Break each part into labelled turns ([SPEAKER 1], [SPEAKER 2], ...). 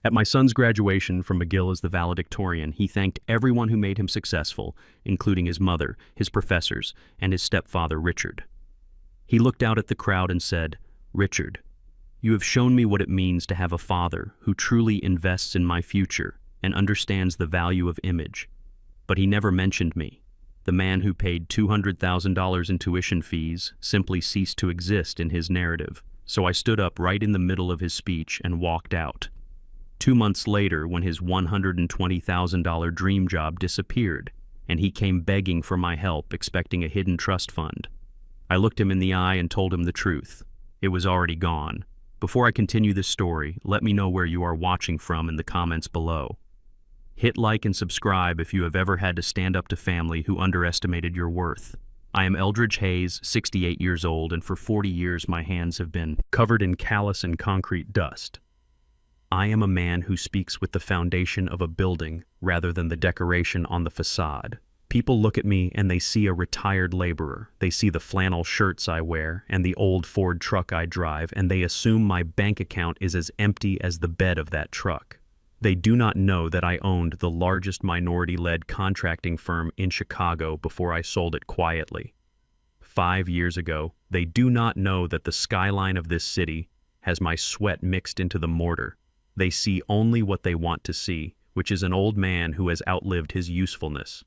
[SPEAKER 1] At my son's graduation from McGill as the valedictorian, he thanked everyone who made him successful, including his mother, his professors, and his stepfather, Richard. He looked out at the crowd and said, "Richard, you have shown me what it means to have a father who truly invests in my future and understands the value of image." But he never mentioned me. The man who paid $200,000 in tuition fees simply ceased to exist in his narrative, so I stood up right in the middle of his speech and walked out. 2 months later, when his $120,000 dream job disappeared, and he came begging for my help, expecting a hidden trust fund, I looked him in the eye and told him the truth. It was already gone. Before I continue this story, let me know where you are watching from in the comments below. Hit like and subscribe if you have ever had to stand up to family who underestimated your worth. I am Eldridge Hayes, 68 years old, and for 40 years my hands have been covered in callus and concrete dust. I am a man who speaks with the foundation of a building rather than the decoration on the facade. People look at me and they see a retired laborer. They see the flannel shirts I wear and the old Ford truck I drive, and they assume my bank account is as empty as the bed of that truck. They do not know that I owned the largest minority-led contracting firm in Chicago before I sold it quietly 5 years ago. They do not know that the skyline of this city has my sweat mixed into the mortar. They see only what they want to see, which is an old man who has outlived his usefulness.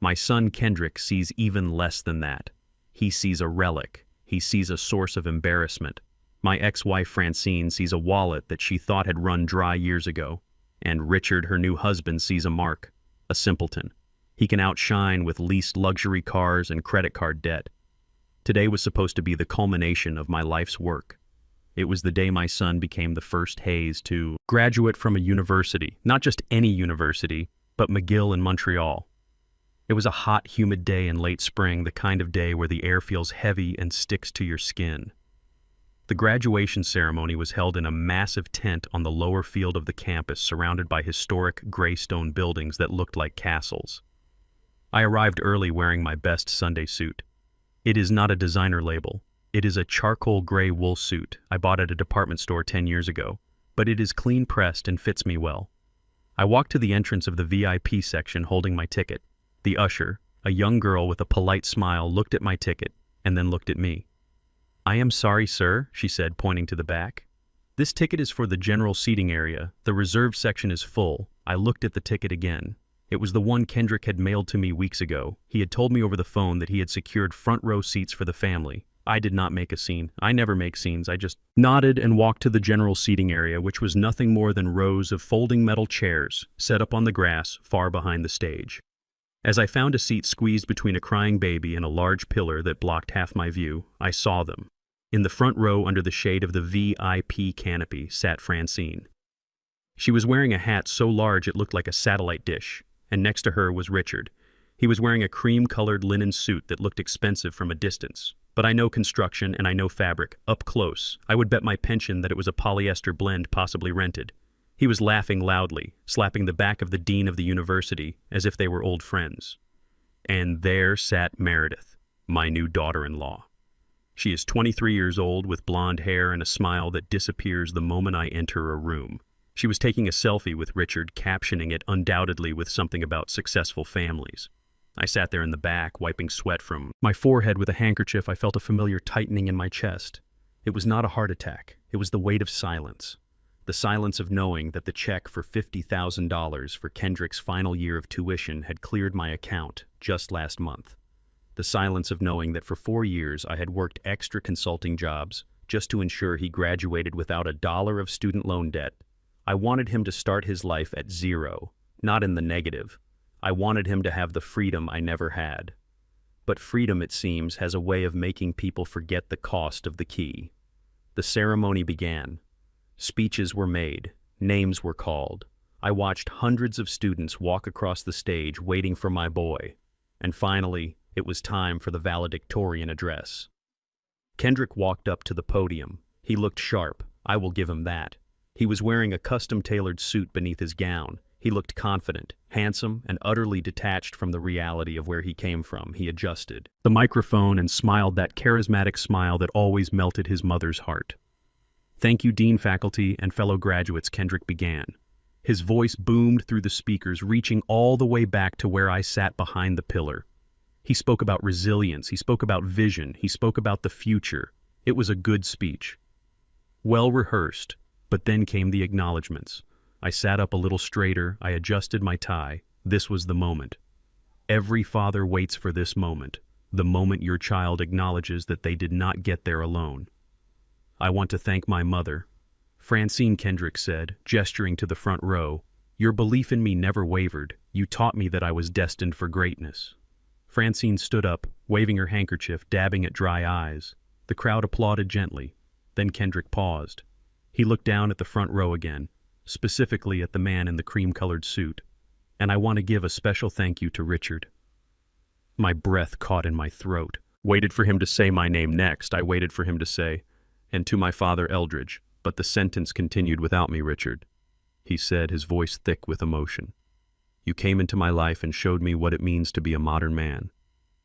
[SPEAKER 1] My son Kendrick sees even less than that. He sees a relic. He sees a source of embarrassment. My ex-wife Francine sees a wallet that she thought had run dry years ago. And Richard, her new husband, sees a mark, a simpleton. He can outshine with leased luxury cars and credit card debt. Today was supposed to be the culmination of my life's work. It was the day my son became the first Hayes to graduate from a university, not just any university, but McGill in Montreal. It was a hot, humid day in late spring, the kind of day where the air feels heavy and sticks to your skin. The graduation ceremony was held in a massive tent on the lower field of the campus, surrounded by historic gray stone buildings that looked like castles. I arrived early wearing my best Sunday suit. It is not a designer label. It is a charcoal gray wool suit I bought at a department store 10 years ago, but it is clean pressed and fits me well. I walked to the entrance of the VIP section holding my ticket. The usher, a young girl with a polite smile, looked at my ticket and then looked at me. "I am sorry, sir," she said, pointing to the back. "This ticket is for the general seating area. The reserved section is full." I looked at the ticket again. It was the one Kendrick had mailed to me weeks ago. He had told me over the phone that he had secured front row seats for the family. I did not make a scene. I never make scenes. I just nodded and walked to the general seating area, which was nothing more than rows of folding metal chairs set up on the grass far behind the stage. As I found a seat squeezed between a crying baby and a large pillar that blocked half my view, I saw them. In the front row, under the shade of the VIP canopy, sat Francine. She was wearing a hat so large it looked like a satellite dish, and next to her was Richard. He was wearing a cream-colored linen suit that looked expensive from a distance. But I know construction and I know fabric. Up close, I would bet my pension that it was a polyester blend, possibly rented. He was laughing loudly, slapping the back of the dean of the university as if they were old friends. And there sat Meredith, my new daughter-in-law. She is 23 years old with blonde hair and a smile that disappears the moment I enter a room. She was taking a selfie with Richard, captioning it undoubtedly with something about successful families. I sat there in the back, wiping sweat from my forehead with a handkerchief. I felt a familiar tightening in my chest. It was not a heart attack. It was the weight of silence. The silence of knowing that the check for $50,000 for Kendrick's final year of tuition had cleared my account just last month. The silence of knowing that for 4 years I had worked extra consulting jobs just to ensure he graduated without a dollar of student loan debt. I wanted him to start his life at zero, not in the negative. I wanted him to have the freedom I never had. But freedom, it seems, has a way of making people forget the cost of the key. The ceremony began. Speeches were made. Names were called. I watched hundreds of students walk across the stage waiting for my boy. And finally, it was time for the valedictorian address. Kendrick walked up to the podium. He looked sharp. I will give him that. He was wearing a custom-tailored suit beneath his gown. He looked confident, handsome, and utterly detached from the reality of where he came from. He adjusted the microphone and smiled that charismatic smile that always melted his mother's heart. "Thank you, Dean, faculty, and fellow graduates," Kendrick began. His voice boomed through the speakers, reaching all the way back to where I sat behind the pillar. He spoke about resilience, he spoke about vision, he spoke about the future. It was a good speech. Well rehearsed, but then came the acknowledgments. I sat up a little straighter, I adjusted my tie. This was the moment. Every father waits for this moment, the moment your child acknowledges that they did not get there alone. "I want to thank my mother," Francine, Kendrick said, gesturing to the front row. "Your belief in me never wavered. You taught me that I was destined for greatness." Francine stood up, waving her handkerchief, dabbing at dry eyes. The crowd applauded gently. Then Kendrick paused. He looked down at the front row again, specifically at the man in the cream-colored suit. "And I want to give a special thank you to Richard." My breath caught in my throat. Waited for him to say my name next. I waited for him to say, "And to my father Eldridge," but the sentence continued without me. "Richard," he said, his voice thick with emotion. "You came into my life and showed me what it means to be a modern man.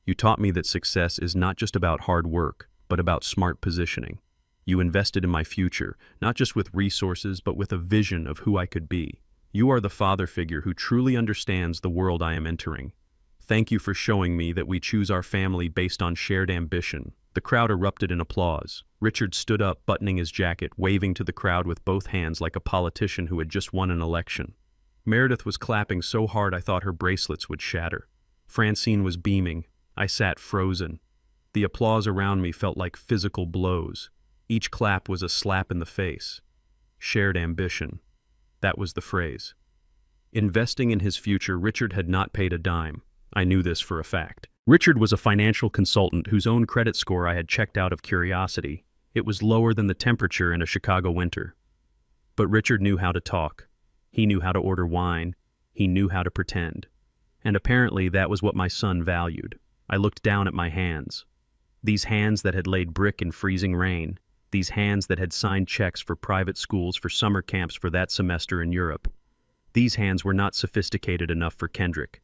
[SPEAKER 1] You taught me that success is not just about hard work, but about smart positioning. You invested in my future, not just with resources, but with a vision of who I could be. You are the father figure who truly understands the world I am entering. Thank you for showing me that we choose our family based on shared ambition." The crowd erupted in applause. Richard stood up, buttoning his jacket, waving to the crowd with both hands like a politician who had just won an election. Meredith was clapping so hard I thought her bracelets would shatter. Francine was beaming. I sat frozen. The applause around me felt like physical blows. Each clap was a slap in the face. Shared ambition. That was the phrase. Investing in his future, Richard had not paid a dime. I knew this for a fact. Richard was a financial consultant whose own credit score I had checked out of curiosity. It was lower than the temperature in a Chicago winter. But Richard knew how to talk. He knew how to order wine. He knew how to pretend. And apparently that was what my son valued. I looked down at my hands. These hands that had laid brick in freezing rain. These hands that had signed checks for private schools, for summer camps for that semester in Europe. These hands were not sophisticated enough for Kendrick.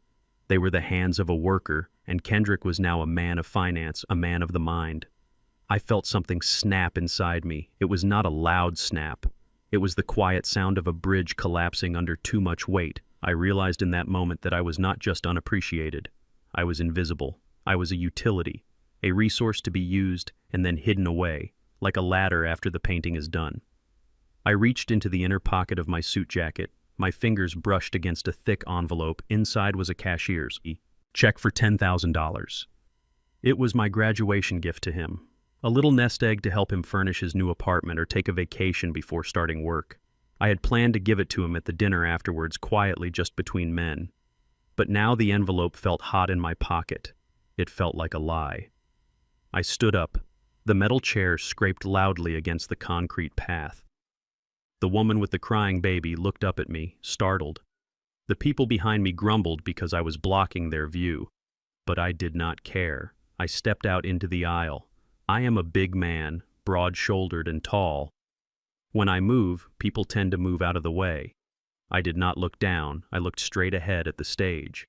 [SPEAKER 1] They were the hands of a worker, and Kendrick was now a man of finance, a man of the mind. I felt something snap inside me. It was not a loud snap. It was the quiet sound of a bridge collapsing under too much weight. I realized in that moment that I was not just unappreciated. I was invisible. I was a utility, a resource to be used and then hidden away, like a ladder after the painting is done. I reached into the inner pocket of my suit jacket. My fingers brushed against a thick envelope. Inside was a cashier's check for $10,000. It was my graduation gift to him. A little nest egg to help him furnish his new apartment or take a vacation before starting work. I had planned to give it to him at the dinner afterwards, quietly, just between men. But now the envelope felt hot in my pocket. It felt like a lie. I stood up. The metal chair scraped loudly against the concrete path. The woman with the crying baby looked up at me, startled. The people behind me grumbled because I was blocking their view. But I did not care. I stepped out into the aisle. I am a big man, broad-shouldered and tall. When I move, people tend to move out of the way. I did not look down. I looked straight ahead at the stage.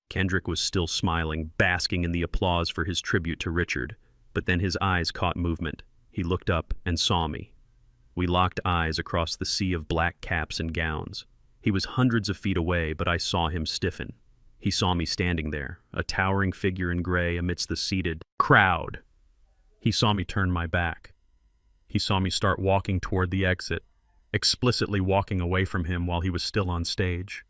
[SPEAKER 1] Kendrick was still smiling, basking in the applause for his tribute to Richard. But then his eyes caught movement. He looked up and saw me. We locked eyes across the sea of black caps and gowns. He was hundreds of feet away, but I saw him stiffen. He saw me standing there, a towering figure in gray amidst the seated crowd. He saw me turn my back. He saw me start walking toward the exit, explicitly walking away from him while he was still on stage.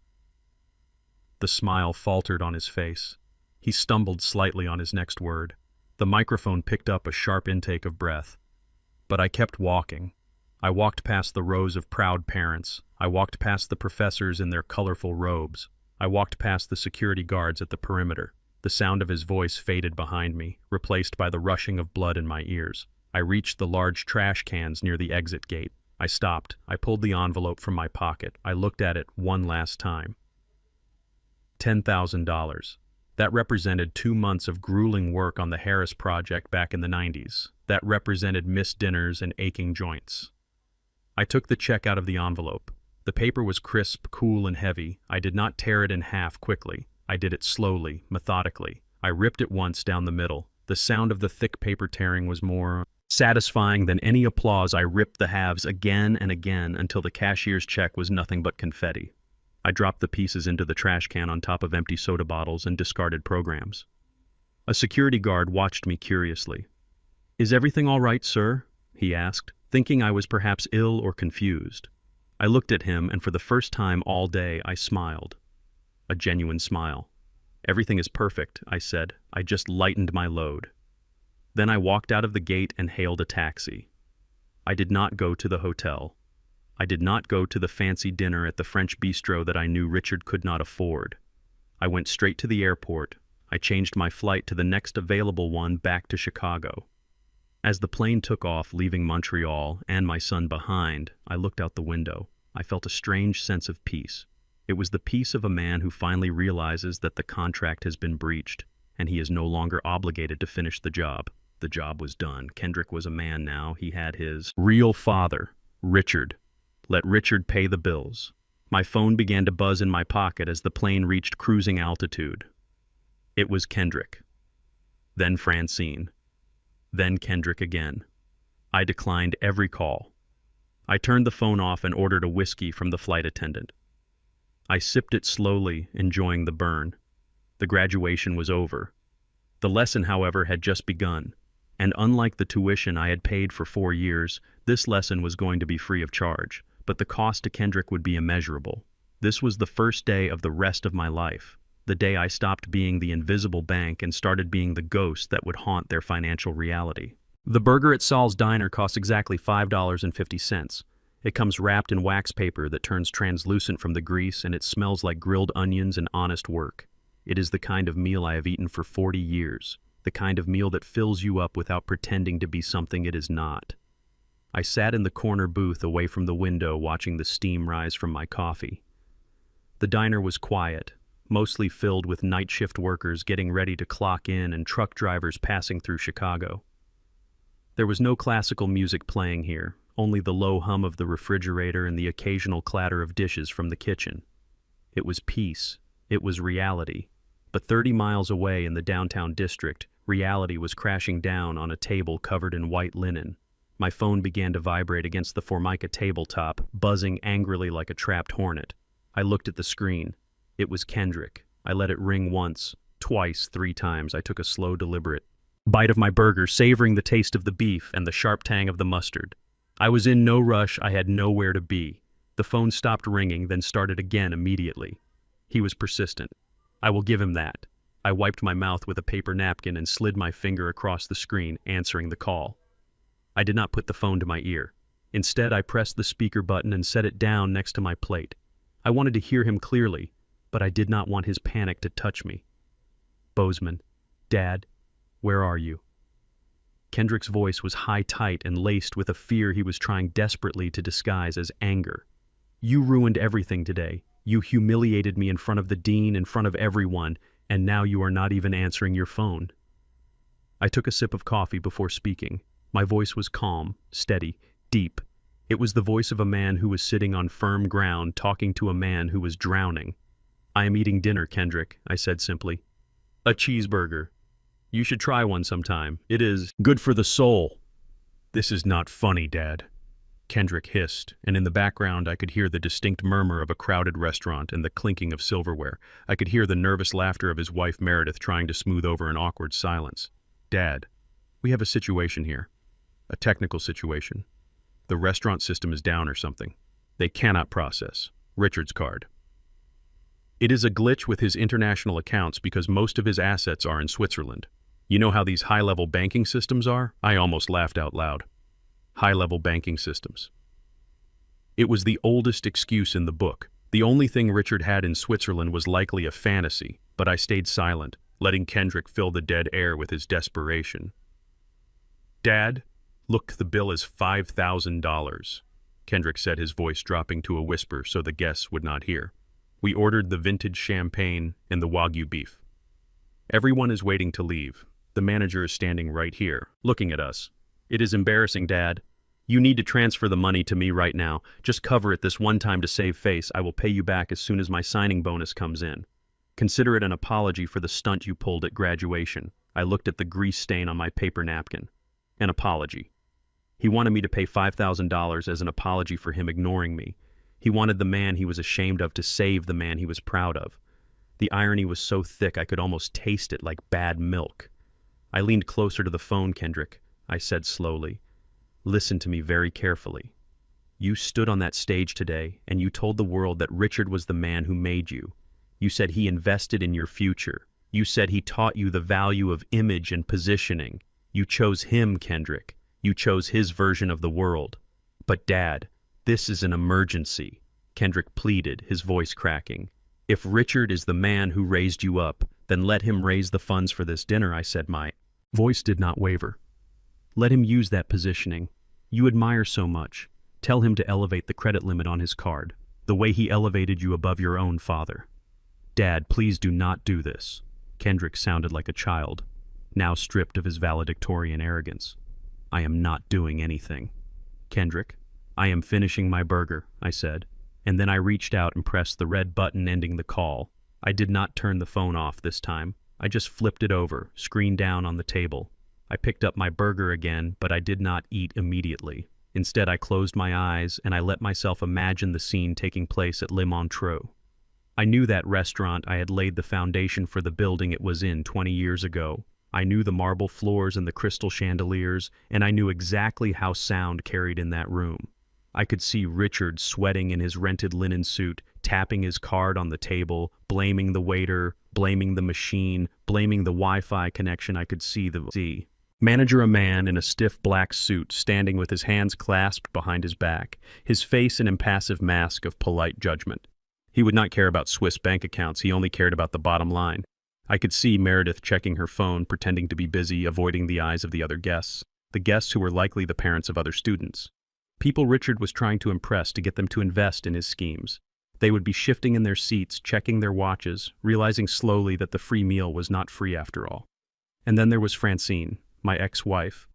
[SPEAKER 1] The smile faltered on his face. He stumbled slightly on his next word. The microphone picked up a sharp intake of breath. But I kept walking. I walked past the rows of proud parents. I walked past the professors in their colorful robes. I walked past the security guards at the perimeter. The sound of his voice faded behind me, replaced by the rushing of blood in my ears. I reached the large trash cans near the exit gate. I stopped. I pulled the envelope from my pocket. I looked at it one last time. $10,000. That represented 2 months of grueling work on the Harris Project back in the 90s. That represented missed dinners and aching joints. I took the check out of the envelope. The paper was crisp, cool, and heavy. I did not tear it in half quickly. I did it slowly, methodically. I ripped it once down the middle. The sound of the thick paper tearing was more Satisfying than any applause, I ripped the halves again and again until the cashier's check was nothing but confetti. I dropped the pieces into the trash can on top of empty soda bottles and discarded programs. A security guard watched me curiously. "Is everything all right, sir?" he asked, thinking I was perhaps ill or confused. I looked at him, and for the first time all day I smiled. A genuine smile. "Everything is perfect," I said. "I just lightened my load." Then I walked out of the gate and hailed a taxi. I did not go to the hotel. I did not go to the fancy dinner at the French bistro that I knew Richard could not afford. I went straight to the airport. I changed my flight to the next available one back to Chicago. As the plane took off, leaving Montreal and my son behind, I looked out the window. I felt a strange sense of peace. It was the peace of a man who finally realizes that the contract has been breached, and he is no longer obligated to finish the job. The job was done. Kendrick was a man now. He had his real father, Richard. Let Richard pay the bills. My phone began to buzz in my pocket as the plane reached cruising altitude. It was Kendrick. Then Francine. Then Kendrick again. I declined every call. I turned the phone off and ordered a whiskey from the flight attendant. I sipped it slowly, enjoying the burn. The graduation was over. The lesson, however, had just begun. And unlike the tuition I had paid for 4 years, this lesson was going to be free of charge, but the cost to Kendrick would be immeasurable. This was the first day of the rest of my life, the day I stopped being the invisible bank and started being the ghost that would haunt their financial reality. The burger at Saul's Diner costs exactly $5.50. It comes wrapped in wax paper that turns translucent from the grease, and it smells like grilled onions and honest work. It is the kind of meal I have eaten for 40 years. The kind of meal that fills you up without pretending to be something it is not. I sat in the corner booth away from the window watching the steam rise from my coffee. The diner was quiet, mostly filled with night shift workers getting ready to clock in and truck drivers passing through Chicago. There was no classical music playing here, only the low hum of the refrigerator and the occasional clatter of dishes from the kitchen. It was peace. It was reality. But 30 miles away in the downtown district, reality was crashing down on a table covered in white linen. My phone began to vibrate against the Formica tabletop, buzzing angrily like a trapped hornet. I looked at the screen. It was Kendrick. I let it ring once, twice, 3 times. I took a slow, deliberate bite of my burger, savoring the taste of the beef and the sharp tang of the mustard. I was in no rush. I had nowhere to be. The phone stopped ringing, then started again immediately. He was persistent. I will give him that. I wiped my mouth with a paper napkin and slid my finger across the screen, answering the call. I did not put the phone to my ear. Instead, I pressed the speaker button and set it down next to my plate. I wanted to hear him clearly, but I did not want his panic to touch me. "Bozeman, Dad, where are you?" Kendrick's voice was high-tight and laced with a fear he was trying desperately to disguise as anger. "You ruined everything today. You humiliated me in front of the dean, in front of everyone, and now you are not even answering your phone." I took a sip of coffee before speaking. My voice was calm, steady, deep. It was the voice of a man who was sitting on firm ground, talking to a man who was drowning. "I am eating dinner, Kendrick," I said simply. "A cheeseburger. You should try one sometime. It is good for the soul." "This is not funny, Dad," Kendrick hissed, and in the background I could hear the distinct murmur of a crowded restaurant and the clinking of silverware. I could hear the nervous laughter of his wife Meredith trying to smooth over an awkward silence. "Dad, we have a situation here. A technical situation. The restaurant system is down or something. They cannot process Richard's card. It is a glitch with his international accounts because most of his assets are in Switzerland. You know how these high-level banking systems are?" I almost laughed out loud. High-level banking systems. It was the oldest excuse in the book. The only thing Richard had in Switzerland was likely a fantasy, but I stayed silent, letting Kendrick fill the dead air with his desperation. "Dad, look, the bill is $5,000, Kendrick said, his voice dropping to a whisper so the guests would not hear. "We ordered the vintage champagne and the Wagyu beef. Everyone is waiting to leave. The manager is standing right here, looking at us. It is embarrassing, Dad. You need to transfer the money to me right now. Just cover it this one time to save face. I will pay you back as soon as my signing bonus comes in. Consider it an apology for the stunt you pulled at graduation." I looked at the grease stain on my paper napkin. "An apology. He wanted me to pay $5,000 as an apology for him ignoring me. He wanted the man he was ashamed of to save the man he was proud of. The irony was so thick I could almost taste it like bad milk. I leaned closer to the phone, Kendrick. I said slowly, "Listen to me very carefully. You stood on that stage today and you told the world that Richard was the man who made you. You said he invested in your future. You said he taught you the value of image and positioning. You chose him, Kendrick. You chose his version of the world. But Dad, this is an emergency," Kendrick pleaded, his voice cracking. "If Richard is the man who raised you up, then let him raise the funds for this dinner," I said. My voice did not waver. "Let him use that positioning. You admire so much. Tell him to elevate the credit limit on his card, the way he elevated you above your own father." "Dad, please do not do this." Kendrick sounded like a child, now stripped of his valedictorian arrogance. "I am not doing anything." "Kendrick, I am finishing my burger," I said, and then I reached out and pressed the red button ending the call. I did not turn the phone off this time. I just flipped it over, screen down on the table. I picked up my burger again, but I did not eat immediately. Instead, I closed my eyes and I let myself imagine the scene taking place at Le Montreux. I knew that restaurant. I had laid the foundation for the building it was in 20 years ago. I knew the marble floors and the crystal chandeliers, and I knew exactly how sound carried in that room. I could see Richard sweating in his rented linen suit, tapping his card on the table, blaming the waiter, blaming the machine, blaming the Wi-Fi connection. I could see the manager, a man in a stiff black suit, standing with his hands clasped behind his back, his face an impassive mask of polite judgment. He would not care about Swiss bank accounts, he only cared about the bottom line. I could see Meredith checking her phone, pretending to be busy, avoiding the eyes of the other guests, the guests who were likely the parents of other students. People Richard was trying to impress to get them to invest in his schemes. They would be shifting in their seats, checking their watches, realizing slowly that the free meal was not free after all. And then there was Francine, my ex-wife,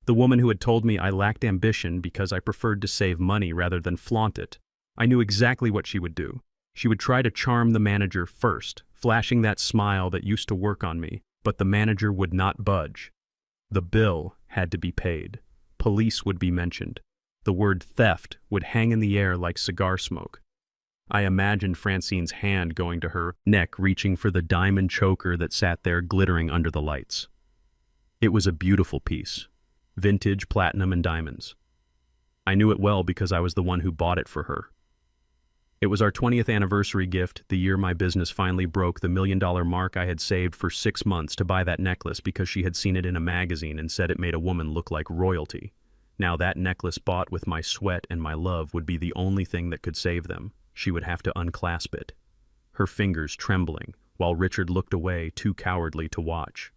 [SPEAKER 1] the woman who had told me I lacked ambition because I preferred to save money rather than flaunt it. I knew exactly what she would do. She would try to charm the manager first, flashing that smile that used to work on me, but the manager would not budge. The bill had to be paid. Police would be mentioned. The word theft would hang in the air like cigar smoke. I imagined Francine's hand going to her neck, reaching for the diamond choker that sat there glittering under the lights. It was a beautiful piece, vintage platinum and diamonds. I knew it well because I was the one who bought it for her. It was our 20th anniversary gift, the year my business finally broke the $1 million mark. I had saved for 6 months to buy that necklace because she had seen it in a magazine and said it made a woman look like royalty. Now that necklace bought with my sweat and my love would be the only thing that could save them. She would have to unclasp it, her fingers trembling, while Richard looked away, too cowardly to watch.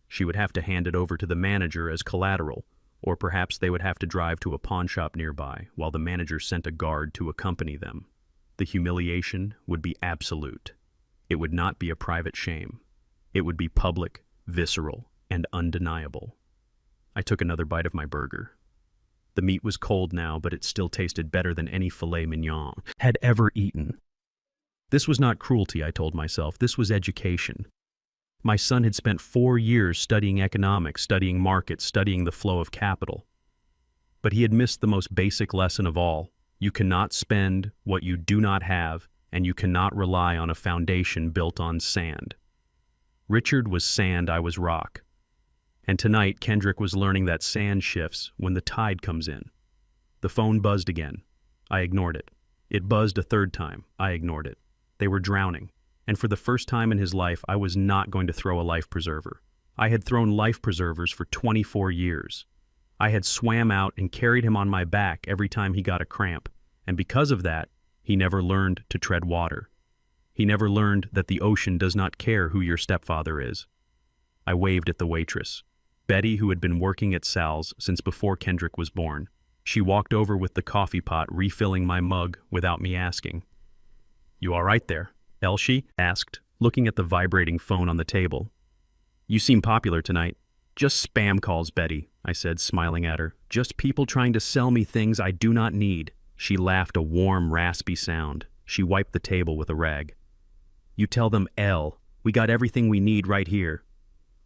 [SPEAKER 1] She would have to hand it over to the manager as collateral, or perhaps they would have to drive to a pawn shop nearby while the manager sent a guard to accompany them. The humiliation would be absolute. It would not be a private shame. It would be public, visceral, and undeniable. I took another bite of my burger. The meat was cold now, but it still tasted better than any filet mignon had ever eaten. This was not cruelty, I told myself. This was education. My son had spent 4 years studying economics, studying markets, studying the flow of capital. But he had missed the most basic lesson of all. You cannot spend what you do not have, and you cannot rely on a foundation built on sand. Richard was sand, I was rock. And tonight, Kendrick was learning that sand shifts when the tide comes in. The phone buzzed again. I ignored it. It buzzed a third time. I ignored it. They were drowning. And for the first time in his life, I was not going to throw a life preserver. I had thrown life preservers for 24 years. I had swam out and carried him on my back every time he got a cramp. And because of that, he never learned to tread water. He never learned that the ocean does not care who your stepfather is. I waved at the waitress, Betty, who had been working at Sal's since before Kendrick was born. She walked over with the coffee pot, refilling my mug without me asking. "You all right there?" Elsie asked, looking at the vibrating phone on the table. "You seem popular tonight." "Just spam calls, Betty," I said, smiling at her. "Just people trying to sell me things I do not need." She laughed, a warm, raspy sound. She wiped the table with a rag. "You tell them, Elle, we got everything we need right here."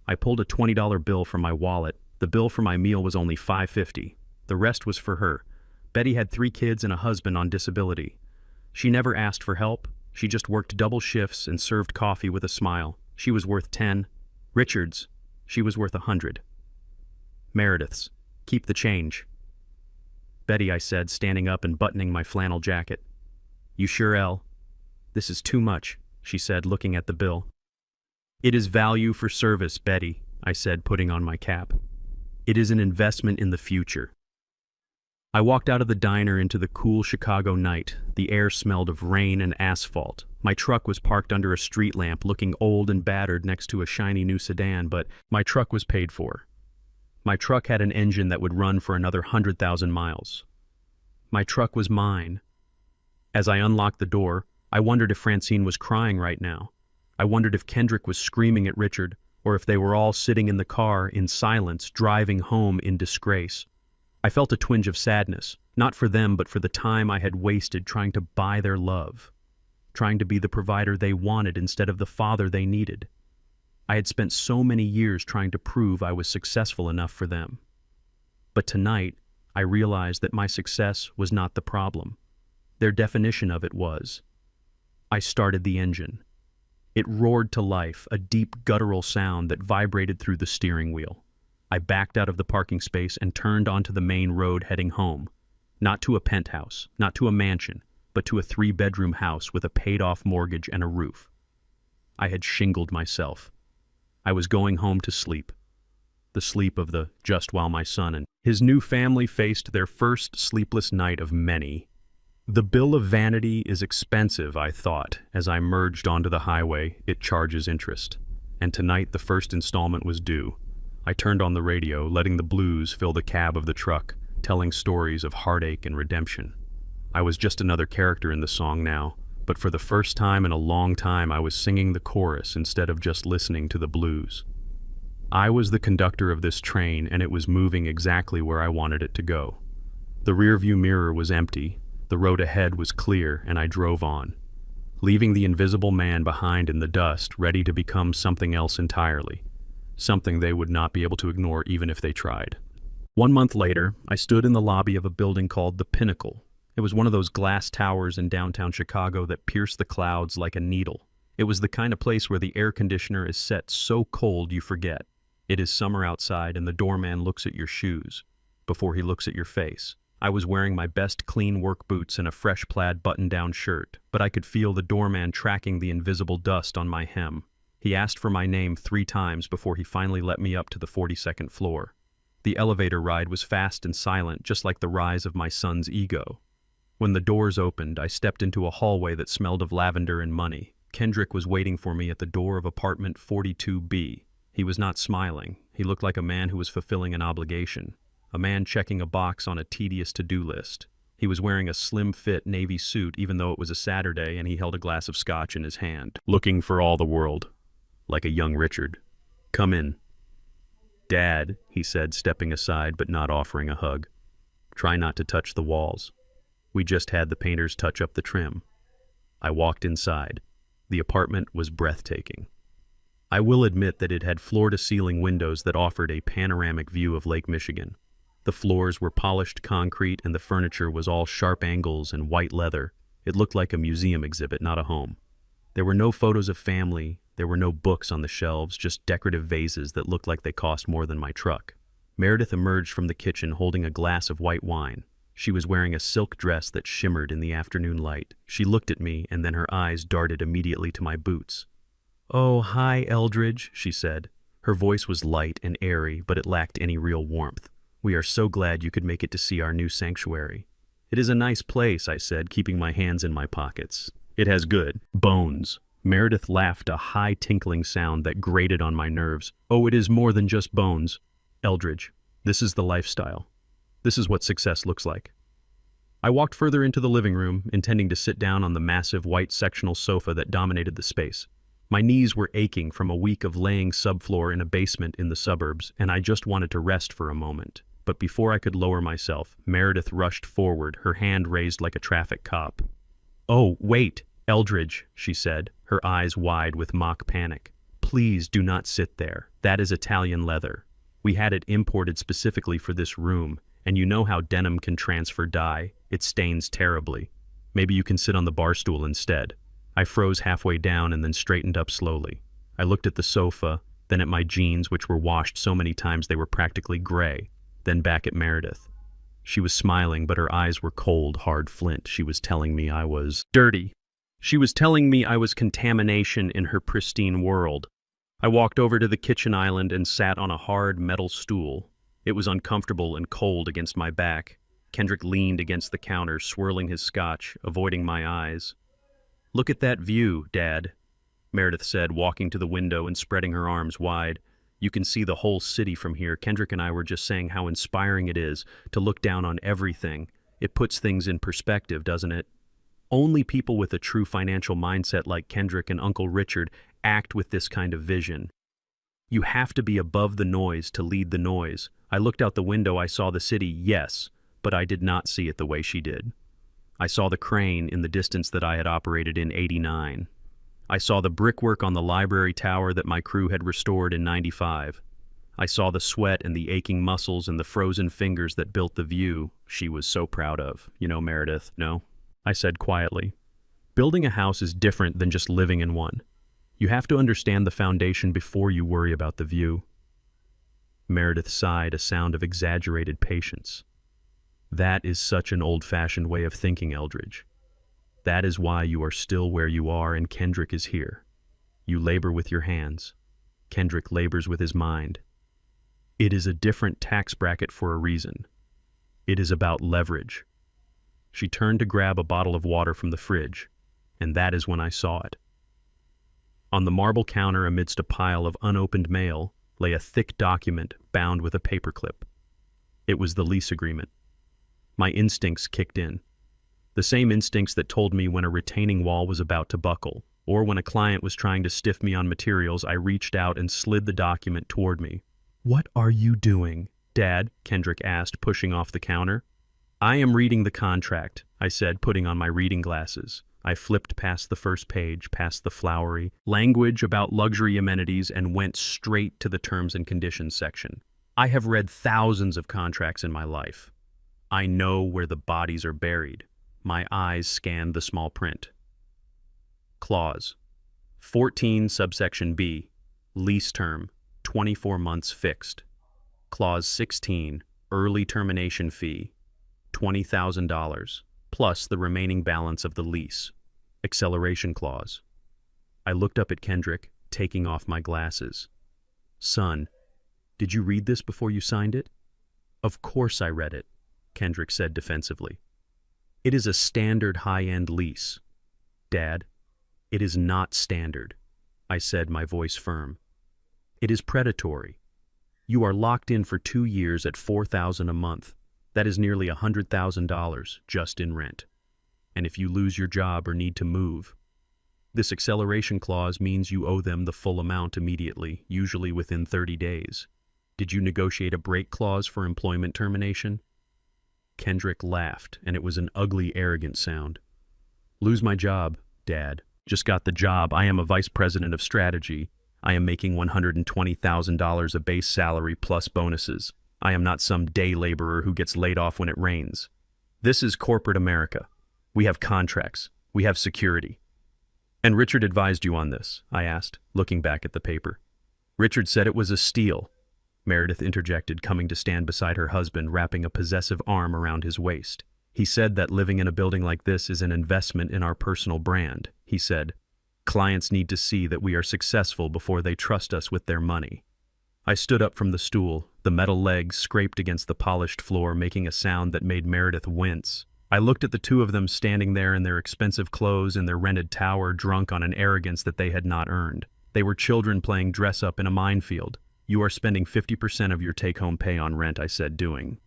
[SPEAKER 1] I pulled a $20 bill from my wallet. The bill for my meal was only $5.50. The rest was for her. Betty had 3 kids and a husband on disability. She never asked for help. She just worked double shifts and served coffee with a smile. She was worth 10. Richard's, she was worth 100. Meredith's, keep the change. Betty, I said, standing up and buttoning my flannel jacket. You sure, Elle? This is too much, she said, looking at the bill. It is value for service, Betty, I said, putting on my cap. It is an investment in the future. I walked out of the diner into the cool Chicago night. The air smelled of rain and asphalt. My truck was parked under a street lamp, looking old and battered next to a shiny new sedan, but my truck was paid for. My truck had an engine that would run for another 100,000 miles. My truck was mine. As I unlocked the door, I wondered if Francine was crying right now. I wondered if Kendrick was screaming at Richard, or if they were all sitting in the car in silence, driving home in disgrace. I felt a twinge of sadness, not for them but for the time I had wasted trying to buy their love, trying to be the provider they wanted instead of the father they needed. I had spent so many years trying to prove I was successful enough for them. But tonight, I realized that my success was not the problem. Their definition of it was. I started the engine. It roared to life, a deep guttural sound that vibrated through the steering wheel. I backed out of the parking space and turned onto the main road heading home. Not to a penthouse, not to a mansion, but to a 3-bedroom house with a paid-off mortgage and a roof. I had shingled myself. I was going home to sleep. The sleep of the just while my son and his new family faced their first sleepless night of many. The bill of vanity is expensive, I thought, as I merged onto the highway. It charges interest. And tonight the first installment was due. I turned on the radio, letting the blues fill the cab of the truck, telling stories of heartache and redemption. I was just another character in the song now, but for the first time in a long time I was singing the chorus instead of just listening to the blues. I was the conductor of this train, and it was moving exactly where I wanted it to go. The rearview mirror was empty, the road ahead was clear, and I drove on, leaving the invisible man behind in the dust, ready to become something else entirely. Something they would not be able to ignore even if they tried. 1 month later, I stood in the lobby of a building called The Pinnacle. It was one of those glass towers in downtown Chicago that pierce the clouds like a needle. It was the kind of place where the air conditioner is set so cold you forget. It is summer outside and the doorman looks at your shoes before he looks at your face. I was wearing my best clean work boots and a fresh plaid button-down shirt, but I could feel the doorman tracking the invisible dust on my hem. He asked for my name 3 times before he finally let me up to the 42nd floor. The elevator ride was fast and silent, just like the rise of my son's ego. When the doors opened, I stepped into a hallway that smelled of lavender and money. Kendrick was waiting for me at the door of apartment 42B. He was not smiling. He looked like a man who was fulfilling an obligation, a man checking a box on a tedious to-do list. He was wearing a slim-fit navy suit even though it was a Saturday, and he held a glass of scotch in his hand, looking for all the world. Like a young Richard. Come in. Dad, he said, stepping aside but not offering a hug. Try not to touch the walls. We just had the painters touch up the trim. I walked inside. The apartment was breathtaking. I will admit that it had floor-to-ceiling windows that offered a panoramic view of Lake Michigan. The floors were polished concrete and the furniture was all sharp angles and white leather. It looked like a museum exhibit, not a home. There were no photos of family. There were no books on the shelves, just decorative vases that looked like they cost more than my truck. Meredith emerged from the kitchen holding a glass of white wine. She was wearing a silk dress that shimmered in the afternoon light. She looked at me, and then her eyes darted immediately to my boots. "Oh, hi, Eldridge," she said. Her voice was light and airy, but it lacked any real warmth. "We are so glad you could make it to see our new sanctuary." "It is a nice place," I said, keeping my hands in my pockets. "It has good bones." Meredith laughed, a high tinkling sound that grated on my nerves. "Oh, it is more than just bones. Eldridge, this is the lifestyle. This is what success looks like." I walked further into the living room, intending to sit down on the massive white sectional sofa that dominated the space. My knees were aching from a week of laying subfloor in a basement in the suburbs, and I just wanted to rest for a moment. But before I could lower myself, Meredith rushed forward, her hand raised like a traffic cop. "Oh, wait, Eldridge," she said, her eyes wide with mock panic. "Please do not sit there. That is Italian leather. We had it imported specifically for this room, And you know how denim can transfer dye. It stains terribly. Maybe you can sit on the bar stool instead. I froze halfway down and then straightened up slowly. I looked at the sofa, then at my jeans, which were washed so many times they were practically gray, then back at Meredith. She was smiling, but her eyes were cold, hard flint. She was telling me I was dirty. She was telling me I was contamination in her pristine world. I walked over to the kitchen island and sat on a hard metal stool. It was uncomfortable and cold against my back. Kendrick leaned against the counter, swirling his scotch, avoiding my eyes. "Look at that view, Dad," Meredith said, walking to the window and spreading her arms wide. "You can see the whole city from here." Kendrick and I were just saying how inspiring it is to look down on everything. It puts things in perspective, doesn't it? Only people with a true financial mindset like Kendrick and Uncle Richard act with this kind of vision. You have to be above the noise to lead the noise. I looked out the window, I saw the city, yes, but I did not see it the way she did. I saw the crane in the distance that I had operated in '89. I saw the brickwork on the library tower that my crew had restored in '95. I saw the sweat and the aching muscles and the frozen fingers that built the view she was so proud of. You know, Meredith, no? I said quietly. Building a house is different than just living in one. You have to understand the foundation before you worry about the view. Meredith sighed, a sound of exaggerated patience. That is such an old-fashioned way of thinking, Eldridge. That is why you are still where you are and Kendrick is here. You labor with your hands. Kendrick labors with his mind. It is a different tax bracket for a reason. It is about leverage. She turned to grab a bottle of water from the fridge, and that is when I saw it. On the marble counter, amidst a pile of unopened mail, lay a thick document bound with a paperclip. It was the lease agreement. My instincts kicked in. The same instincts that told me when a retaining wall was about to buckle, or when a client was trying to stiff me on materials. I reached out and slid the document toward me. "What are you doing, Dad?" Kendrick asked, pushing off the counter. "I am reading the contract," I said, putting on my reading glasses. I flipped past the first page, past the flowery language about luxury amenities, and went straight to the terms and conditions section. I have read thousands of contracts in my life. I know where the bodies are buried. My eyes scanned the small print. Clause 14 subsection B, lease term, 24 months fixed. Clause 16, early termination fee, $20,000, plus the remaining balance of the lease. Acceleration clause. I looked up at Kendrick, taking off my glasses. "Son, did you read this before you signed it?" "Of course I read it," Kendrick said defensively. "It is a standard high-end lease." "Dad, it is not standard," I said, my voice firm. "It is predatory. You are locked in for 2 years at $4,000 a month. That is nearly $100,000 just in rent. And if you lose your job or need to move, this acceleration clause means you owe them the full amount immediately, usually within 30 days. Did you negotiate a break clause for employment termination?" Kendrick laughed, and it was an ugly, arrogant sound. "Lose my job, Dad. Just got the job. I am a vice president of strategy. I am making $120,000 a base salary plus bonuses. I am not some day laborer who gets laid off when it rains. This is corporate America. We have contracts. We have security." "And Richard advised you on this?" I asked, looking back at the paper. "Richard said it was a steal," Meredith interjected, coming to stand beside her husband, wrapping a possessive arm around his waist. "He said that living in a building like this is an investment in our personal brand," he said. "Clients need to see that we are successful before they trust us with their money." I stood up from the stool. The metal legs scraped against the polished floor, making a sound that made Meredith wince. I looked at the two of them standing there in their expensive clothes in their rented tower, drunk on an arrogance that they had not earned. They were children playing dress-up in a minefield. "You are spending 50% of your take-home pay on rent," I said, doing.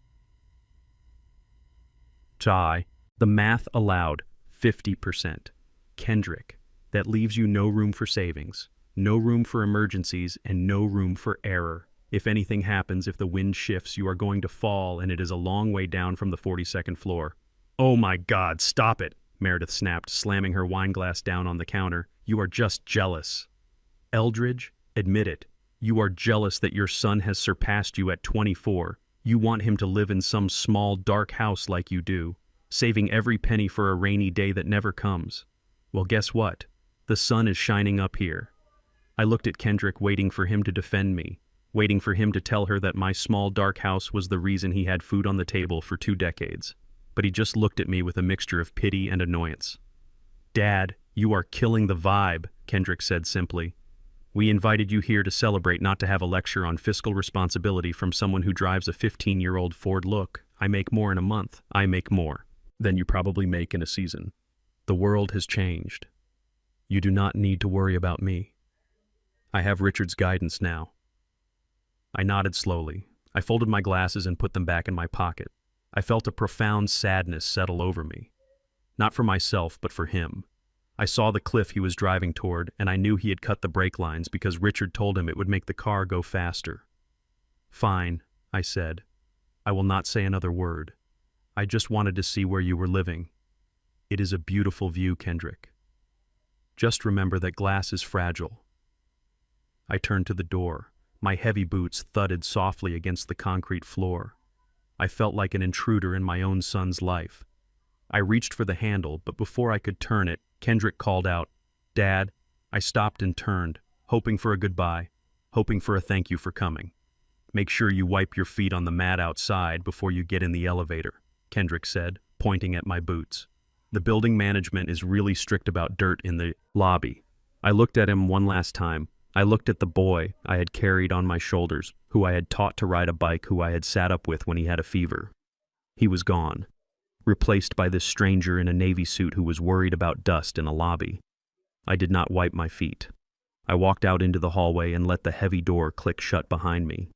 [SPEAKER 1] Chai, the math allowed 50%. Kendrick, that leaves you no room for savings, no room for emergencies, and no room for error. If anything happens, if the wind shifts, you are going to fall, and it is a long way down from the 42nd floor. "Oh my God, stop it," Meredith snapped, slamming her wine glass down on the counter. "You are just jealous. Eldridge, admit it. You are jealous that your son has surpassed you at 24. You want him to live in some small, dark house like you do, saving every penny for a rainy day that never comes. Well, guess what? The sun is shining up here. I looked at Kendrick, waiting for him to defend me, waiting for him to tell her that my small, dark house was the reason he had food on the table for 2 decades. But he just looked at me with a mixture of pity and annoyance. "Dad, you are killing the vibe," Kendrick said simply. "We invited you here to celebrate, not to have a lecture on fiscal responsibility from someone who drives a 15-year-old Ford. Look, I make more in a month. I make more than you probably make in a season. The world has changed. You do not need to worry about me. I have Richard's guidance now." I nodded slowly. I folded my glasses and put them back in my pocket. I felt a profound sadness settle over me. Not for myself, but for him. I saw the cliff he was driving toward, and I knew he had cut the brake lines because Richard told him it would make the car go faster. "Fine," I said. "I will not say another word. I just wanted to see where you were living. It is a beautiful view, Kendrick. Just remember that glass is fragile." I turned to the door. My heavy boots thudded softly against the concrete floor. I felt like an intruder in my own son's life. I reached for the handle, but before I could turn it, Kendrick called out, "Dad." I stopped and turned, hoping for a goodbye, hoping for a thank you for coming. "Make sure you wipe your feet on the mat outside before you get in the elevator," Kendrick said, pointing at my boots. "The building management is really strict about dirt in the lobby." I looked at him one last time. I looked at the boy I had carried on my shoulders, who I had taught to ride a bike, who I had sat up with when he had a fever. He was gone, replaced by this stranger in a navy suit who was worried about dust in a lobby. I did not wipe my feet. I walked out into the hallway and let the heavy door click shut behind me.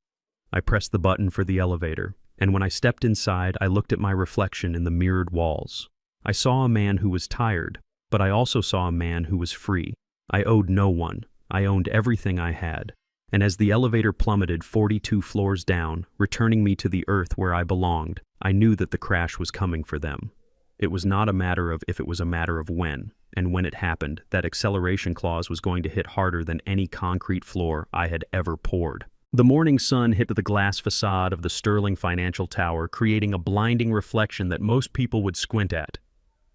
[SPEAKER 1] I pressed the button for the elevator, and when I stepped inside, I looked at my reflection in the mirrored walls. I saw a man who was tired, but I also saw a man who was free. I owed no one. I owned everything I had. And as the elevator plummeted 42 floors down, returning me to the earth where I belonged, I knew that the crash was coming for them. It was not a matter of if, it was a matter of when. And when it happened, that acceleration clause was going to hit harder than any concrete floor I had ever poured. The morning sun hit the glass facade of the Sterling Financial Tower, creating a blinding reflection that most people would squint at.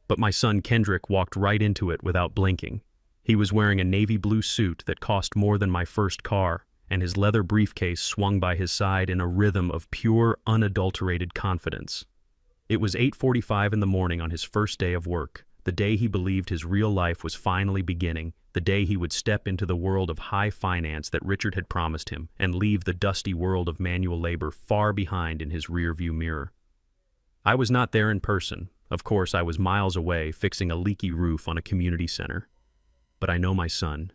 [SPEAKER 1] But my son Kendrick walked right into it without blinking. He was wearing a navy blue suit that cost more than my first car, and his leather briefcase swung by his side in a rhythm of pure, unadulterated confidence. It was 8:45 in the morning on his first day of work, the day he believed his real life was finally beginning, the day he would step into the world of high finance that Richard had promised him, and leave the dusty world of manual labor far behind in his rearview mirror. I was not there in person. Of course, I was miles away, fixing a leaky roof on a community center. But I know my son.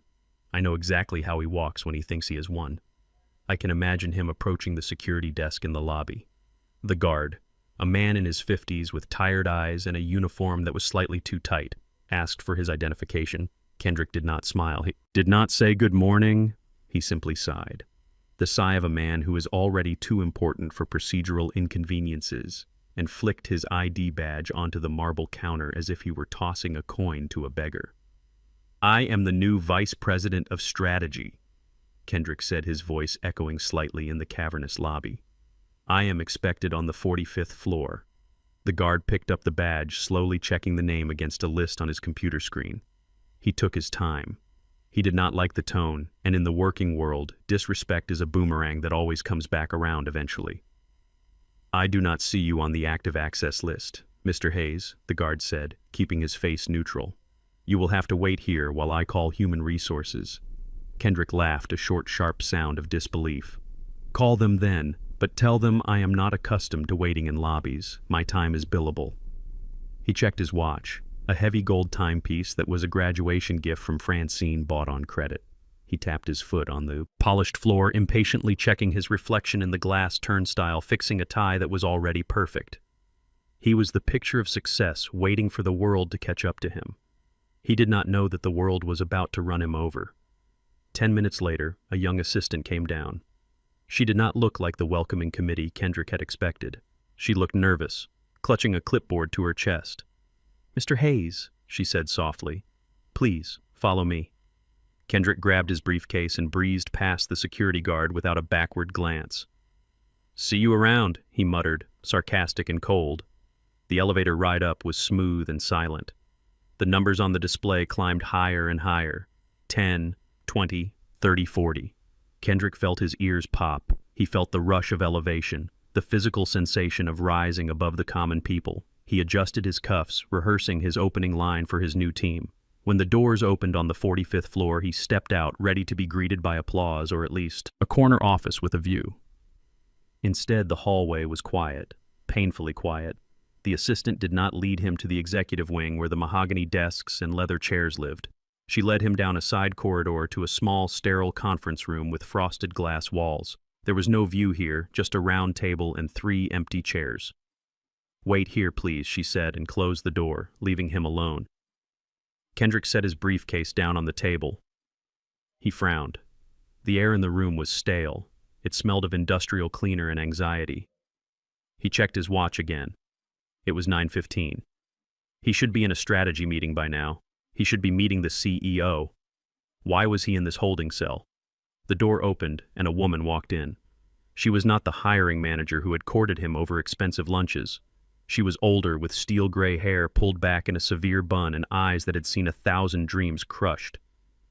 [SPEAKER 1] I know exactly how he walks when he thinks he has won. I can imagine him approaching the security desk in the lobby. The guard, a man in his 50s with tired eyes and a uniform that was slightly too tight, asked for his identification. Kendrick did not smile. He did not say good morning. He simply sighed. The sigh of a man who is already too important for procedural inconveniences, and flicked his ID badge onto the marble counter as if he were tossing a coin to a beggar. "I am the new Vice President of Strategy," Kendrick said, his voice echoing slightly in the cavernous lobby. "I am expected on the 45th floor. The guard picked up the badge, slowly checking the name against a list on his computer screen. He took his time. He did not like the tone, and in the working world, disrespect is a boomerang that always comes back around eventually. "I do not see you on the active access list, Mr. Hayes," the guard said, keeping his face neutral. "You will have to wait here while I call human resources." Kendrick laughed, a short, sharp sound of disbelief. "Call them then, but tell them I am not accustomed to waiting in lobbies. My time is billable." He checked his watch, a heavy gold timepiece that was a graduation gift from Francine bought on credit. He tapped his foot on the polished floor, impatiently checking his reflection in the glass turnstile, fixing a tie that was already perfect. He was the picture of success, waiting for the world to catch up to him. He did not know that the world was about to run him over. 10 minutes later, a young assistant came down. She did not look like the welcoming committee Kendrick had expected. She looked nervous, clutching a clipboard to her chest. "Mr. Hayes," she said softly, "please follow me." Kendrick grabbed his briefcase and breezed past the security guard without a backward glance. "See you around," he muttered, sarcastic and cold. The elevator ride up was smooth and silent. The numbers on the display climbed higher and higher. 10, 20, 30, 40. Kendrick felt his ears pop. He felt the rush of elevation, the physical sensation of rising above the common people. He adjusted his cuffs, rehearsing his opening line for his new team. When the doors opened on the 45th floor, he stepped out, ready to be greeted by applause or at least a corner office with a view. Instead, the hallway was quiet, painfully quiet. The assistant did not lead him to the executive wing where the mahogany desks and leather chairs lived. She led him down a side corridor to a small, sterile conference room with frosted glass walls. There was no view here, just a round table and 3 empty chairs. "Wait here, please," she said, and closed the door, leaving him alone. Kendrick set his briefcase down on the table. He frowned. The air in the room was stale. It smelled of industrial cleaner and anxiety. He checked his watch again. It was 9:15. He should be in a strategy meeting by now. He should be meeting the CEO. Why was he in this holding cell? The door opened, and a woman walked in. She was not the hiring manager who had courted him over expensive lunches. She was older, with steel-gray hair pulled back in a severe bun and eyes that had seen 1,000 dreams crushed.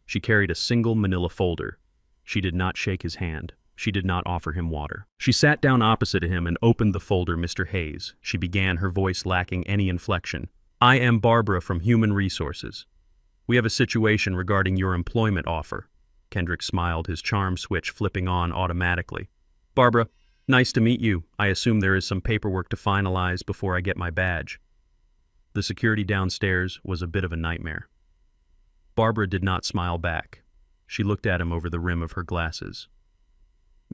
[SPEAKER 1] She carried a single manila folder. She did not shake his hand. She did not offer him water. She sat down opposite him and opened the folder. "Mr. Hayes," she began, her voice lacking any inflection. "I am Barbara from Human Resources. We have a situation regarding your employment offer." Kendrick smiled, his charm switch flipping on automatically. "Barbara, nice to meet you. I assume there is some paperwork to finalize before I get my badge." The security downstairs was a bit of a nightmare. Barbara did not smile back. She looked at him over the rim of her glasses.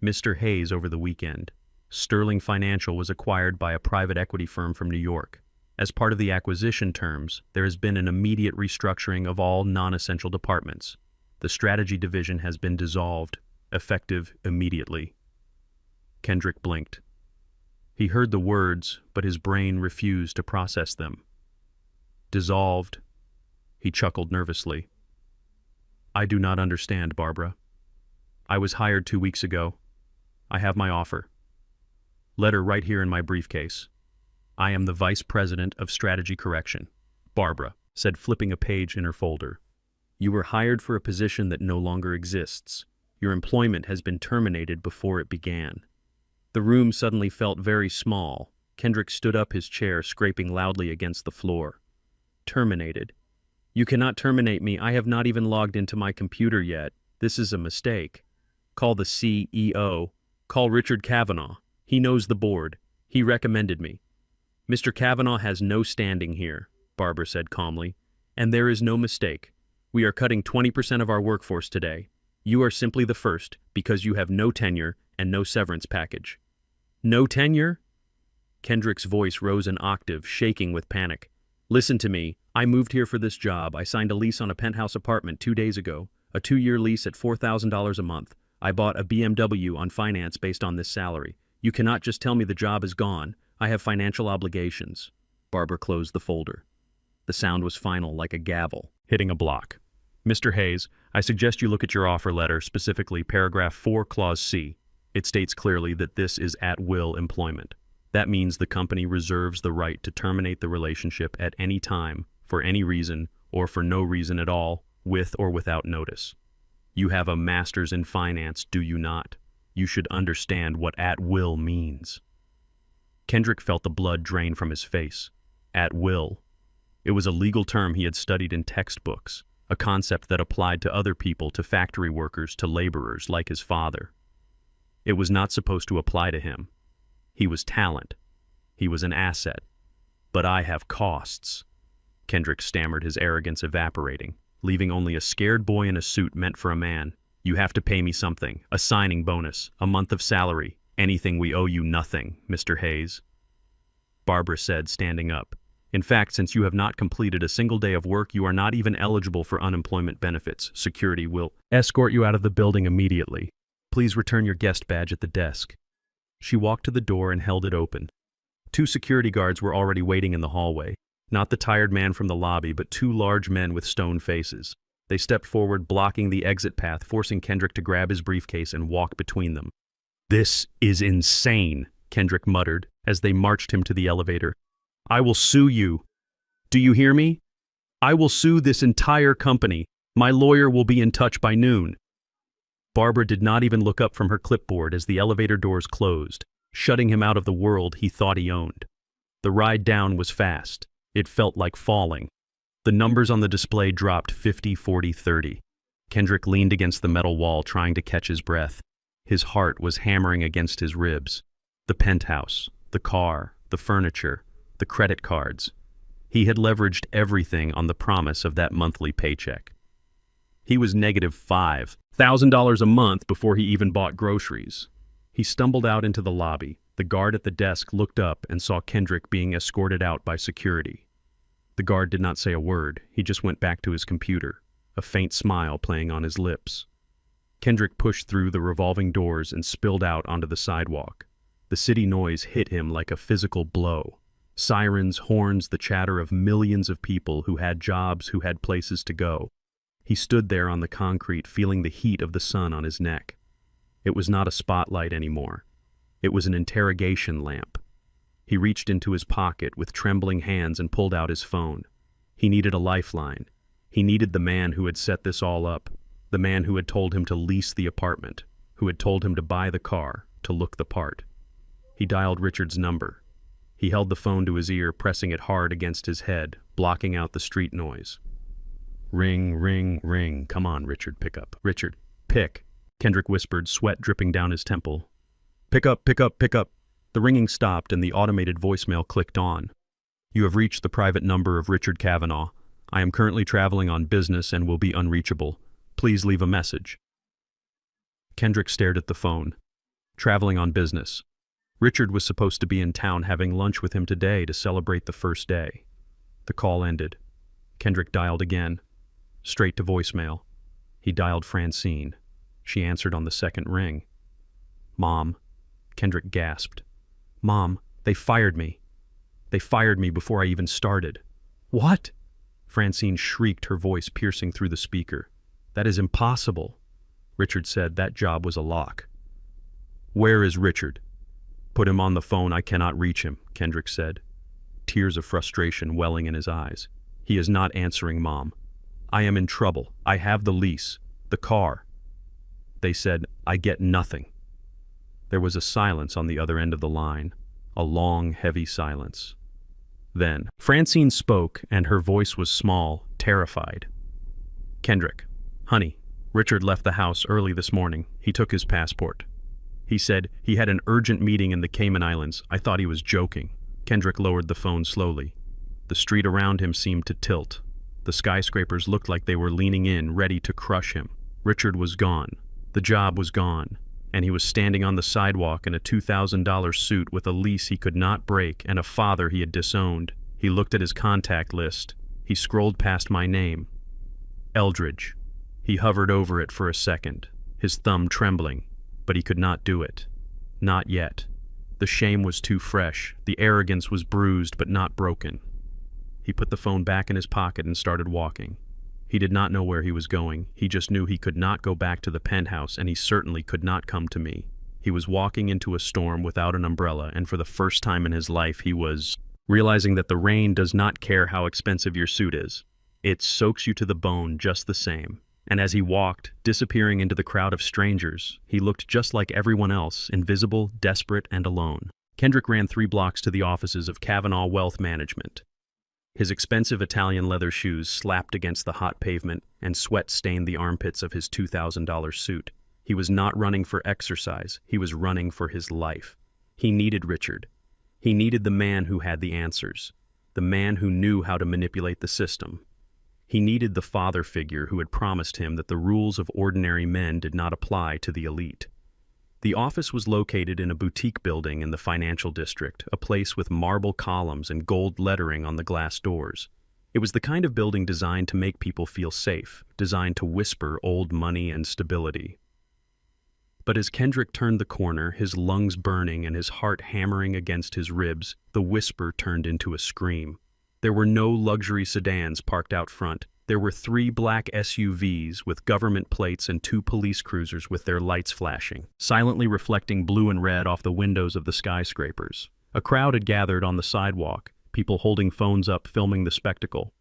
[SPEAKER 1] "Mr. Hayes, over the weekend, Sterling Financial was acquired by a private equity firm from New York. As part of the acquisition terms, there has been an immediate restructuring of all non-essential departments. The strategy division has been dissolved, effective immediately." Kendrick blinked. He heard the words, but his brain refused to process them. "Dissolved?" He chuckled nervously. "I do not understand, Barbara. I was hired 2 weeks ago. I have my offer. Letter right here in my briefcase. I am the Vice President of Strategy Correction." Barbara said, flipping a page in her folder. "You were hired for a position that no longer exists. Your employment has been terminated before it began." The room suddenly felt very small. Kendrick stood up, his chair scraping loudly against the floor. "Terminated? You cannot terminate me. I have not even logged into my computer yet. This is a mistake. Call the CEO. Call Richard Kavanaugh. He knows the board. He recommended me." "Mr. Kavanaugh has no standing here," Barbara said calmly. "And there is no mistake. We are cutting 20% of our workforce today. You are simply the first because you have no tenure and no severance package." "No tenure?" Kendrick's voice rose an octave, shaking with panic. "Listen to me. I moved here for this job. I signed a lease on a penthouse apartment 2 days ago, a 2-year lease at $4,000 a month. I bought a BMW on finance based on this salary. You cannot just tell me the job is gone. I have financial obligations." Barbara closed the folder. The sound was final, like a gavel hitting a block. "Mr. Hayes, I suggest you look at your offer letter, specifically paragraph 4, clause C. It states clearly that this is at-will employment. That means the company reserves the right to terminate the relationship at any time, for any reason, or for no reason at all, with or without notice. You have a master's in finance, do you not? You should understand what at-will means." Kendrick felt the blood drain from his face. At-will. It was a legal term he had studied in textbooks, a concept that applied to other people, to factory workers, to laborers like his father. It was not supposed to apply to him. He was talent. He was an asset. "But I have costs." Kendrick stammered, his arrogance evaporating, leaving only a scared boy in a suit meant for a man. "You have to pay me something, a signing bonus, a month of salary, anything. We owe you nothing, Mr. Hayes." Barbara said, standing up. "In fact, since you have not completed a single day of work, you are not even eligible for unemployment benefits. Security will escort you out of the building immediately. Please return your guest badge at the desk." She walked to the door and held it open. 2 security guards were already waiting in the hallway. Not the tired man from the lobby, but 2 large men with stone faces. They stepped forward, blocking the exit path, forcing Kendrick to grab his briefcase and walk between them. "This is insane," Kendrick muttered as they marched him to the elevator. "I will sue you. Do you hear me? I will sue this entire company. My lawyer will be in touch by noon." Barbara did not even look up from her clipboard as the elevator doors closed, shutting him out of the world he thought he owned. The ride down was fast. It felt like falling. The numbers on the display dropped 50, 40, 30. Kendrick leaned against the metal wall trying to catch his breath. His heart was hammering against his ribs. The penthouse, the car, the furniture, the credit cards. He had leveraged everything on the promise of that monthly paycheck. He was negative $5,000 a month before he even bought groceries. He stumbled out into the lobby. The guard at the desk looked up and saw Kendrick being escorted out by security. The guard did not say a word. He just went back to his computer, a faint smile playing on his lips. Kendrick pushed through the revolving doors and spilled out onto the sidewalk. The city noise hit him like a physical blow. Sirens, horns, the chatter of millions of people who had jobs, who had places to go. He stood there on the concrete, feeling the heat of the sun on his neck. It was not a spotlight anymore. It was an interrogation lamp. He reached into his pocket with trembling hands and pulled out his phone. He needed a lifeline. He needed the man who had set this all up, the man who had told him to lease the apartment, who had told him to buy the car, to look the part. He dialed Richard's number. He held the phone to his ear, pressing it hard against his head, blocking out the street noise. Ring, ring, ring. Come on, Richard, pick up. Richard, pick. Kendrick whispered, sweat dripping down his temple. Pick up, pick up, pick up. The ringing stopped and the automated voicemail clicked on. You have reached the private number of Richard Kavanaugh. I am currently traveling on business and will be unreachable. Please leave a message. Kendrick stared at the phone. Traveling on business. Richard was supposed to be in town having lunch with him today to celebrate the first day. The call ended. Kendrick dialed again. Straight to voicemail. He dialed Francine. She answered on the second ring. Mom. Kendrick gasped. Mom, they fired me. They fired me before I even started. What? Francine shrieked, her voice piercing through the speaker. That is impossible. Richard said that job was a lock. Where is Richard? Put him on the phone. I cannot reach him, Kendrick said, tears of frustration welling in his eyes. He is not answering, Mom. I am in trouble. I have the lease, the car. They said, I get nothing. There was a silence on the other end of the line, a long, heavy silence. Then, Francine spoke, and her voice was small, terrified. Kendrick, honey, Richard left the house early this morning. He took his passport. He said he had an urgent meeting in the Cayman Islands. I thought he was joking. Kendrick lowered the phone slowly. The street around him seemed to tilt. The skyscrapers looked like they were leaning in, ready to crush him. Richard was gone. The job was gone. And he was standing on the sidewalk in a $2,000 suit with a lease he could not break and a father he had disowned. He looked at his contact list. He scrolled past my name. Eldridge. He hovered over it for a second, his thumb trembling, but he could not do it. Not yet. The shame was too fresh. The arrogance was bruised but not broken. He put the phone back in his pocket and started walking. He did not know where he was going. He just knew he could not go back to the penthouse, and he certainly could not come to me. He was walking into a storm without an umbrella, and for the first time in his life he was realizing that the rain does not care how expensive your suit is. It soaks you to the bone just the same. And as he walked, disappearing into the crowd of strangers, he looked just like everyone else, invisible, desperate, and alone. Kendrick ran 3 blocks to the offices of Kavanaugh Wealth Management. His expensive Italian leather shoes slapped against the hot pavement, and sweat stained the armpits of his $2,000 suit. He was not running for exercise. He was running for his life. He needed Richard. He needed the man who had the answers, the man who knew how to manipulate the system. He needed the father figure who had promised him that the rules of ordinary men did not apply to the elite. The office was located in a boutique building in the financial district, a place with marble columns and gold lettering on the glass doors. It was the kind of building designed to make people feel safe, designed to whisper old money and stability. But as Kendrick turned the corner, his lungs burning and his heart hammering against his ribs, the whisper turned into a scream. There were no luxury sedans parked out front. There were 3 black SUVs with government plates and 2 police cruisers with their lights flashing, silently reflecting blue and red off the windows of the skyscrapers. A crowd had gathered on the sidewalk, people holding phones up filming the spectacle.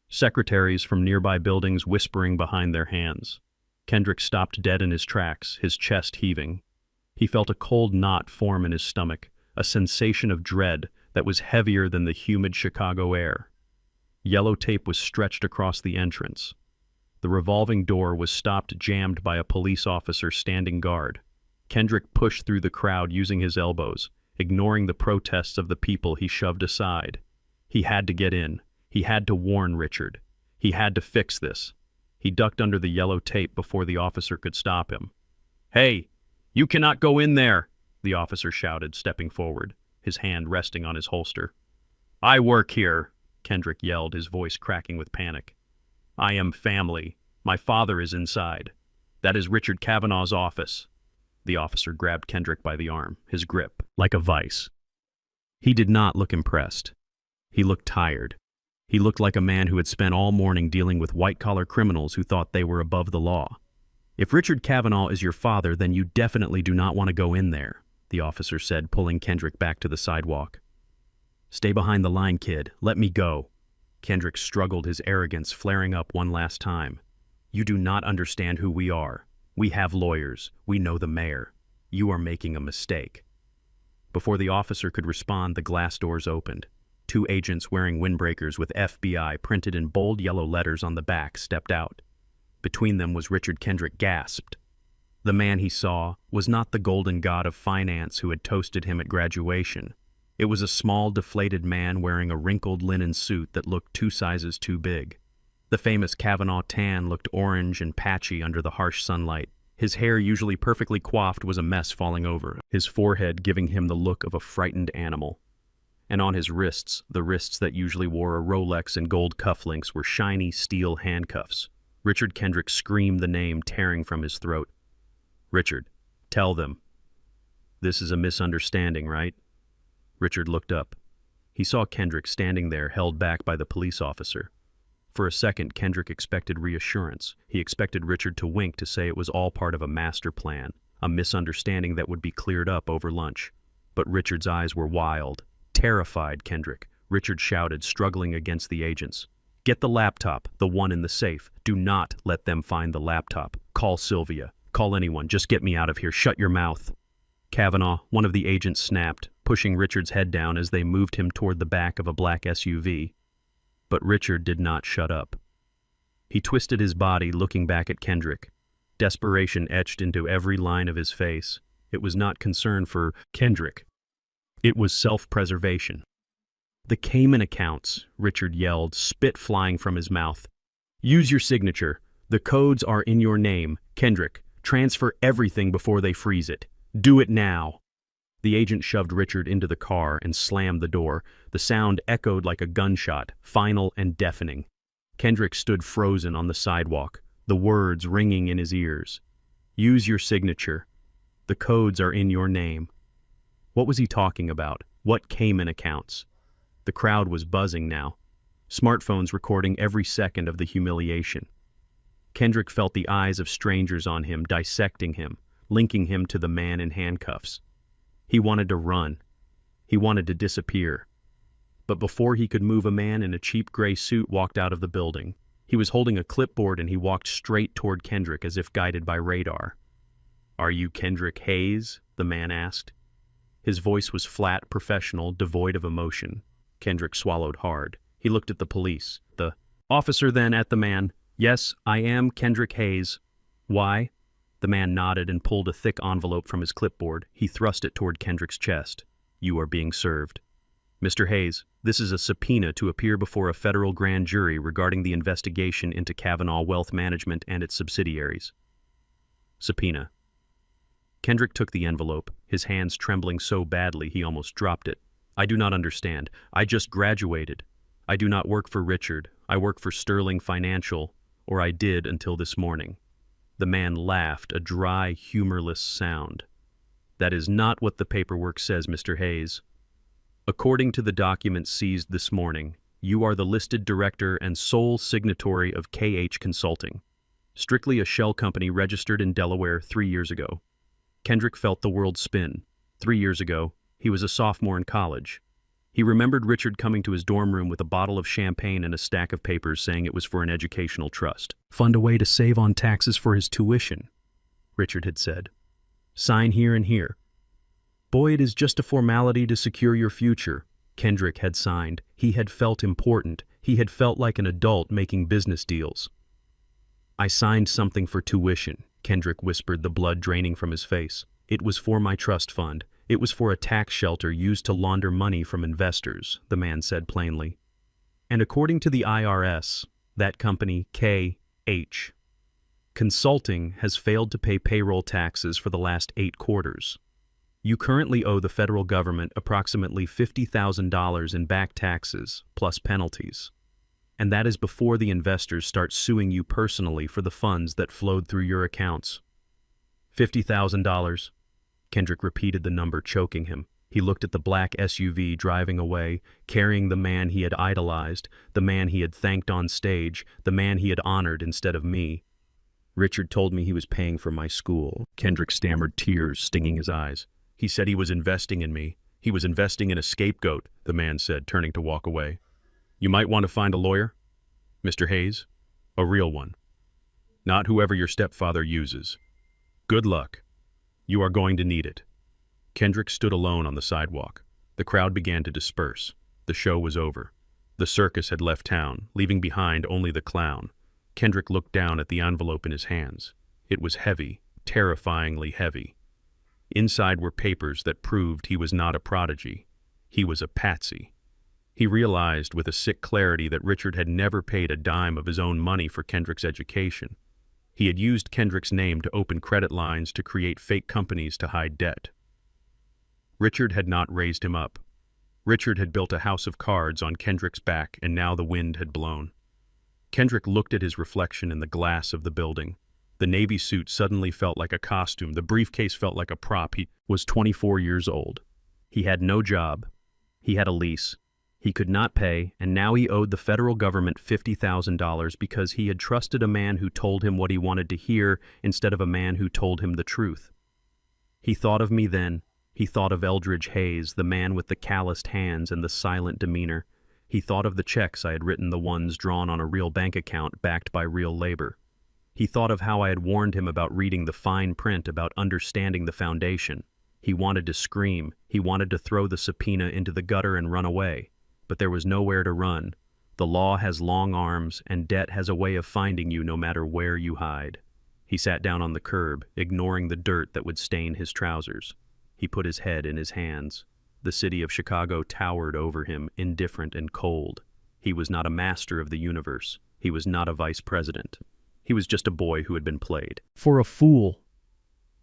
[SPEAKER 1] Secretaries from nearby buildings whispering behind their hands. Kendrick stopped dead in his tracks, his chest heaving. He felt a cold knot form in his stomach, a sensation of dread that was heavier than the humid Chicago air. Yellow tape was stretched across the entrance. The revolving door was stopped jammed by a police officer standing guard. Kendrick pushed through the crowd using his elbows, ignoring the protests of the people he shoved aside. He had to get in. He had to warn Richard. He had to fix this. He ducked under the yellow tape before the officer could stop him. "Hey, you cannot go in there," the officer shouted, stepping forward, his hand resting on his holster. "I work here," Kendrick yelled, his voice cracking with panic. "I am family. My father is inside. That is Richard Kavanaugh's office." The officer grabbed Kendrick by the arm, his grip like a vice. He did not look impressed. He looked tired. He looked like a man who had spent all morning dealing with white-collar criminals who thought they were above the law. "If Richard Kavanaugh is your father, then you definitely do not want to go in there," the officer said, pulling Kendrick back to the sidewalk. "Stay behind the line, kid. Let me go." Kendrick struggled, his arrogance flaring up one last time. "You do not understand who we are. We have lawyers. We know the mayor. You are making a mistake." Before the officer could respond, the glass doors opened. 2 agents wearing windbreakers with FBI printed in bold yellow letters on the back stepped out. Between them was Richard. Kendrick gasped. The man he saw was not the golden god of finance who had toasted him at graduation. It was a small, deflated man wearing a wrinkled linen suit that looked 2 sizes too big. The famous Kavanaugh tan looked orange and patchy under the harsh sunlight. His hair, usually perfectly coiffed, was a mess falling over, his forehead giving him the look of a frightened animal. And on his wrists, the wrists that usually wore a Rolex and gold cufflinks, were shiny steel handcuffs. Richard. Kendrick screamed the name tearing from his throat. "Richard, tell them. This is a misunderstanding, right?" Richard looked up. He saw Kendrick standing there, held back by the police officer. For a second, Kendrick expected reassurance. He expected Richard to wink to say it was all part of a master plan, a misunderstanding that would be cleared up over lunch. But Richard's eyes were wild. Terrified Kendrick, Richard shouted, struggling against the agents. "Get the laptop, the one in the safe. Do not let them find the laptop. Call Sylvia. Call anyone. Just get me out of here. Shut your mouth." Kavanaugh, one of the agents, snapped, pushing Richard's head down as they moved him toward the back of a black SUV. But Richard did not shut up. He twisted his body, looking back at Kendrick. Desperation etched into every line of his face. It was not concern for Kendrick. It was self-preservation. "The Cayman accounts," Richard yelled, spit flying from his mouth. "Use your signature. The codes are in your name. Kendrick, transfer everything before they freeze it. Do it now." The agent shoved Richard into the car and slammed the door. The sound echoed like a gunshot, final and deafening. Kendrick stood frozen on the sidewalk, the words ringing in his ears. "Use your signature. The codes are in your name." What was he talking about? What Cayman accounts? The crowd was buzzing now, smartphones recording every second of the humiliation. Kendrick felt the eyes of strangers on him, dissecting him, linking him to the man in handcuffs. He wanted to run. He wanted to disappear. But before he could move, a man in a cheap gray suit walked out of the building. He was holding a clipboard and he walked straight toward Kendrick as if guided by radar. "Are you Kendrick Hayes?" the man asked. His voice was flat, professional, devoid of emotion. Kendrick swallowed hard. He looked at the police. The officer then at the man. "Yes, I am Kendrick Hayes. Why?" The man nodded and pulled a thick envelope from his clipboard. He thrust it toward Kendrick's chest. "You are being served. Mr. Hayes, this is a subpoena to appear before a federal grand jury regarding the investigation into Kavanaugh Wealth Management and its subsidiaries." Subpoena. Kendrick took the envelope, his hands trembling so badly he almost dropped it. "I do not understand. I just graduated. I do not work for Richard. I work for Sterling Financial, or I did until this morning." The man laughed, a dry, humorless sound. "That is not what the paperwork says, Mr. Hayes. According to the documents seized this morning, You are the listed director and sole signatory of KH Consulting, strictly a shell company registered in Delaware 3 years ago. Kendrick felt the world spin. 3 years ago, he was a sophomore in college. He remembered Richard coming to his dorm room with a bottle of champagne and a stack of papers saying it was for an educational trust. Fund a way to save on taxes for his tuition, Richard had said. Sign here and here. Boy, it is just a formality to secure your future. Kendrick had signed. He had felt important. He had felt like an adult making business deals. I signed something for tuition, Kendrick whispered, the blood draining from his face. It was for my trust fund. It was for a tax shelter used to launder money from investors, the man said plainly. And according to the IRS, that company, KH Consulting, has failed to pay payroll taxes for the last 8 quarters. You currently owe the federal government approximately $50,000 in back taxes, plus penalties. And that is before the investors start suing you personally for the funds that flowed through your accounts. $50,000. Kendrick repeated the number, choking him. He looked at the black SUV driving away, carrying the man he had idolized, the man he had thanked on stage, the man he had honored instead of me. Richard told me he was paying for my school. Kendrick stammered, tears stinging his eyes. He said he was investing in me. He was investing in a scapegoat, the man said, turning to walk away. You might want to find a lawyer, Mr. Hayes. A real one. Not whoever your stepfather uses. Good luck. You are going to need it. Kendrick stood alone on the sidewalk. The crowd began to disperse. The show was over. The circus had left town, leaving behind only the clown. Kendrick looked down at the envelope in his hands. It was heavy, terrifyingly heavy. Inside were papers that proved he was not a prodigy. He was a patsy. He realized with a sick clarity that Richard had never paid a dime of his own money for Kendrick's education. He had used Kendrick's name to open credit lines to create fake companies to hide debt. Richard had not raised him up. Richard had built a house of cards on Kendrick's back, and now the wind had blown. Kendrick looked at his reflection in the glass of the building. The navy suit suddenly felt like a costume. The briefcase felt like a prop. He was 24 years old. He had no job. He had a lease. He could not pay, and now he owed the federal government $50,000 because he had trusted a man who told him what he wanted to hear instead of a man who told him the truth. He thought of me then. He thought of Eldridge Hayes, the man with the calloused hands and the silent demeanor. He thought of the checks I had written, the ones drawn on a real bank account backed by real labor. He thought of how I had warned him about reading the fine print, about understanding the foundation. He wanted to scream. He wanted to throw the subpoena into the gutter and run away. But there was nowhere to run. The law has long arms, and debt has a way of finding you no matter where you hide. He sat down on the curb, ignoring the dirt that would stain his trousers. He put his head in his hands. The city of Chicago towered over him, indifferent and cold. He was not a master of the universe. He was not a vice president. He was just a boy who had been played. For a fool.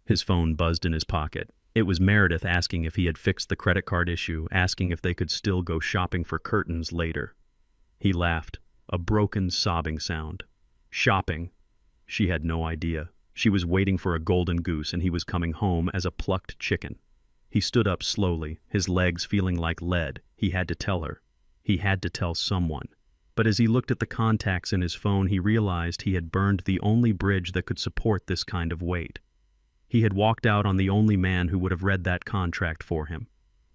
[SPEAKER 1] His phone buzzed in his pocket. It was Meredith asking if he had fixed the credit card issue, asking if they could still go shopping for curtains later. He laughed, a broken, sobbing sound. Shopping? She had no idea. She was waiting for a golden goose, and he was coming home as a plucked chicken. He stood up slowly, his legs feeling like lead. He had to tell her. He had to tell someone. But as he looked at the contacts in his phone, he realized he had burned the only bridge that could support this kind of weight. He had walked out on the only man who would have read that contract for him.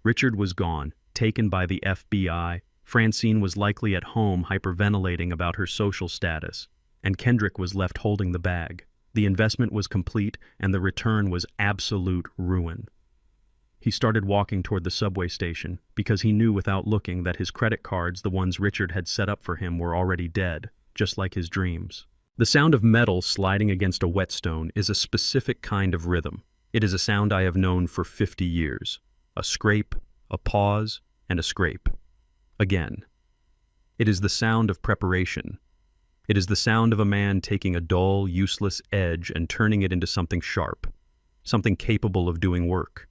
[SPEAKER 1] Richard was gone, taken by the FBI. Francine was likely at home hyperventilating about her social status, and Kendrick was left holding the bag. The investment was complete, and the return was absolute ruin. He started walking toward the subway station, because he knew without looking that his credit cards, the ones Richard had set up for him, were already dead, just like his dreams. The sound of metal sliding against a whetstone is a specific kind of rhythm. It is a sound I have known for 50 years. A scrape, a pause, and a scrape. Again. It is the sound of preparation. It is the sound of a man taking a dull, useless edge and turning it into something sharp, something capable of doing work.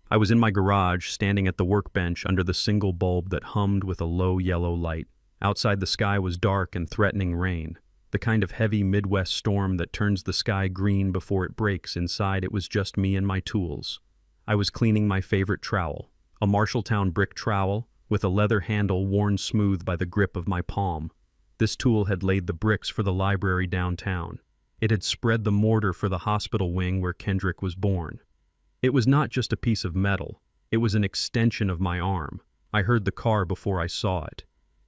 [SPEAKER 1] I was in my garage, standing at the workbench under the single bulb that hummed with a low yellow light. Outside the sky was dark and threatening rain. The kind of heavy Midwest storm that turns the sky green before it breaks. Inside it was just me and my tools. I was cleaning my favorite trowel, a Marshalltown brick trowel, with a leather handle worn smooth by the grip of my palm. This tool had laid the bricks for the library downtown. It had spread the mortar for the hospital wing where Kendrick was born. It was not just a piece of metal. It was an extension of my arm. I heard the car before I saw it.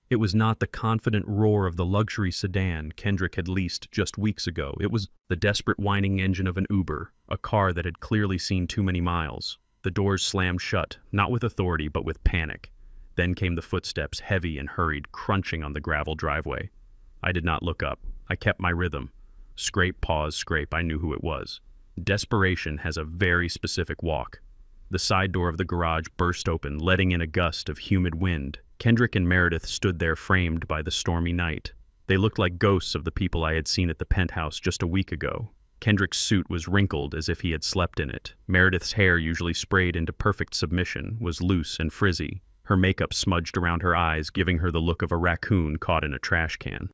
[SPEAKER 1] It was not the confident roar of the luxury sedan Kendrick had leased just weeks ago. It was the desperate whining engine of an Uber, a car that had clearly seen too many miles. The doors slammed shut, not with authority but with panic. Then came the footsteps, heavy and hurried, crunching on the gravel driveway. I did not look up. I kept my rhythm. Scrape, pause, scrape. I knew who it was. Desperation has a very specific walk. The side door of the garage burst open, letting in a gust of humid wind. Kendrick and Meredith stood there framed by the stormy night. They looked like ghosts of the people I had seen at the penthouse just a week ago. Kendrick's suit was wrinkled as if he had slept in it. Meredith's hair, usually sprayed into perfect submission, was loose and frizzy. Her makeup smudged around her eyes, giving her the look of a raccoon caught in a trash can.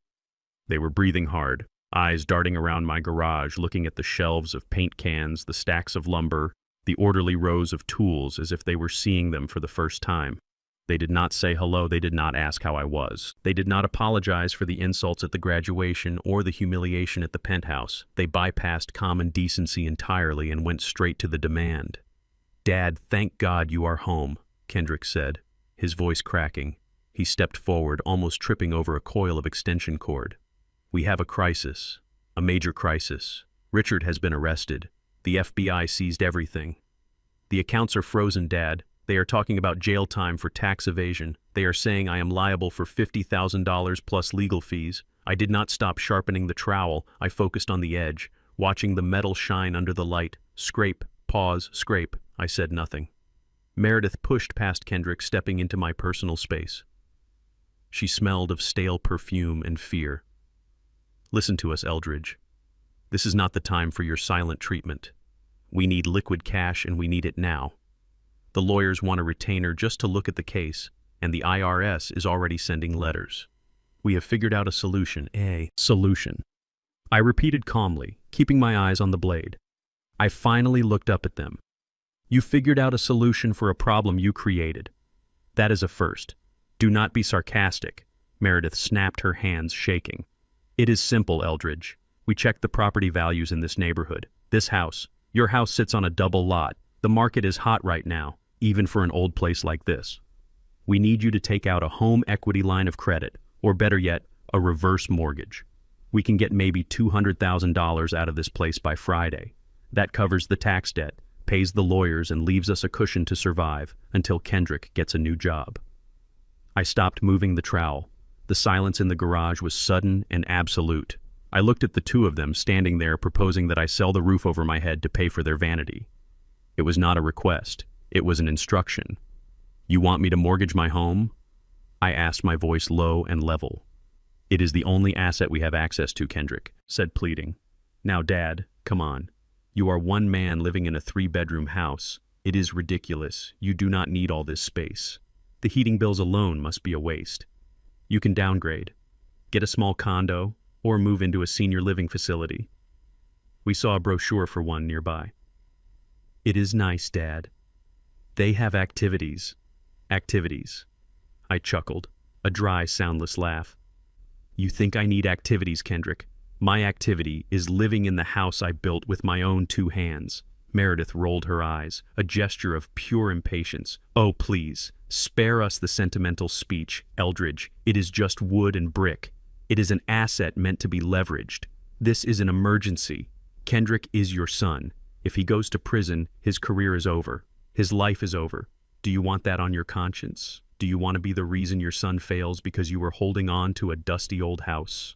[SPEAKER 1] They were breathing hard, eyes darting around my garage, looking at the shelves of paint cans, the stacks of lumber, the orderly rows of tools as if they were seeing them for the first time. They did not say hello, they did not ask how I was. They did not apologize for the insults at the graduation or the humiliation at the penthouse. They bypassed common decency entirely and went straight to the demand. "Dad, thank God you are home," Kendrick said, his voice cracking. He stepped forward, almost tripping over a coil of extension cord. "We have a crisis, a major crisis. Richard has been arrested. The FBI seized everything. The accounts are frozen, Dad. They are talking about jail time for tax evasion. They are saying I am liable for $50,000 plus legal fees. I did not stop sharpening the trowel. I focused on the edge, watching the metal shine under the light. Scrape, pause, scrape." I said nothing. Meredith pushed past Kendrick, stepping into my personal space. She smelled of stale perfume and fear. "Listen to us, Eldridge. This is not the time for your silent treatment. We need liquid cash and we need it now. The lawyers want a retainer just to look at the case, and the IRS is already sending letters. We have figured out a solution, a solution." I repeated calmly, keeping my eyes on the blade. I finally looked up at them. "You figured out a solution for a problem you created. That is a first. Do not be sarcastic." Meredith snapped, her hands shaking. "It is simple, Eldridge. We checked the property values in this neighborhood. This house, your house sits on a double lot. The market is hot right now, even for an old place like this. We need you to take out a home equity line of credit, or better yet, a reverse mortgage. We can get maybe $200,000 out of this place by Friday. That covers the tax debt, pays the lawyers, and leaves us a cushion to survive until Kendrick gets a new job." I stopped moving the trowel. The silence in the garage was sudden and absolute. I looked at the two of them standing there, proposing that I sell the roof over my head to pay for their vanity. It was not a request. It was an instruction. "You want me to mortgage my home?" I asked, my voice low and level. "It is the only asset we have access to," Kendrick said, pleading. "Now, Dad, come on. You are one man living in a 3-bedroom house. It is ridiculous. You do not need all this space. The heating bills alone must be a waste. You can downgrade, get a small condo, or move into a senior living facility. We saw a brochure for one nearby." "It is nice, Dad. They have activities." "Activities." I chuckled, a dry, soundless laugh. "You think I need activities, Kendrick? My activity is living in the house I built with my own 2 hands. Meredith rolled her eyes, a gesture of pure impatience. "Oh, please, spare us the sentimental speech, Eldridge. It is just wood and brick. It is an asset meant to be leveraged. This is an emergency. Kendrick is your son. If he goes to prison, his career is over. His life is over. Do you want that on your conscience? Do you want to be the reason your son fails because you were holding on to a dusty old house?"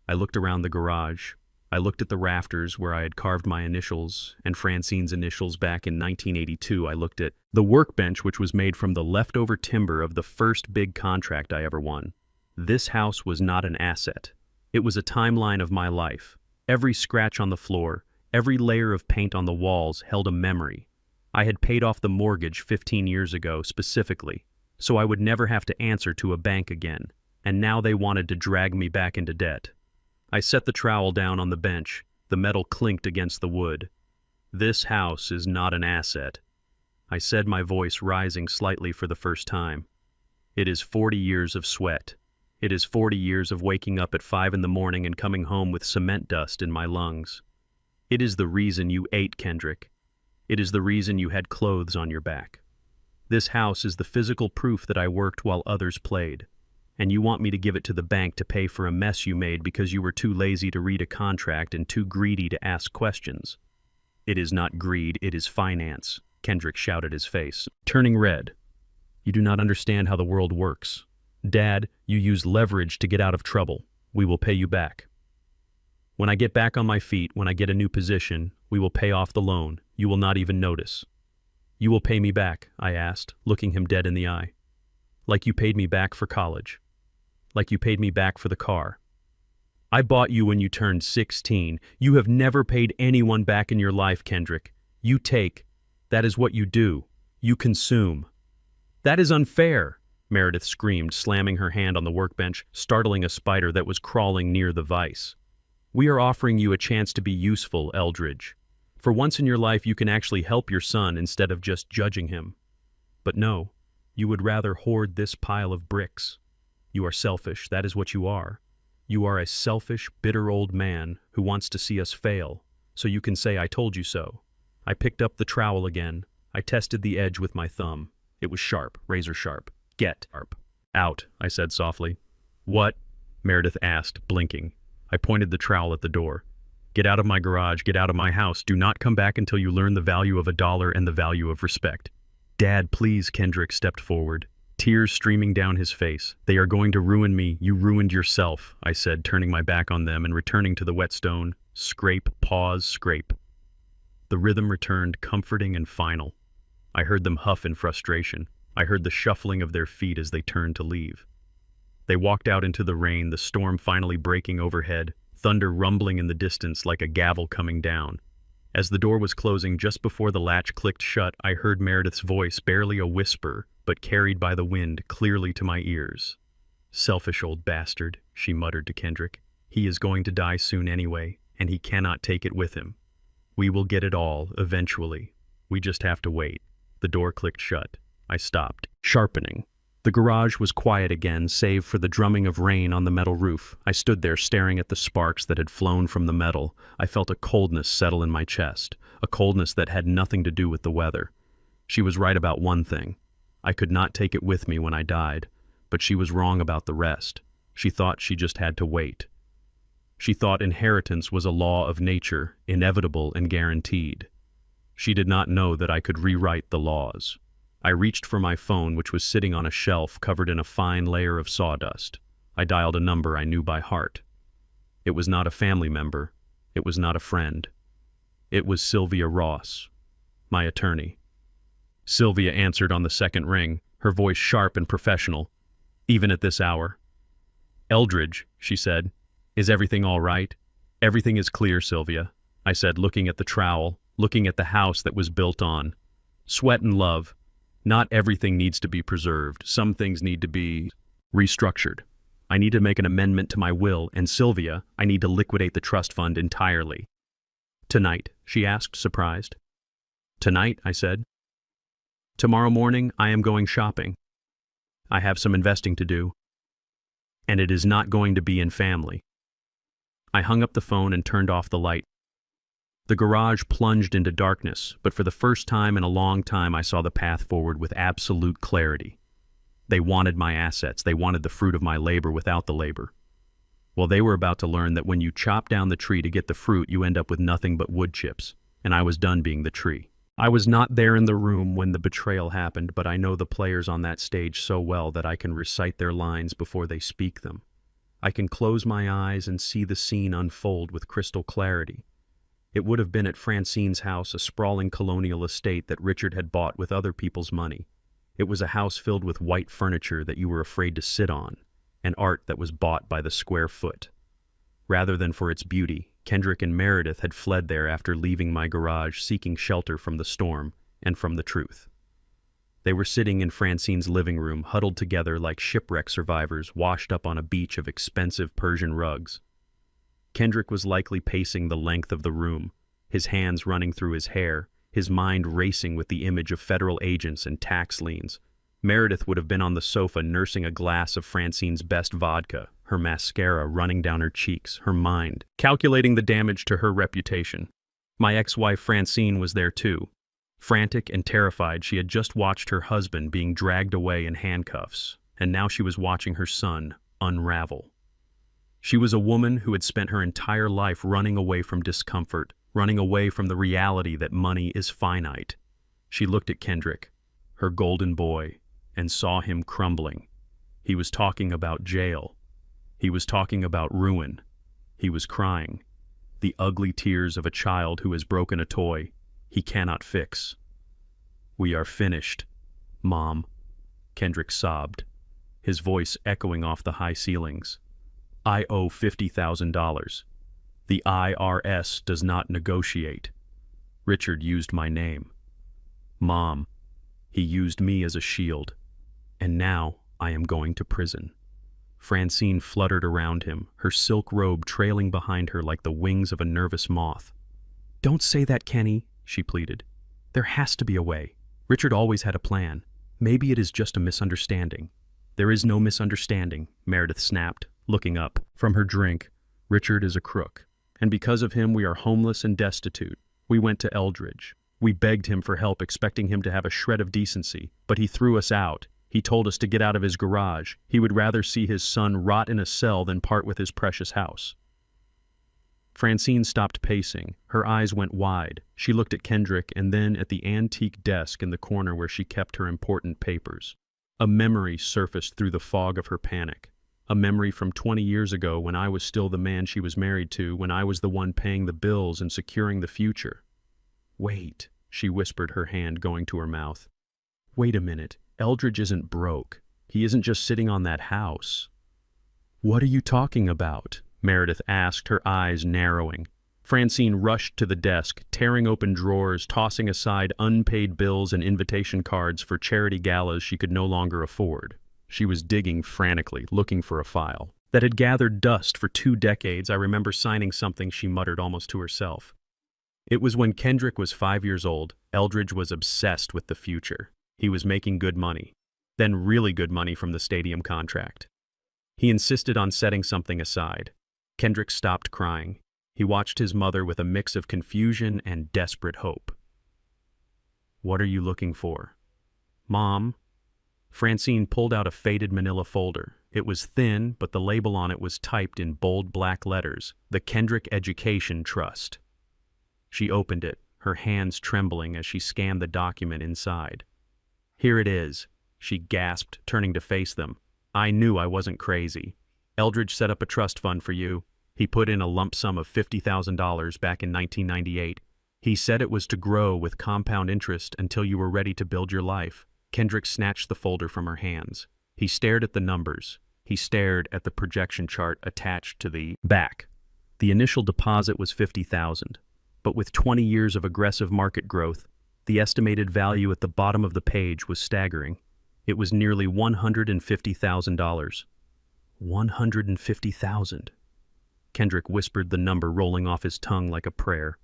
[SPEAKER 1] I looked around the garage. I looked at the rafters where I had carved my initials and Francine's initials back in 1982. I looked at the workbench, which was made from the leftover timber of the first big contract I ever won. This house was not an asset. It was a timeline of my life. Every scratch on the floor, every layer of paint on the walls held a memory. I had paid off the mortgage 15 years ago specifically, so I would never have to answer to a bank again, and now they wanted to drag me back into debt. I set the trowel down on the bench. The metal clinked against the wood. "This house is not an asset," I said, my voice rising slightly for the first time. It is 40 years of sweat. It is 40 years of waking up at 5 in the morning and coming home with cement dust in my lungs. It is the reason you ate, Kendrick. It is the reason you had clothes on your back. This house is the physical proof that I worked while others played. And you want me to give it to the bank to pay for a mess you made because you were too lazy to read a contract and too greedy to ask questions. It is not greed, it is finance, Kendrick shouted, his face turning red. You do not understand how the world works. Dad, you use leverage to get out of trouble. We will pay you back. When I get back on my feet, when I get a new position, we will pay off the loan. You will not even notice. You will pay me back, I asked, looking him dead in the eye. Like you paid me back for college. Like you paid me back for the car. I bought you when you turned 16. You have never paid anyone back in your life, Kendrick. You take. That is what you do. You consume. That is unfair, Meredith screamed, slamming her hand on the workbench, startling a spider that was crawling near the vise. We are offering you a chance to be useful, Eldridge. For once in your life, you can actually help your son instead of just judging him. But no, you would rather hoard this pile of bricks. You are selfish, that is what you are. You are a selfish, bitter old man who wants to see us fail, so you can say I told you so. I picked up the trowel again. I tested the edge with my thumb. It was sharp, razor sharp. Get sharp. Out, I said softly. What? Meredith asked, blinking. I pointed the trowel at the door. Get out of my garage, get out of my house. Do not come back until you learn the value of $1 and the value of respect. Dad, please, Kendrick stepped forward, tears streaming down his face. They are going to ruin me. You ruined yourself, I said, turning my back on them and returning to the whetstone. Scrape, pause, scrape. The rhythm returned, comforting and final. I heard them huff in frustration. I heard the shuffling of their feet as they turned to leave. They walked out into the rain, the storm finally breaking overhead, thunder rumbling in the distance like a gavel coming down. As the door was closing just before the latch clicked shut, I heard Meredith's voice, barely a whisper, but carried by the wind, clearly to my ears. Selfish old bastard, she muttered to Kendrick. He is going to die soon anyway, and he cannot take it with him. We will get it all, eventually. We just have to wait. The door clicked shut. I stopped, sharpening. The garage was quiet again, save for the drumming of rain on the metal roof. I stood there staring at the sparks that had flown from the metal. I felt a coldness settle in my chest, a coldness that had nothing to do with the weather. She was right about one thing. I could not take it with me when I died, but she was wrong about the rest. She thought she just had to wait. She thought inheritance was a law of nature, inevitable and guaranteed. She did not know that I could rewrite the laws. I reached for my phone, which was sitting on a shelf covered in a fine layer of sawdust. I dialed a number I knew by heart. It was not a family member. It was not a friend. It was Sylvia Ross, my attorney. Sylvia answered on the second ring, her voice sharp and professional, even at this hour. Eldridge, she said, is everything all right? Everything is clear, Sylvia, I said, looking at the trowel, looking at the house that was built on sweat and love. Not everything needs to be preserved. Some things need to be restructured. I need to make an amendment to my will, and Sylvia, I need to liquidate the trust fund entirely. Tonight, she asked, surprised. Tonight, I said. Tomorrow morning, I am going shopping. I have some investing to do. And it is not going to be in family. I hung up the phone and turned off the light. The garage plunged into darkness, but for the first time in a long time I saw the path forward with absolute clarity. They wanted my assets. They wanted the fruit of my labor without the labor. Well, they were about to learn that when you chop down the tree to get the fruit, you end up with nothing but wood chips, and I was done being the tree. I was not there in the room when the betrayal happened, but I know the players on that stage so well that I can recite their lines before they speak them. I can close my eyes and see the scene unfold with crystal clarity. It would have been at Francine's house, a sprawling colonial estate that Richard had bought with other people's money. It was a house filled with white furniture that you were afraid to sit on, and art that was bought by the square foot. Rather than for its beauty, Kendrick and Meredith had fled there after leaving my garage, seeking shelter from the storm and from the truth. They were sitting in Francine's living room, huddled together like shipwreck survivors washed up on a beach of expensive Persian rugs. Kendrick was likely pacing the length of the room, his hands running through his hair, his mind racing with the image of federal agents and tax liens. Meredith would have been on the sofa nursing a glass of Francine's best vodka, her mascara running down her cheeks, her mind calculating the damage to her reputation. My ex-wife Francine was there too. Frantic and terrified, she had just watched her husband being dragged away in handcuffs, and now she was watching her son unravel. She was a woman who had spent her entire life running away from discomfort, running away from the reality that money is finite. She looked at Kendrick, her golden boy, and saw him crumbling. He was talking about jail. He was talking about ruin. He was crying. The ugly tears of a child who has broken a toy he cannot fix. "We are finished, Mom," Kendrick sobbed, his voice echoing off the high ceilings. "I owe $50,000. The IRS does not negotiate. Richard used my name. Mom, he used me as a shield. And now I am going to prison." Francine fluttered around him, her silk robe trailing behind her like the wings of a nervous moth. "Don't say that, Kenny," she pleaded. "There has to be a way. Richard always had a plan. Maybe it is just a misunderstanding." "There is no misunderstanding," Meredith snapped, looking up from her drink. "Richard is a crook, and because of him we are homeless and destitute. We went to Eldridge. We begged him for help, expecting him to have a shred of decency, but he threw us out. He told us to get out of his garage. He would rather see his son rot in a cell than part with his precious house." Francine stopped pacing. Her eyes went wide. She looked at Kendrick and then at the antique desk in the corner where she kept her important papers. A memory surfaced through the fog of her panic. A memory from 20 years ago when I was still the man she was married to, when I was the one paying the bills and securing the future. "Wait," she whispered, her hand going to her mouth. "Wait a minute. Eldridge isn't broke. He isn't just sitting on that house." "What are you talking about?" Meredith asked, her eyes narrowing. Francine rushed to the desk, tearing open drawers, tossing aside unpaid bills and invitation cards for charity galas she could no longer afford. She was digging frantically, looking for a file that had gathered dust for 2 decades. "I remember signing something," she muttered almost to herself. "It was when Kendrick was 5 years old. Eldridge was obsessed with the future. He was making good money, then really good money from the stadium contract. He insisted on setting something aside." Kendrick stopped crying. He watched his mother with a mix of confusion and desperate hope. "What are you looking for?" "Mom." Francine pulled out a faded manila folder. It was thin, but the label on it was typed in bold black letters, "The Kendrick Education Trust." She opened it, her hands trembling as she scanned the document inside. "Here it is," she gasped, turning to face them. "I knew I wasn't crazy. Eldridge set up a trust fund for you. He put in a lump sum of $50,000 back in 1998. He said it was to grow with compound interest until you were ready to build your life." Kendrick snatched the folder from her hands. He stared at the numbers. He stared at the projection chart attached to the back. The initial deposit was $50,000, but with 20 years of aggressive market growth, the estimated value at the bottom of the page was staggering. It was nearly $150,000. $150,000. Kendrick whispered the number, rolling off his tongue like a prayer.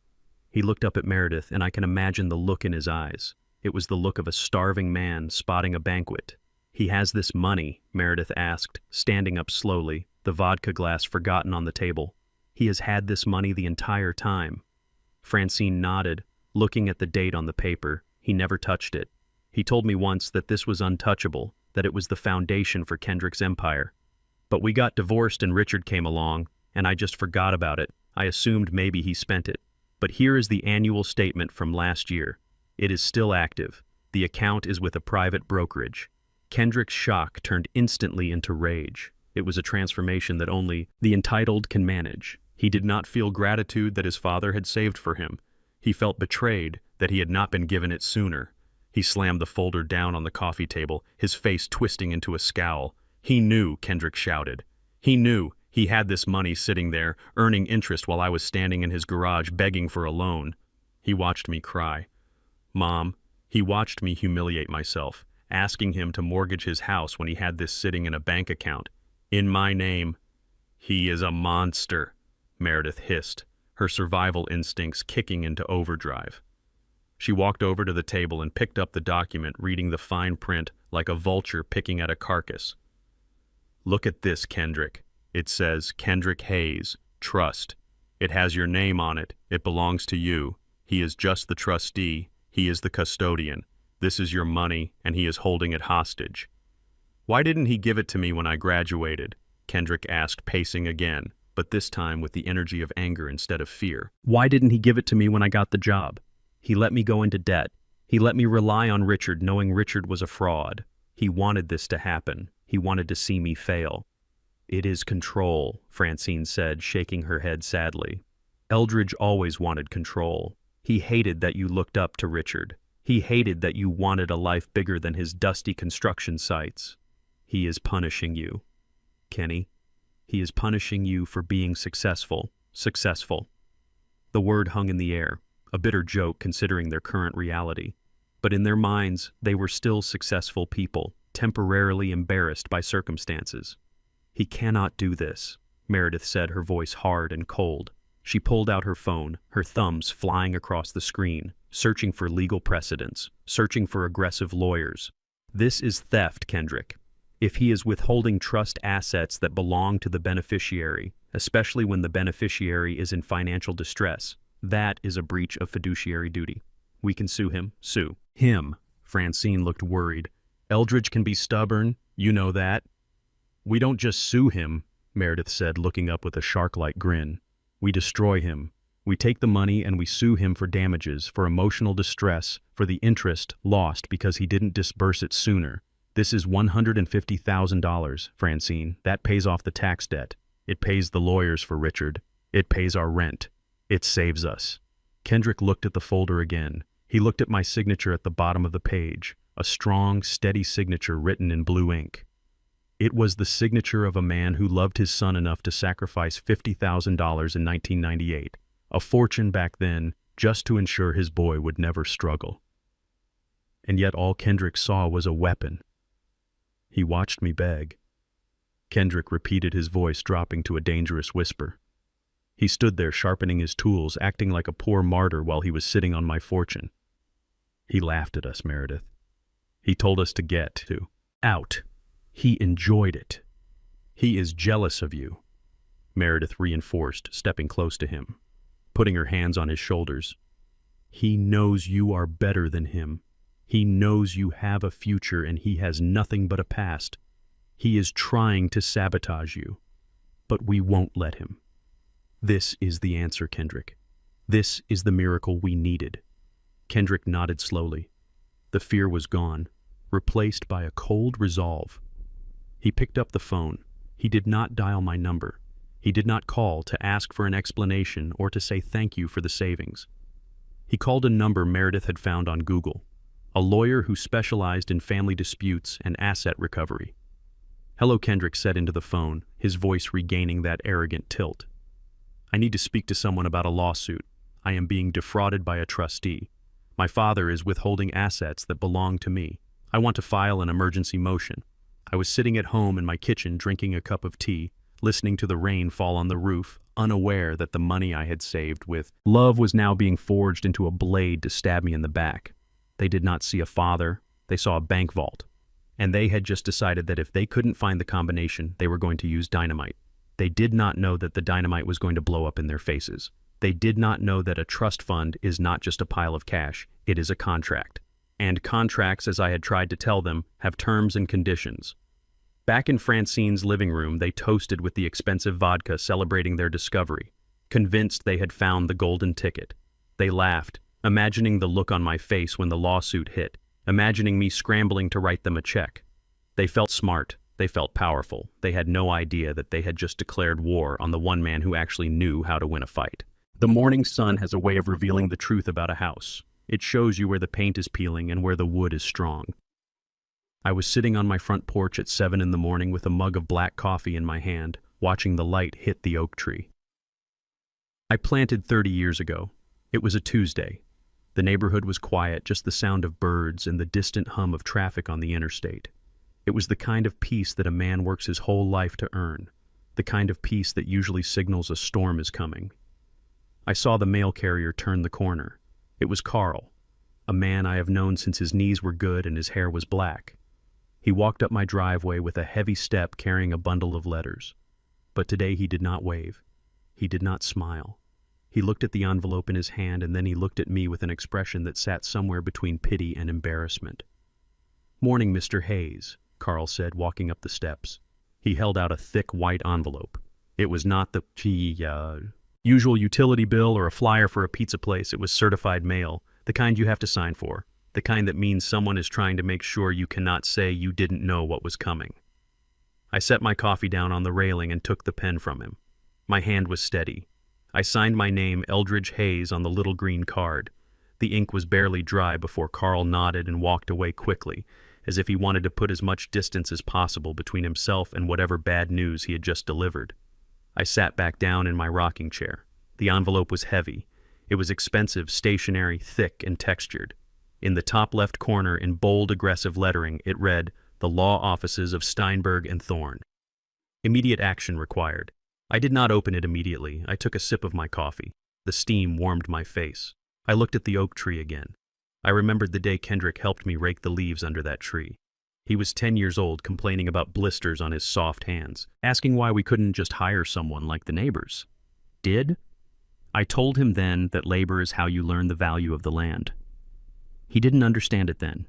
[SPEAKER 1] He looked up at Meredith, and I can imagine the look in his eyes. It was the look of a starving man spotting a banquet. "He has this money?" Meredith asked, standing up slowly, the vodka glass forgotten on the table. "He has had this money the entire time." Francine nodded, looking at the date on the paper. "He never touched it. He told me once that this was untouchable, that it was the foundation for Kendrick's empire. But we got divorced and Richard came along, and I just forgot about it. I assumed maybe he spent it. But here is the annual statement from last year. It is still active. The account is with a private brokerage." Kendrick's shock turned instantly into rage. It was a transformation that only the entitled can manage. He did not feel gratitude that his father had saved for him. He felt betrayed that he had not been given it sooner. He slammed the folder down on the coffee table, his face twisting into a scowl. "He knew," Kendrick shouted. "He knew. He had this money sitting there, earning interest while I was standing in his garage begging for a loan. He watched me cry. Mom, he watched me humiliate myself, asking him to mortgage his house when he had this sitting in a bank account. In my name. He is a monster," Meredith hissed, her survival instincts kicking into overdrive. She walked over to the table and picked up the document, reading the fine print like a vulture picking at a carcass. "Look at this, Kendrick. It says, Kendrick Hayes, Trust. It has your name on it. It belongs to you. He is just the trustee. He is the custodian. This is your money, and he is holding it hostage." "Why didn't he give it to me when I graduated?" Kendrick asked, pacing again, but this time with the energy of anger instead of fear. "Why didn't he give it to me when I got the job? He let me go into debt. He let me rely on Richard knowing Richard was a fraud. He wanted this to happen. He wanted to see me fail." "It is control," Francine said, shaking her head sadly. "Eldridge always wanted control. He hated that you looked up to Richard. He hated that you wanted a life bigger than his dusty construction sites. He is punishing you, Kenny. He is punishing you for being successful. Successful." The word hung in the air, a bitter joke considering their current reality. But in their minds, they were still successful people, temporarily embarrassed by circumstances. "He cannot do this," Meredith said, her voice hard and cold. She pulled out her phone, her thumbs flying across the screen, searching for legal precedents, searching for aggressive lawyers. "This is theft, Kendrick. If he is withholding trust assets that belong to the beneficiary, especially when the beneficiary is in financial distress, that is a breach of fiduciary duty. We can sue him. Sue him." Francine looked worried. "Eldridge can be stubborn, you know that." "We don't just sue him," Meredith said, looking up with a shark-like grin. "We destroy him. We take the money and we sue him for damages, for emotional distress, for the interest lost because he didn't disburse it sooner. This is $150,000, Francine. That pays off the tax debt. It pays the lawyers for Richard. It pays our rent. It saves us." Kendrick looked at the folder again. He looked at my signature at the bottom of the page, a strong, steady signature written in blue ink. It was the signature of a man who loved his son enough to sacrifice $50,000 in 1998, a fortune back then, just to ensure his boy would never struggle. And yet all Kendrick saw was a weapon. He watched me beg. Kendrick repeated, his voice dropping to a dangerous whisper. He stood there sharpening his tools, acting like a poor martyr while he was sitting on my fortune. He laughed at us, Meredith. He told us to get out. He enjoyed it. He is jealous of you, Meredith reinforced, stepping close to him, putting her hands on his shoulders. He knows you are better than him. He knows you have a future and he has nothing but a past. He is trying to sabotage you, but we won't let him. This is the answer, Kendrick. This is the miracle we needed. Kendrick nodded slowly. The fear was gone, replaced by a cold resolve. He picked up the phone. He did not dial my number. He did not call to ask for an explanation or to say thank you for the savings. He called a number Meredith had found on Google, a lawyer who specialized in family disputes and asset recovery. "Hello," Kendrick said into the phone, his voice regaining that arrogant tilt. "I need to speak to someone about a lawsuit. I am being defrauded by a trustee. My father is withholding assets that belong to me. I want to file an emergency motion. I was sitting at home in my kitchen drinking a cup of tea, listening to the rain fall on the roof, unaware that the money I had saved with love was now being forged into a blade to stab me in the back. They did not see a father, they saw a bank vault. And they had just decided that if they couldn't find the combination, they were going to use dynamite. They did not know that the dynamite was going to blow up in their faces. They did not know that a trust fund is not just a pile of cash, it is a contract. And contracts, as I had tried to tell them, have terms and conditions. Back in Francine's living room, they toasted with the expensive vodka, celebrating their discovery, convinced they had found the golden ticket. They laughed, imagining the look on my face when the lawsuit hit, imagining me scrambling to write them a check. They felt smart. They felt powerful. They had no idea that they had just declared war on the one man who actually knew how to win a fight. The morning sun has a way of revealing the truth about a house. It shows you where the paint is peeling and where the wood is strong. I was sitting on my front porch at 7 in the morning with a mug of black coffee in my hand, watching the light hit the oak tree. I planted 30 years ago. It was a Tuesday. The neighborhood was quiet, just the sound of birds and the distant hum of traffic on the interstate. It was the kind of peace that a man works his whole life to earn, the kind of peace that usually signals a storm is coming. I saw the mail carrier turn the corner. It was Carl, a man I have known since his knees were good and his hair was black. He walked up my driveway with a heavy step carrying a bundle of letters. But today he did not wave. He did not smile. He looked at the envelope in his hand, and then he looked at me with an expression that sat somewhere between pity and embarrassment. "Morning, Mr. Hayes," Carl said, walking up the steps. He held out a thick white envelope. It was not the usual utility bill or a flyer for a pizza place. It was certified mail, the kind you have to sign for, the kind that means someone is trying to make sure you cannot say you didn't know what was coming. I set my coffee down on the railing and took the pen from him. My hand was steady. I signed my name, Eldridge Hayes, on the little green card. The ink was barely dry before Carl nodded and walked away quickly, as if he wanted to put as much distance as possible between himself and whatever bad news he had just delivered. I sat back down in my rocking chair. The envelope was heavy. It was expensive, stationery, thick, and textured. In the top left corner, in bold, aggressive lettering, it read, "The Law Offices of Steinberg and Thorne." Immediate action required. I did not open it immediately. I took a sip of my coffee. The steam warmed my face. I looked at the oak tree again. I remembered the day Kendrick helped me rake the leaves under that tree. He was 10 years old, complaining about blisters on his soft hands, asking why we couldn't just hire someone like the neighbors. I told him then that labor is how you learn the value of the land. He didn't understand it then,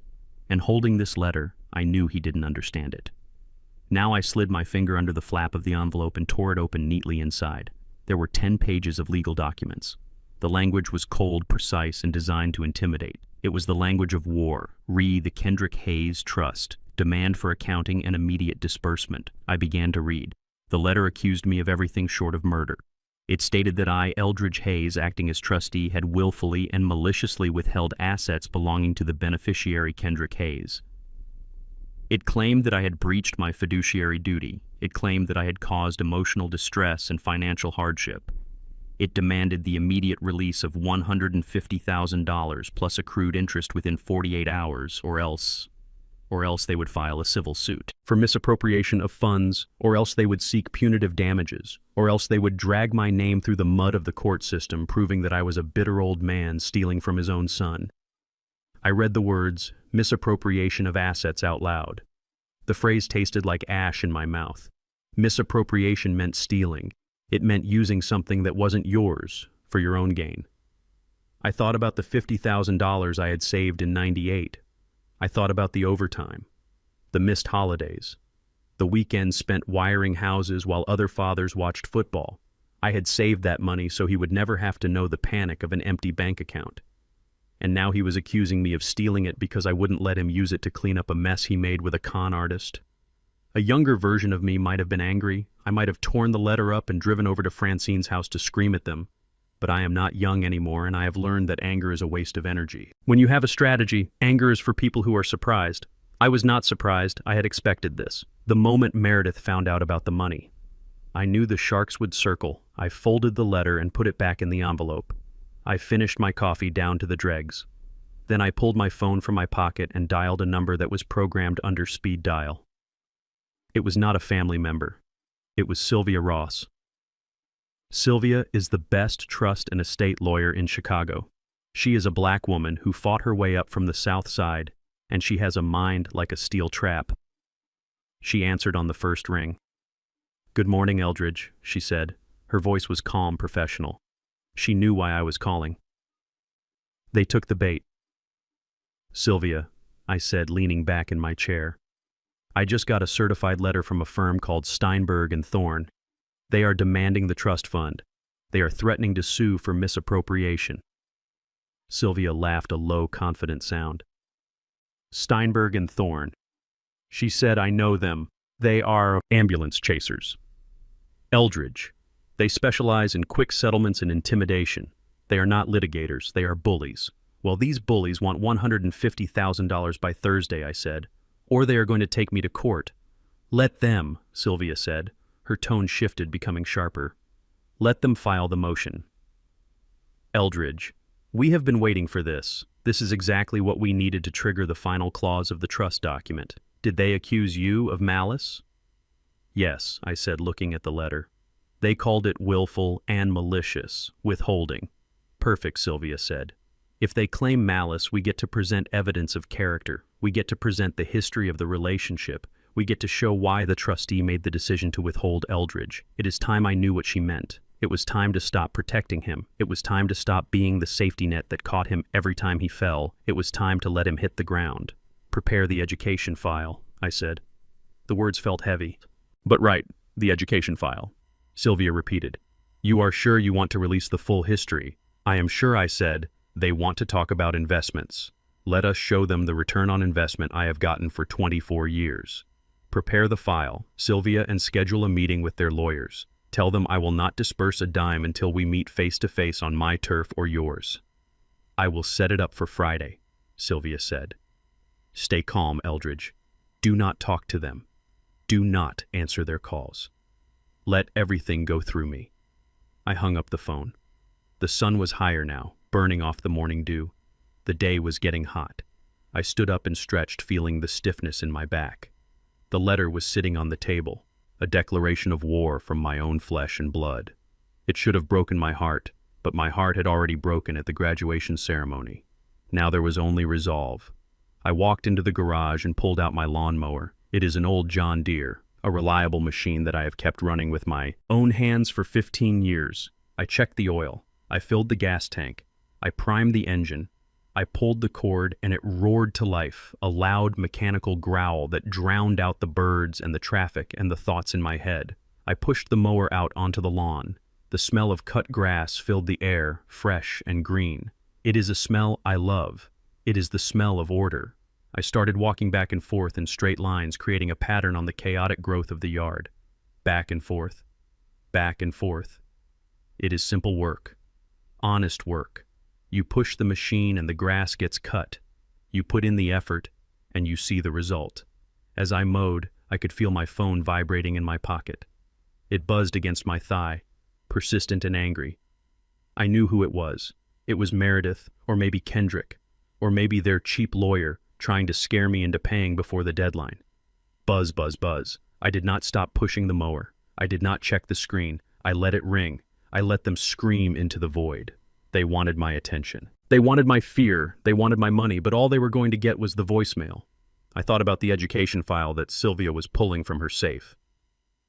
[SPEAKER 1] and holding this letter, I knew he didn't understand it. Now I slid my finger under the flap of the envelope and tore it open neatly inside. There were 10 pages of legal documents. The language was cold, precise, and designed to intimidate. It was the language of war. The Kendrick Hayes Trust. Demand for accounting and immediate disbursement. I began to read. The letter accused me of everything short of murder. It stated that I, Eldridge Hayes, acting as trustee, had willfully and maliciously withheld assets belonging to the beneficiary Kendrick Hayes. It claimed that I had breached my fiduciary duty. It claimed that I had caused emotional distress and financial hardship. It demanded the immediate release of $150,000 plus accrued interest within 48 hours, or else they would file a civil suit for misappropriation of funds, or else they would seek punitive damages, or else they would drag my name through the mud of the court system, proving that I was a bitter old man stealing from his own son. I read the words, misappropriation of assets, out loud. The phrase tasted like ash in my mouth. Misappropriation meant stealing. It meant using something that wasn't yours for your own gain. I thought about the $50,000 I had saved in '98. I thought about the overtime, the missed holidays, the weekends spent wiring houses while other fathers watched football. I had saved that money so he would never have to know the panic of an empty bank account. And now he was accusing me of stealing it because I wouldn't let him use it to clean up a mess he made with a con artist. A younger version of me might have been angry. I might have torn the letter up and driven over to Francine's house to scream at them. But I am not young anymore, and I have learned that anger is a waste of energy. When you have a strategy, anger is for people who are surprised. I was not surprised. I had expected this. The moment Meredith found out about the money, I knew the sharks would circle. I folded the letter and put it back in the envelope. I finished my coffee down to the dregs. Then I pulled my phone from my pocket and dialed a number that was programmed under speed dial. It was not a family member. It was Sylvia Ross. Sylvia is the best trust and estate lawyer in Chicago. She is a black woman who fought her way up from the South Side, and she has a mind like a steel trap. She answered on the first ring. "Good morning, Eldridge," she said. Her voice was calm, professional. She knew why I was calling. They took the bait. "Sylvia," I said, leaning back in my chair. "I just got a certified letter from a firm called Steinberg and Thorne. They are demanding the trust fund. They are threatening to sue for misappropriation." Sylvia laughed a low, confident sound. "Steinberg and Thorne." She said, "I know them. They are ambulance chasers." "Eldridge. They specialize in quick settlements and intimidation. They are not litigators. They are bullies. Well, these bullies want $150,000 by Thursday," I said, "or they are going to take me to court." "Let them," Sylvia said. Her tone shifted, becoming sharper. "Let them file the motion." "Eldridge, we have been waiting for this. This is exactly what we needed to trigger the final clause of the trust document. Did they accuse you of malice?" "Yes," I said, looking at the letter. "They called it willful and malicious, withholding." "Perfect," Sylvia said. "If they claim malice, we get to present evidence of character. We get to present the history of the relationship. We get to show why the trustee made the decision to withhold Eldridge. It is time I knew what she meant. It was time to stop protecting him. It was time to stop being the safety net that caught him every time he fell. It was time to let him hit the ground. Prepare the education file, I said. The words felt heavy. But right, the education file. Sylvia repeated. You are sure you want to release the full history? I am sure, I said. They want to talk about investments. Let us show them the return on investment I have gotten for 24 years. Prepare the file, Sylvia, and schedule a meeting with their lawyers. Tell them I will not disperse a dime until we meet face to face on my turf or yours. I will set it up for Friday, Sylvia said. Stay calm, Eldridge. Do not talk to them. Do not answer their calls. Let everything go through me. I hung up the phone. The sun was higher now, burning off the morning dew. The day was getting hot. I stood up and stretched, feeling the stiffness in my back. The letter was sitting on the table, a declaration of war from my own flesh and blood. It should have broken my heart, but my heart had already broken at the graduation ceremony. Now there was only resolve. I walked into the garage and pulled out my lawnmower. It is an old John Deere, a reliable machine that I have kept running with my own hands for 15 years. I checked the oil. I filled the gas tank. I primed the engine. I pulled the cord and it roared to life, a loud mechanical growl that drowned out the birds and the traffic and the thoughts in my head. I pushed the mower out onto the lawn. The smell of cut grass filled the air, fresh and green. It is a smell I love. It is the smell of order. I started walking back and forth in straight lines, creating a pattern on the chaotic growth of the yard. Back and forth. Back and forth. It is simple work. Honest work. You push the machine and the grass gets cut. You put in the effort and you see the result. As I mowed, I could feel my phone vibrating in my pocket. It buzzed against my thigh, persistent and angry. I knew who it was. It was Meredith, or maybe Kendrick, or maybe their cheap lawyer trying to scare me into paying before the deadline. Buzz, buzz, buzz. I did not stop pushing the mower. I did not check the screen. I let it ring. I let them scream into the void. They wanted my attention. They wanted my fear. They wanted my money, but all they were going to get was the voicemail. I thought about the education file that Sylvia was pulling from her safe.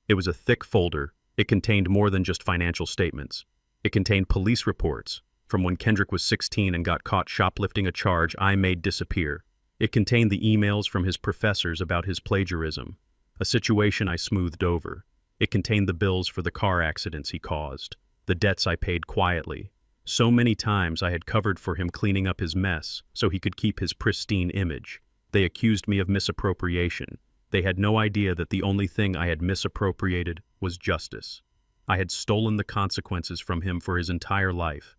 [SPEAKER 1] It was a thick folder. It contained more than just financial statements. It contained police reports from when Kendrick was 16 and got caught shoplifting a charge I made disappear. It contained the emails from his professors about his plagiarism, a situation I smoothed over. It contained the bills for the car accidents he caused, the debts I paid quietly. So many times I had covered for him cleaning up his mess so he could keep his pristine image. They accused me of misappropriation. They had no idea that the only thing I had misappropriated was justice. I had stolen the consequences from him for his entire life.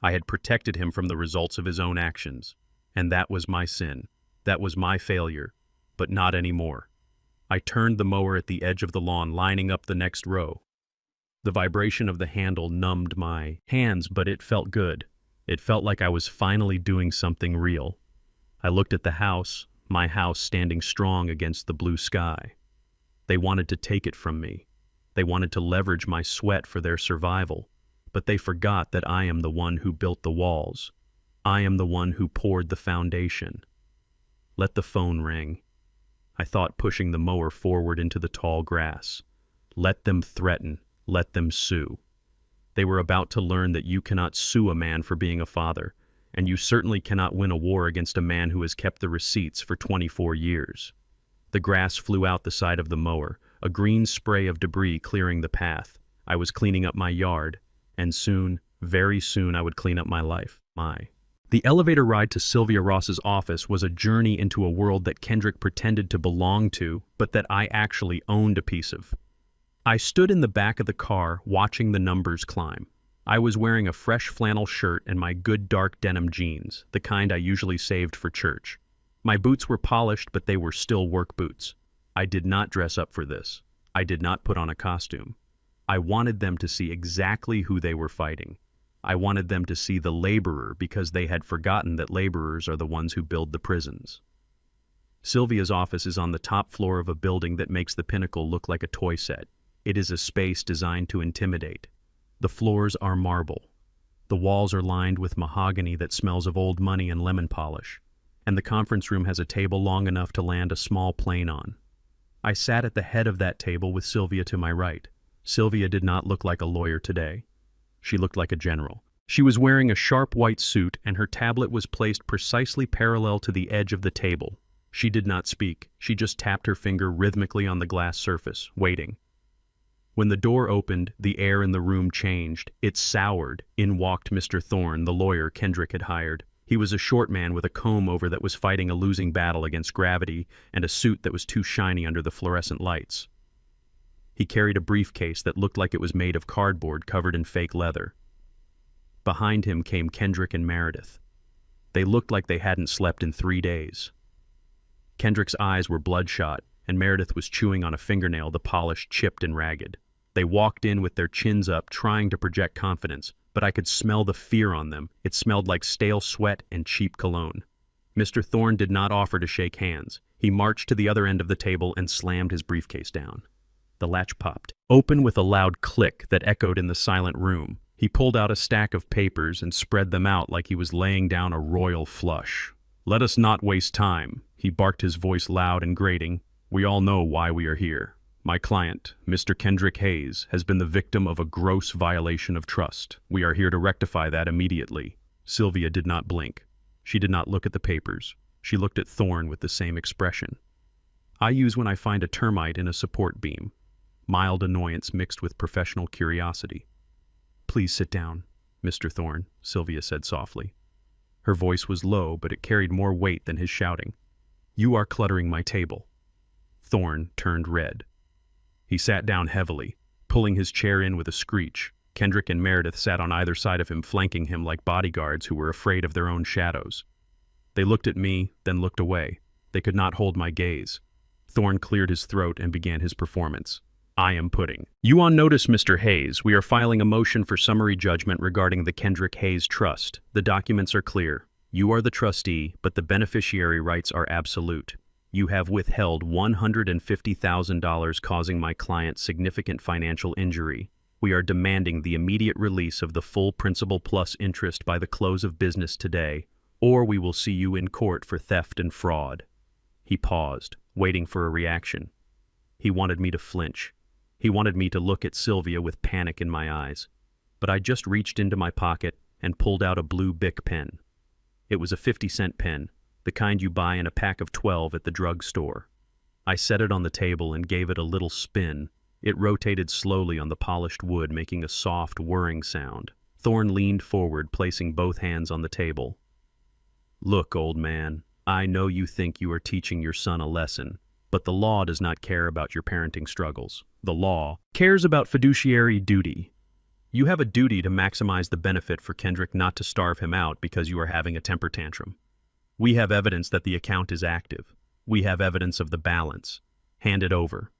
[SPEAKER 1] I had protected him from the results of his own actions. And that was my sin. That was my failure. But not anymore. I turned the mower at the edge of the lawn, lining up the next row. The vibration of the handle numbed my hands, but it felt good. It felt like I was finally doing something real. I looked at the house, my house standing strong against the blue sky. They wanted to take it from me. They wanted to leverage my sweat for their survival, but they forgot that I am the one who built the walls. I am the one who poured the foundation. Let the phone ring. I thought, pushing the mower forward into the tall grass. Let them threaten. Let them sue. They were about to learn that you cannot sue a man for being a father, and you certainly cannot win a war against a man who has kept the receipts for 24 years. The grass flew out the side of the mower, a green spray of debris clearing the path. I was cleaning up my yard, and soon, very soon, I would clean up my life. The elevator ride to Sylvia Ross's office was a journey into a world that Kendrick pretended to belong to, but that I actually owned a piece of. I stood in the back of the car, watching the numbers climb. I was wearing a fresh flannel shirt and my good dark denim jeans, the kind I usually saved for church. My boots were polished, but they were still work boots. I did not dress up for this. I did not put on a costume. I wanted them to see exactly who they were fighting. I wanted them to see the laborer, because they had forgotten that laborers are the ones who build the prisons. Sylvia's office is on the top floor of a building that makes the pinnacle look like a toy set. It is a space designed to intimidate. The floors are marble. The walls are lined with mahogany that smells of old money and lemon polish. and the conference room has a table long enough to land a small plane on. I sat at the head of that table with Sylvia to my right. Sylvia did not look like a lawyer today. She looked like a general. She was wearing a sharp white suit, and her tablet was placed precisely parallel to the edge of the table. She did not speak. She just tapped her finger rhythmically on the glass surface, waiting. When the door opened, the air in the room changed. It soured. In walked Mr. Thorne, the lawyer Kendrick had hired. He was a short man with a comb-over that was fighting a losing battle against gravity and a suit that was too shiny under the fluorescent lights. He carried a briefcase that looked like it was made of cardboard covered in fake leather. Behind him came Kendrick and Meredith. They looked like they hadn't slept in 3 days. Kendrick's eyes were bloodshot, and Meredith was chewing on a fingernail, the polish chipped and ragged. They walked in with their chins up, trying to project confidence, but I could smell the fear on them. It smelled like stale sweat and cheap cologne. Mr. Thorne did not offer to shake hands. He marched to the other end of the table and slammed his briefcase down. The latch popped open with a loud click that echoed in the silent room. He pulled out a stack of papers and spread them out like he was laying down a royal flush. "Let us not waste time," he barked, his voice loud and grating. "We all know why we are here. My client, Mr. Kendrick Hayes, has been the victim of a gross violation of trust. We are here to rectify that immediately." Sylvia did not blink. She did not look at the papers. She looked at Thorne with the same expression. I use when I find a termite in a support beam. Mild annoyance mixed with professional curiosity. "Please sit down, Mr. Thorne," Sylvia said softly. Her voice was low, but it carried more weight than his shouting. "You are cluttering my table." Thorne turned red. He sat down heavily, pulling his chair in with a screech. Kendrick and Meredith sat on either side of him, flanking him like bodyguards who were afraid of their own shadows. They looked at me, then looked away. They could not hold my gaze. Thorne cleared his throat and began his performance. "I am putting you on notice, Mr. Hayes. We are filing a motion for summary judgment regarding the Kendrick Hayes Trust. The documents are clear. You are the trustee, but the beneficiary rights are absolute. You have withheld $150,000, causing my client significant financial injury. We are demanding the immediate release of the full principal plus interest by the close of business today, or we will see you in court for theft and fraud." He paused, waiting for a reaction. He wanted me to flinch. He wanted me to look at Sylvia with panic in my eyes. But I just reached into my pocket and pulled out a blue Bic pen. It was a 50-cent pen, the kind you buy in a pack of 12 at the drugstore. I set it on the table and gave it a little spin. It rotated slowly on the polished wood, making a soft, whirring sound. Thorne leaned forward, placing both hands on the table. "Look, old man, I know you think you are teaching your son a lesson, but the law does not care about your parenting struggles. The law cares about fiduciary duty. You have a duty to maximize the benefit for Kendrick, not to starve him out because you are having a temper tantrum. We have evidence that the account is active. We have evidence of the balance. Hand it over,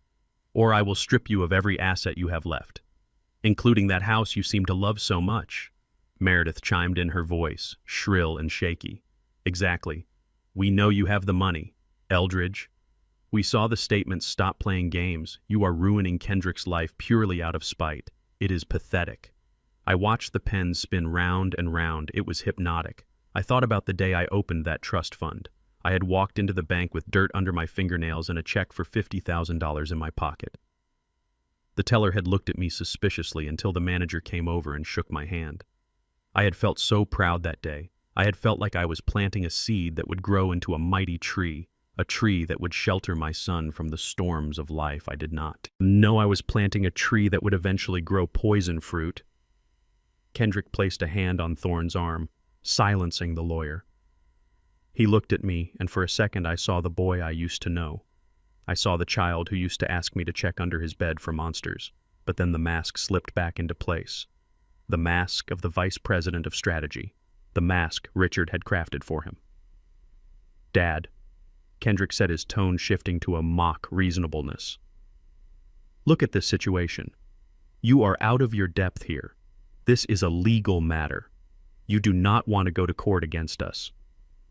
[SPEAKER 1] or I will strip you of every asset you have left, including that house you seem to love so much." Meredith chimed in, her voice shrill and shaky. "Exactly. We know you have the money, Eldridge. We saw the statements. Stop playing games. You are ruining Kendrick's life purely out of spite. It is pathetic." I watched the pen spin round and round. It was hypnotic. I thought about the day I opened that trust fund. I had walked into the bank with dirt under my fingernails and a check for $50,000 in my pocket. The teller had looked at me suspiciously until the manager came over and shook my hand. I had felt so proud that day. I had felt like I was planting a seed that would grow into a mighty tree, a tree that would shelter my son from the storms of life. I did not know I was planting a tree that would eventually grow poison fruit. Kendrick placed a hand on Thorne's arm, silencing the lawyer. He looked at me, and for a second I saw the boy I used to know. I saw the child who used to ask me to check under his bed for monsters, but then the mask slipped back into place. The mask of the vice president of strategy. The mask Richard had crafted for him. "Dad," Kendrick said, his tone shifting to a mock reasonableness. "Look at this situation. You are out of your depth here. This is a legal matter. You do not want to go to court against us.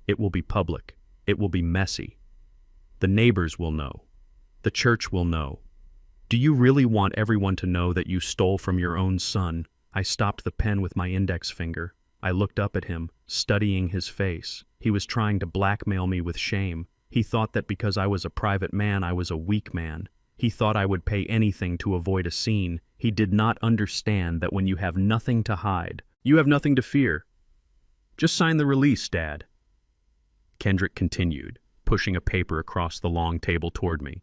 [SPEAKER 1] It will be public. It will be messy. The neighbors will know. The church will know. Do you really want everyone to know that you stole from your own son?" I stopped the pen with my index finger. I looked up at him, studying his face. He was trying to blackmail me with shame. He thought that because I was a private man, I was a weak man. He thought I would pay anything to avoid a scene. He did not understand that when you have nothing to hide, you have nothing to fear. Just sign the release, Dad. Kendrick continued, pushing a paper across the long table toward me.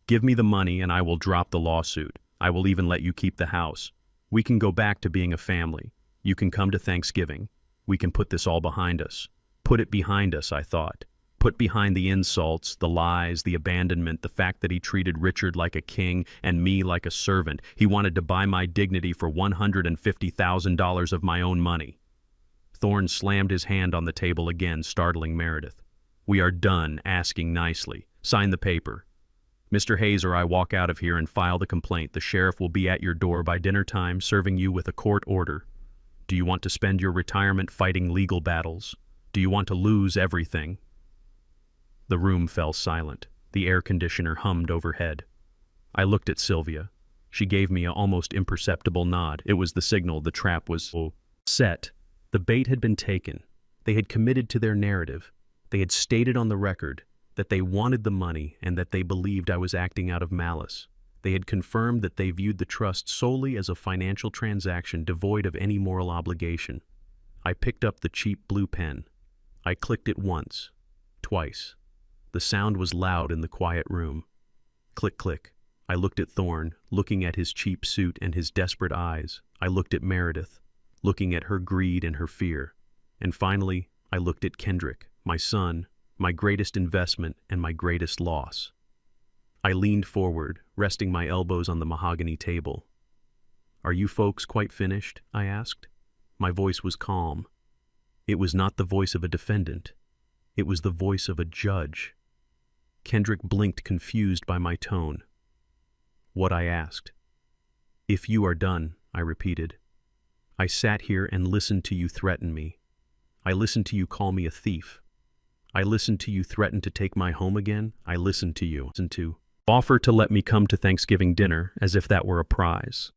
[SPEAKER 1] Give me the money and I will drop the lawsuit. I will even let you keep the house. We can go back to being a family. You can come to Thanksgiving. We can put this all behind us. Put it behind us, I thought. Put behind the insults, the lies, the abandonment, the fact that he treated Richard like a king and me like a servant. He wanted to buy my dignity for $150,000 of my own money. Thorne slammed his hand on the table again, startling Meredith. We are done asking nicely. Sign the paper. Mr. Hayes or I walk out of here and file the complaint. The sheriff will be at your door by dinner time, serving you with a court order. Do you want to spend your retirement fighting legal battles? Do you want to lose everything? The room fell silent. The air conditioner hummed overhead. I looked at Sylvia. She gave me an almost imperceptible nod. It was the signal the trap was set. The bait had been taken. They had committed to their narrative. They had stated on the record that they wanted the money and that they believed I was acting out of malice. They had confirmed that they viewed the trust solely as a financial transaction devoid of any moral obligation. I picked up the cheap blue pen. I clicked it once, twice. The sound was loud in the quiet room. Click, click. I looked at Thorne, looking at his cheap suit and his desperate eyes. I looked at Meredith, looking at her greed and her fear. And finally, I looked at Kendrick, my son, my greatest investment and my greatest loss. I leaned forward, resting my elbows on the mahogany table. Are you folks quite finished? I asked. My voice was calm. It was not the voice of a defendant. It was the voice of a judge. Kendrick blinked, confused by my tone. What? I asked. If you are done, I repeated. I sat here and listened to you threaten me. I listened to you call me a thief. I listened to you threaten to take my home again. I listened to you offer to let me come to Thanksgiving dinner as if that were a prize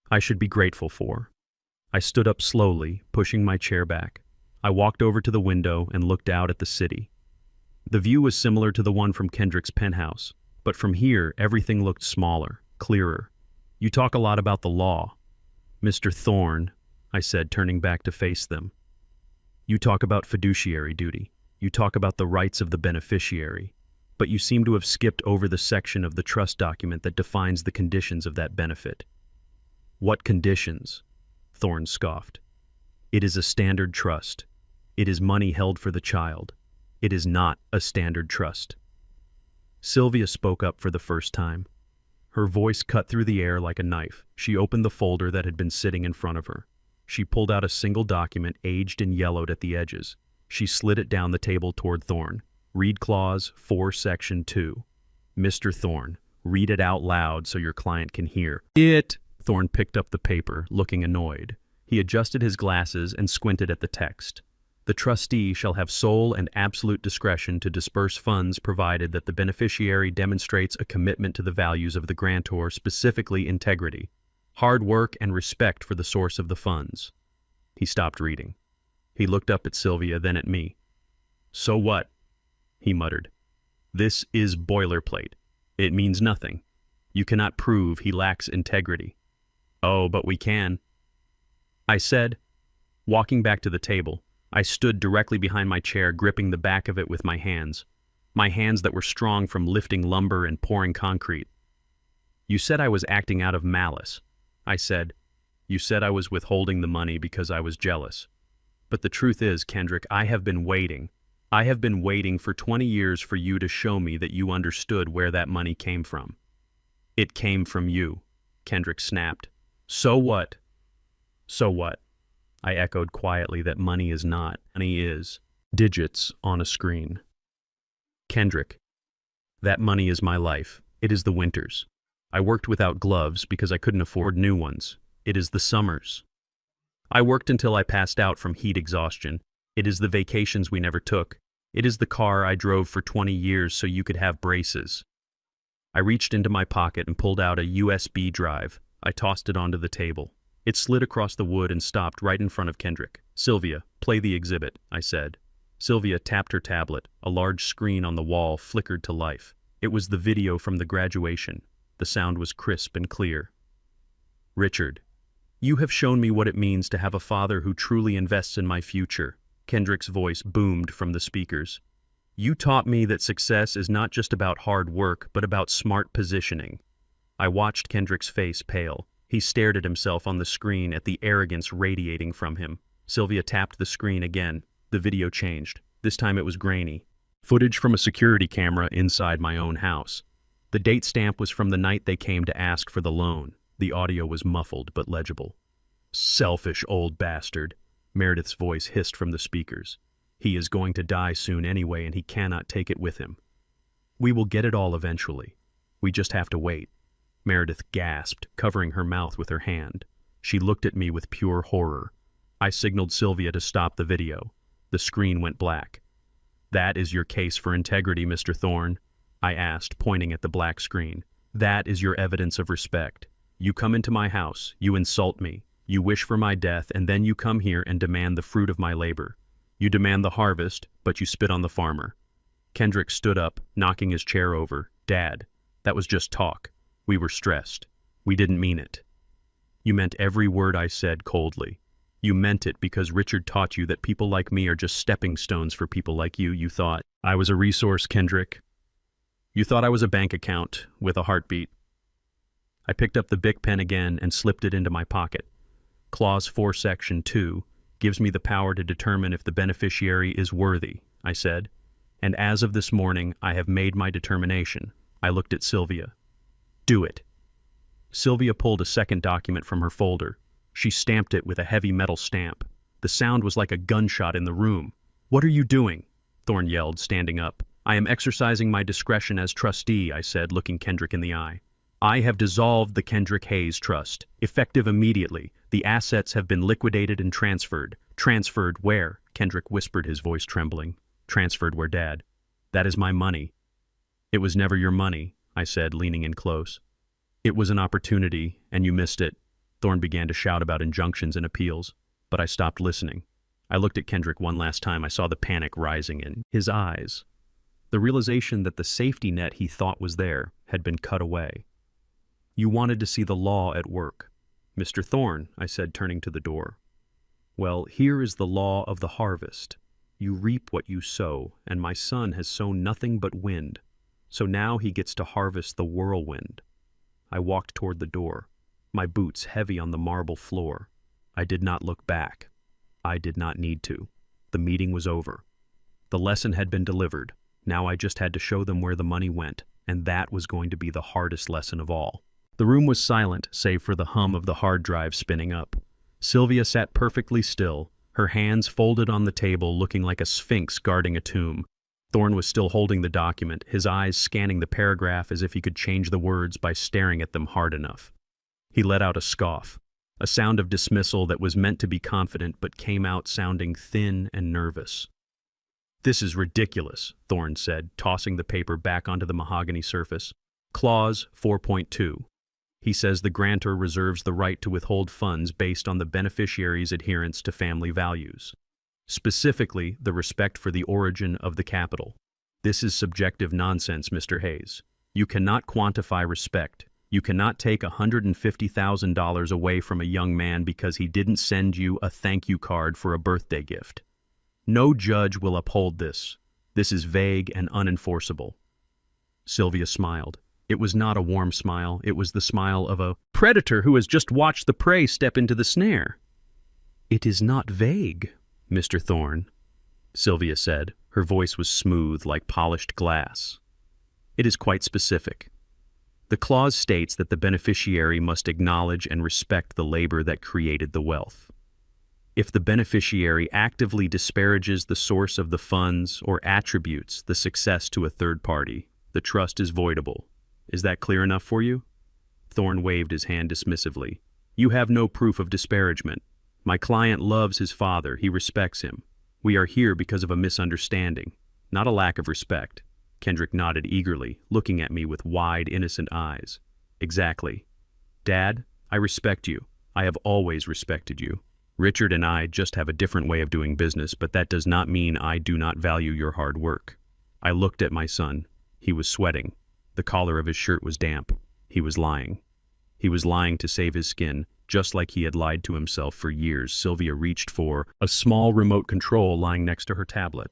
[SPEAKER 1] I should be grateful for. I stood up slowly, pushing my chair back. I walked over to the window and looked out at the city. The view was similar to the one from Kendrick's penthouse, but from here everything looked smaller, clearer. You talk a lot about the law. Mr. Thorne, I said, turning back to face them. You talk about fiduciary duty. You talk about the rights of the beneficiary, but you seem to have skipped over the section of the trust document that defines the conditions of that benefit. What conditions? Thorne scoffed. It is a standard trust. It is money held for the child. It is not a standard trust. Sylvia spoke up for the first time. Her voice cut through the air like a knife. She opened the folder that had been sitting in front of her. She pulled out a single document, aged and yellowed at the edges. She slid it down the table toward Thorne. Read clause 4, section 2. Mr. Thorne, read it out loud so your client can hear. Thorne picked up the paper, looking annoyed. He adjusted his glasses and squinted at the text. The trustee shall have sole and absolute discretion to disperse funds provided that the beneficiary demonstrates a commitment to the values of the grantor, specifically integrity, hard work, and respect for the source of the funds. He stopped reading. He looked up at Sylvia, then at me. So what? He muttered. This is boilerplate. It means nothing. You cannot prove he lacks integrity. Oh, but we can. I said. Walking back to the table, I stood directly behind my chair, gripping the back of it with my hands that were strong from lifting lumber and pouring concrete. You said I was acting out of malice. I said. You said I was withholding the money because I was jealous. But the truth is, Kendrick, I have been waiting. I have been waiting for 20 years for you to show me that you understood where that money came from. It came from you, Kendrick snapped. So what? So what? I echoed quietly that money is not. Money is digits on a screen. Kendrick, that money is my life. It is the winters. I worked without gloves because I couldn't afford new ones. It is the summers. I worked until I passed out from heat exhaustion. It is the vacations we never took. It is the car I drove for 20 years so you could have braces. I reached into my pocket and pulled out a USB drive. I tossed it onto the table. It slid across the wood and stopped right in front of Kendrick. Sylvia, play the exhibit, I said. Sylvia tapped her tablet. A large screen on the wall flickered to life. It was the video from the graduation. The sound was crisp and clear. Richard, you have shown me what it means to have a father who truly invests in my future. Kendrick's voice boomed from the speakers. You taught me that success is not just about hard work, but about smart positioning. I watched Kendrick's face pale. He stared at himself on the screen, at the arrogance radiating from him. Sylvia tapped the screen again. The video changed. This time it was grainy. Footage from a security camera inside my own house. The date stamp was from the night they came to ask for the loan. The audio was muffled but legible. Selfish old bastard, Meredith's voice hissed from the speakers. He is going to die soon anyway, and he cannot take it with him. We will get it all eventually. We just have to wait. Meredith gasped, covering her mouth with her hand. She looked at me with pure horror. I signaled Sylvia to stop the video. The screen went black. That is your case for integrity, Mr. Thorne? I asked, pointing at the black screen. That is your evidence of respect. You come into my house, you insult me, you wish for my death, and then you come here and demand the fruit of my labor. You demand the harvest, but you spit on the farmer. Kendrick stood up, knocking his chair over. Dad, that was just talk. We were stressed. We didn't mean it. You meant every word I said coldly. You meant it because Richard taught you that people like me are just stepping stones for people like you. You thought I was a resource, Kendrick. You thought I was a bank account with a heartbeat. I picked up the Bic pen again and slipped it into my pocket. Clause 4, Section 2 gives me the power to determine if the beneficiary is worthy, I said. And as of this morning, I have made my determination. I looked at Sylvia. Do it. Sylvia pulled a second document from her folder. She stamped it with a heavy metal stamp. The sound was like a gunshot in the room. What are you doing? Thorne yelled, standing up. I am exercising my discretion as trustee, I said, looking Kendrick in the eye. I have dissolved the Kendrick Hayes Trust, effective immediately. The assets have been liquidated and transferred. Transferred where? Kendrick whispered, his voice trembling. Transferred where, Dad? That is my money. It was never your money, I said, leaning in close. It was an opportunity, and you missed it. Thorne began to shout about injunctions and appeals, but I stopped listening. I looked at Kendrick one last time. I saw the panic rising in his eyes. The realization that the safety net he thought was there had been cut away. You wanted to see the law at work. Mr. Thorne, I said, turning to the door. Well, here is the law of the harvest. You reap what you sow, and my son has sown nothing but wind. So now he gets to harvest the whirlwind. I walked toward the door, my boots heavy on the marble floor. I did not look back. I did not need to. The meeting was over. The lesson had been delivered. Now I just had to show them where the money went, and that was going to be the hardest lesson of all. The room was silent, save for the hum of the hard drive spinning up. Sylvia sat perfectly still, her hands folded on the table, looking like a sphinx guarding a tomb. Thorne was still holding the document, his eyes scanning the paragraph as if he could change the words by staring at them hard enough. He let out a scoff, a sound of dismissal that was meant to be confident but came out sounding thin and nervous. This is ridiculous, Thorne said, tossing the paper back onto the mahogany surface. Clause 4.2. He says the grantor reserves the right to withhold funds based on the beneficiary's adherence to family values. Specifically, the respect for the origin of the capital. This is subjective nonsense, Mr. Hayes. You cannot quantify respect. You cannot take $150,000 away from a young man because he didn't send you a thank you card for a birthday gift. No judge will uphold this. This is vague and unenforceable. Sylvia smiled. It was not a warm smile. It was the smile of a predator who has just watched the prey step into the snare. It is not vague, Mr. Thorne, Sylvia said. Her voice was smooth like polished glass. It is quite specific. The clause states that the beneficiary must acknowledge and respect the labor that created the wealth. If the beneficiary actively disparages the source of the funds or attributes the success to a third party, the trust is voidable. Is that clear enough for you? Thorne waved his hand dismissively. You have no proof of disparagement. My client loves his father. He respects him. We are here because of a misunderstanding, not a lack of respect. Kendrick nodded eagerly, looking at me with wide, innocent eyes. Exactly. Dad, I respect you. I have always respected you. Richard and I just have a different way of doing business, but that does not mean I do not value your hard work. I looked at my son. He was sweating. The collar of his shirt was damp. He was lying. He was lying to save his skin, just like he had lied to himself for years. Sylvia reached for a small remote control lying next to her tablet.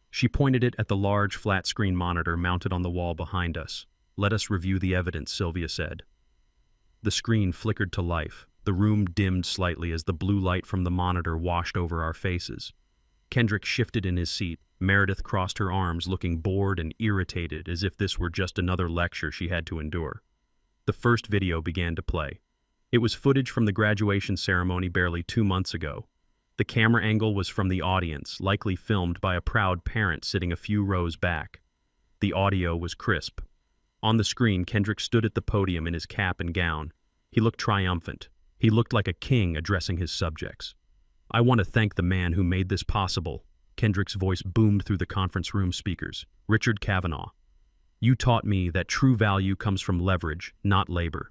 [SPEAKER 1] She pointed it at the large flat-screen monitor mounted on the wall behind us. "Let us review the evidence," Sylvia said. The screen flickered to life. The room dimmed slightly as the blue light from the monitor washed over our faces. Kendrick shifted in his seat. Meredith crossed her arms, looking bored and irritated, as if this were just another lecture she had to endure. The first video began to play. It was footage from the graduation ceremony barely 2 months ago. The camera angle was from the audience, likely filmed by a proud parent sitting a few rows back. The audio was crisp. On the screen, Kendrick stood at the podium in his cap and gown. He looked triumphant. He looked like a king addressing his subjects. "I want to thank the man who made this possible." Kendrick's voice boomed through the conference room speakers. "Richard Kavanaugh. You taught me that true value comes from leverage, not labor.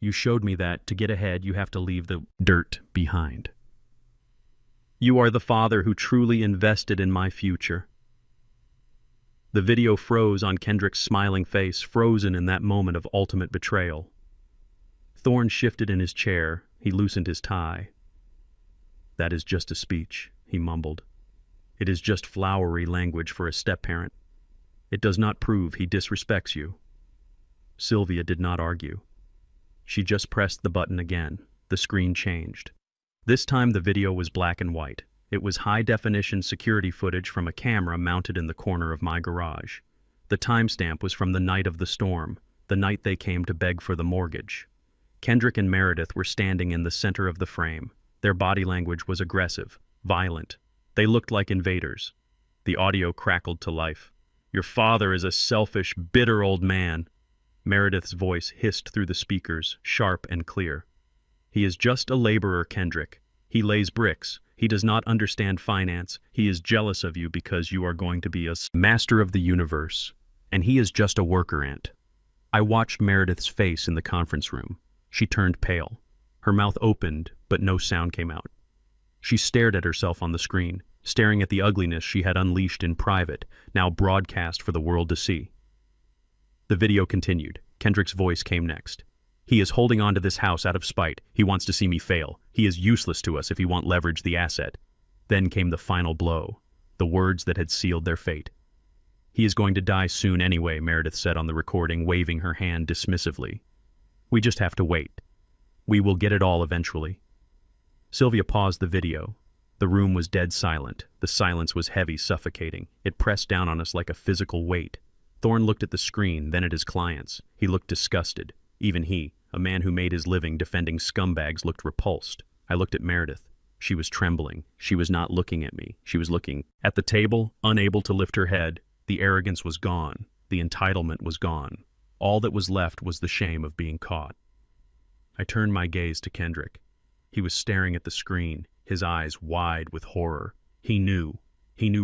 [SPEAKER 1] You showed me that to get ahead, you have to leave the dirt behind. You are the father who truly invested in my future." The video froze on Kendrick's smiling face, frozen in that moment of ultimate betrayal. Thorne shifted in his chair. He loosened his tie. "That is just a speech," he mumbled. "It is just flowery language for a step-parent. It does not prove he disrespects you." Sylvia did not argue. She just pressed the button again. The screen changed. This time the video was black and white. It was high-definition security footage from a camera mounted in the corner of my garage. The timestamp was from the night of the storm, the night they came to beg for the mortgage. Kendrick and Meredith were standing in the center of the frame. Their body language was aggressive, violent. They looked like invaders. The audio crackled to life. "Your father is a selfish, bitter old man." Meredith's voice hissed through the speakers, sharp and clear. "He is just a laborer, Kendrick. He lays bricks. He does not understand finance. He is jealous of you because you are going to be a master of the universe. And he is just a worker ant." I watched Meredith's face in the conference room. She turned pale. Her mouth opened, but no sound came out. She stared at herself on the screen, staring at the ugliness she had unleashed in private, now broadcast for the world to see. The video continued. Kendrick's voice came next. "He is holding on to this house out of spite. He wants to see me fail. He is useless to us if he won't leverage the asset." Then came the final blow, the words that had sealed their fate. "He is going to die soon anyway," Meredith said on the recording, waving her hand dismissively. "We just have to wait. We will get it all eventually." Sylvia paused the video. The room was dead silent. The silence was heavy, suffocating. It pressed down on us like a physical weight. Thorne looked at the screen, then at his clients. He looked disgusted. Even he, a man who made his living defending scumbags, looked repulsed. I looked at Meredith. She was trembling. She was not looking at me. She was looking at the table, unable to lift her head. The arrogance was gone. The entitlement was gone. All that was left was the shame of being caught. I turned my gaze to Kendrick. He was staring at the screen, his eyes wide with horror. He knew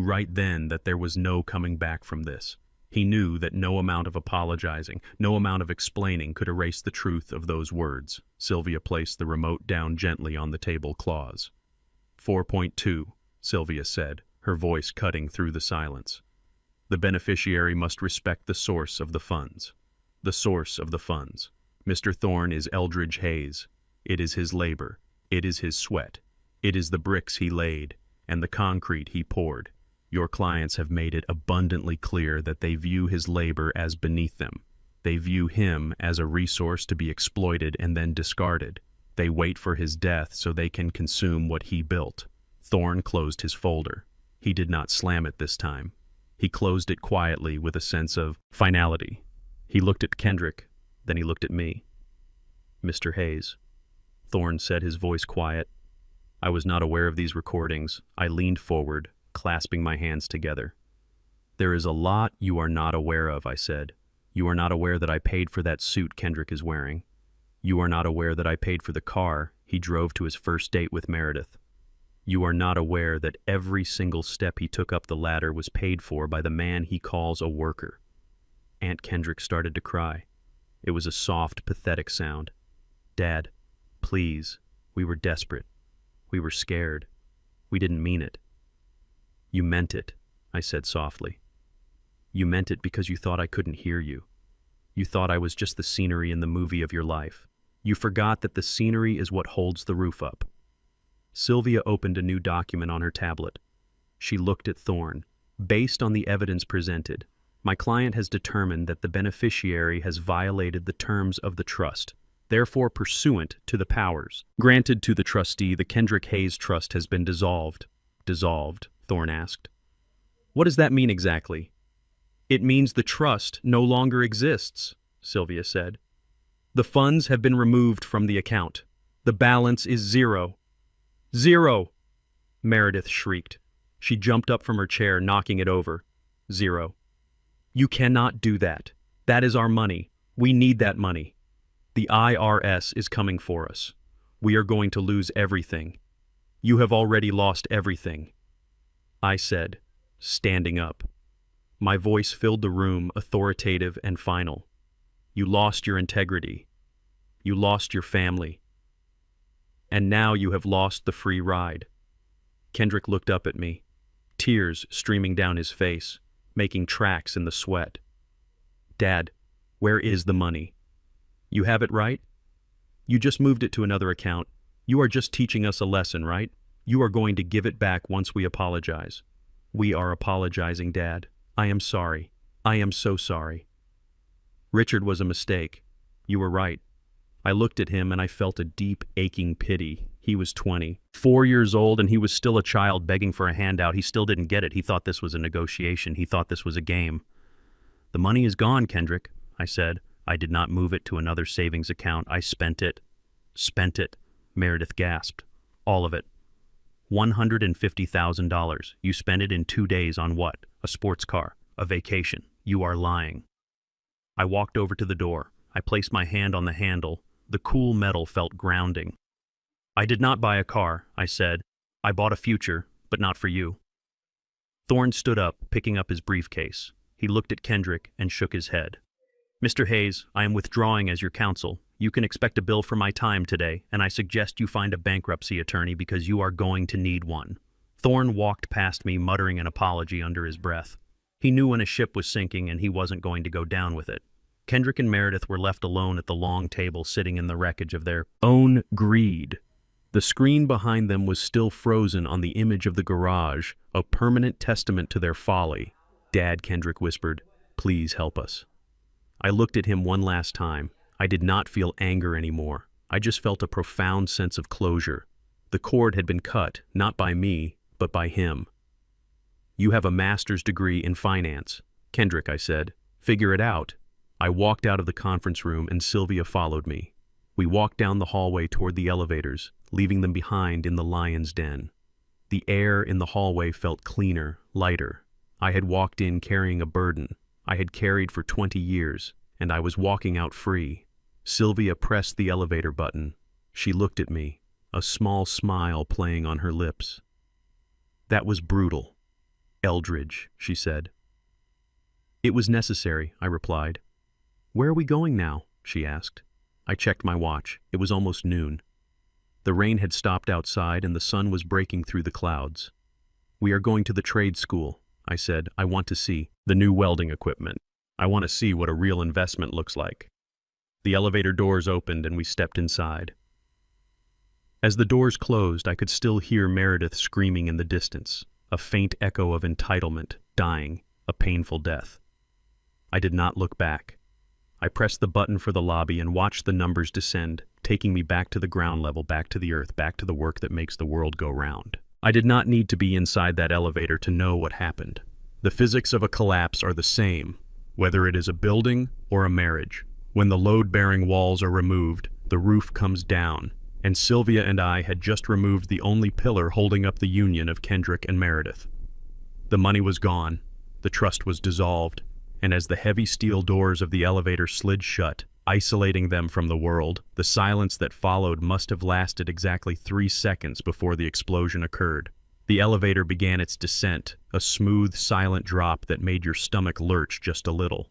[SPEAKER 1] right then that there was no coming back from this. He knew that no amount of apologizing, no amount of explaining could erase the truth of those words. Sylvia placed the remote down gently on the table claws. 4.2, Sylvia said, her voice cutting through the silence. "The beneficiary must respect the source of the funds. The source of the funds. Mr. Thorne is Eldridge Hayes. It is his labor. It is his sweat. It is the bricks he laid and the concrete he poured. Your clients have made it abundantly clear that they view his labor as beneath them. They view him as a resource to be exploited and then discarded. They wait for his death so they can consume what he built." Thorne closed his folder. He did not slam it this time. He closed it quietly with a sense of finality. He looked at Kendrick, then he looked at me. "Mr. Hayes," Thorne said, his voice quiet. "I was not aware of these recordings." I leaned forward, clasping my hands together. "There is a lot you are not aware of," I said. "You are not aware that I paid for that suit Kendrick is wearing. You are not aware that I paid for the car he drove to his first date with Meredith. You are not aware that every single step he took up the ladder was paid for by the man he calls a worker." Aunt Kendrick started to cry. It was a soft, pathetic sound. "Dad, please." We were desperate. We were scared. We didn't mean it. You meant it, I said softly. You meant it because you thought I couldn't hear you. You thought I was just the scenery in the movie of your life. You forgot that the scenery is what holds the roof up. Sylvia opened a new document on her tablet. She looked at Thorne. Based on the evidence presented, my client has determined that the beneficiary has violated the terms of the trust. Therefore, pursuant to the powers granted to the trustee, the Kendrick Hayes Trust has been dissolved. Dissolved? Thorne asked. What does that mean exactly? It means the trust no longer exists, Sylvia said. The funds have been removed from the account. The balance is zero. Zero! Meredith shrieked. She jumped up from her chair, knocking it over. Zero. You cannot do that. That is our money. We need that money. The IRS is coming for us. We are going to lose everything. You have already lost everything, I said, standing up. My voice filled the room, authoritative and final. You lost your integrity. You lost your family. And now you have lost the free ride. Kendrick looked up at me, tears streaming down his face, making tracks in the sweat. Dad, where is the money? You have it, right? You just moved it to another account. You are just teaching us a lesson, right? You are going to give it back once we apologize. We are apologizing, Dad. I am sorry. I am so sorry. Richard was a mistake. You were right. I looked at him and I felt a deep, aching pity. He was 20, 4 years old, and he was still a child begging for a handout. He still didn't get it. He thought this was a negotiation. He thought this was a game. The money is gone, Kendrick, I said. I did not move it to another savings account. I spent it. Spent it, Meredith gasped. All of it. $150,000. You spent it in 2 days on what? A sports car. A vacation. You are lying. I walked over to the door. I placed my hand on the handle. The cool metal felt grounding. I did not buy a car, I said. I bought a future, but not for you. Thorne stood up, picking up his briefcase. He looked at Kendrick and shook his head. Mr. Hayes, I am withdrawing as your counsel. You can expect a bill for my time today, and I suggest you find a bankruptcy attorney because you are going to need one. Thorne walked past me, muttering an apology under his breath. He knew when a ship was sinking and he wasn't going to go down with it. Kendrick and Meredith were left alone at the long table, sitting in the wreckage of their own greed. The screen behind them was still frozen on the image of the garage, a permanent testament to their folly. Dad, Kendrick whispered, please help us. I looked at him one last time. I did not feel anger anymore. I just felt a profound sense of closure. The cord had been cut, not by me, but by him. You have a master's degree in finance, Kendrick, I said. Figure it out. I walked out of the conference room and Sylvia followed me. We walked down the hallway toward the elevators, leaving them behind in the lion's den. The air in the hallway felt cleaner, lighter. I had walked in carrying a burden I had carried for 20 years, and I was walking out free. Sylvia pressed the elevator button. She looked at me, a small smile playing on her lips. That was brutal. Eldridge, she said. It was necessary, I replied. Where are we going now? She asked. I checked my watch. It was almost noon. The rain had stopped outside and the sun was breaking through the clouds. We are going to the trade school, I said. I want to see the new welding equipment. I want to see what a real investment looks like. The elevator doors opened and we stepped inside. As the doors closed, I could still hear Meredith screaming in the distance, a faint echo of entitlement, dying, a painful death. I did not look back. I pressed the button for the lobby and watched the numbers descend, taking me back to the ground level, back to the earth, back to the work that makes the world go round. I did not need to be inside that elevator to know what happened. The physics of a collapse are the same, whether it is a building or a marriage. When the load-bearing walls are removed, the roof comes down, and Sylvia and I had just removed the only pillar holding up the union of Kendrick and Meredith. The money was gone, the trust was dissolved, and as the heavy steel doors of the elevator slid shut, isolating them from the world, the silence that followed must have lasted exactly 3 seconds before the explosion occurred. The elevator began its descent, a smooth, silent drop that made your stomach lurch just a little.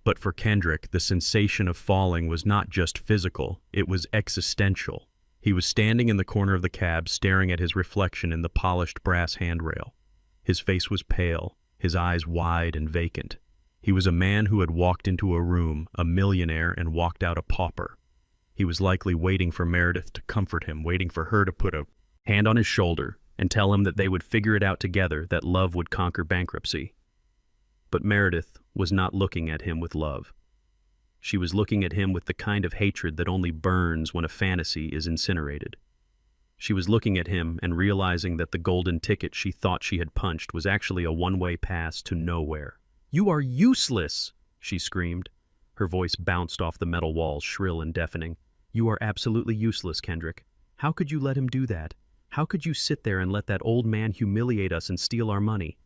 [SPEAKER 1] But for Kendrick, the sensation of falling was not just physical, it was existential. He was standing in the corner of the cab, staring at his reflection in the polished brass handrail. His face was pale, his eyes wide and vacant. He was a man who had walked into a room, a millionaire, and walked out a pauper. He was likely waiting for Meredith to comfort him, waiting for her to put a hand on his shoulder and tell him that they would figure it out together, that love would conquer bankruptcy. But Meredith was not looking at him with love. She was looking at him with the kind of hatred that only burns when a fantasy is incinerated. She was looking at him and realizing that the golden ticket she thought she had punched was actually a one-way pass to nowhere. "You are useless!" she screamed. Her voice bounced off the metal walls, shrill and deafening. "You are absolutely useless, Kendrick. How could you let him do that? How could you sit there and let that old man humiliate us and steal our money?"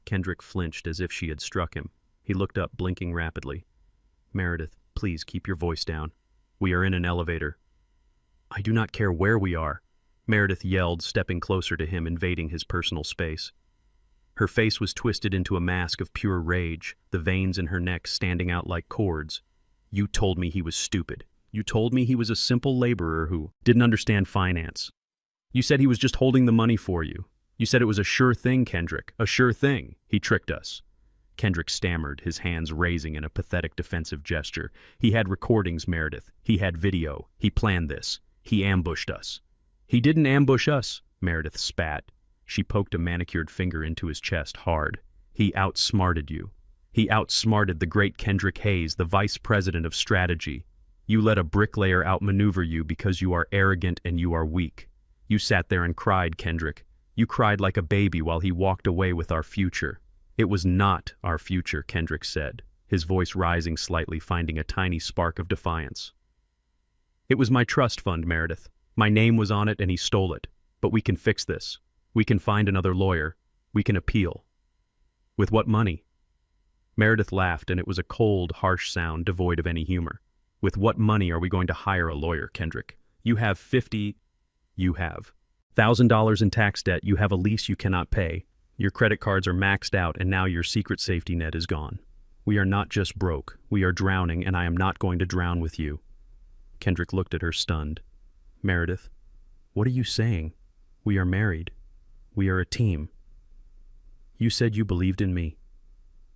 [SPEAKER 1] Kendrick flinched as if she had struck him. He looked up, blinking rapidly. "Meredith, please keep your voice down. We are in an elevator." "I do not care where we are," Meredith yelled, stepping closer to him, invading his personal space. Her face was twisted into a mask of pure rage, the veins in her neck standing out like cords. "You told me he was stupid. You told me he was a simple laborer who didn't understand finance. You said he was just holding the money for you. You said it was a sure thing, Kendrick, a sure thing. He tricked us." Kendrick stammered, his hands raising in a pathetic defensive gesture. "He had recordings, Meredith. He had video. He planned this. He ambushed us." "He didn't ambush us," Meredith spat. She poked a manicured finger into his chest hard. "He outsmarted you. He outsmarted the great Kendrick Hayes, the vice president of strategy. You let a bricklayer outmaneuver you because you are arrogant and you are weak. You sat there and cried, Kendrick. You cried like a baby while he walked away with our future." "It was not our future," Kendrick said, his voice rising slightly, finding a tiny spark of defiance. "It was my trust fund, Meredith. My name was on it and he stole it. But we can fix this. We can find another lawyer. We can appeal." "With what money?" Meredith laughed, and it was a cold, harsh sound devoid of any humor. "With what money are we going to hire a lawyer, Kendrick? You have $1,000 in tax debt. You have a lease you cannot pay. Your credit cards are maxed out, and now your secret safety net is gone. We are not just broke. We are drowning, and I am not going to drown with you." Kendrick looked at her, stunned. "Meredith, what are you saying? We are married. We are a team." "You said you believed in me."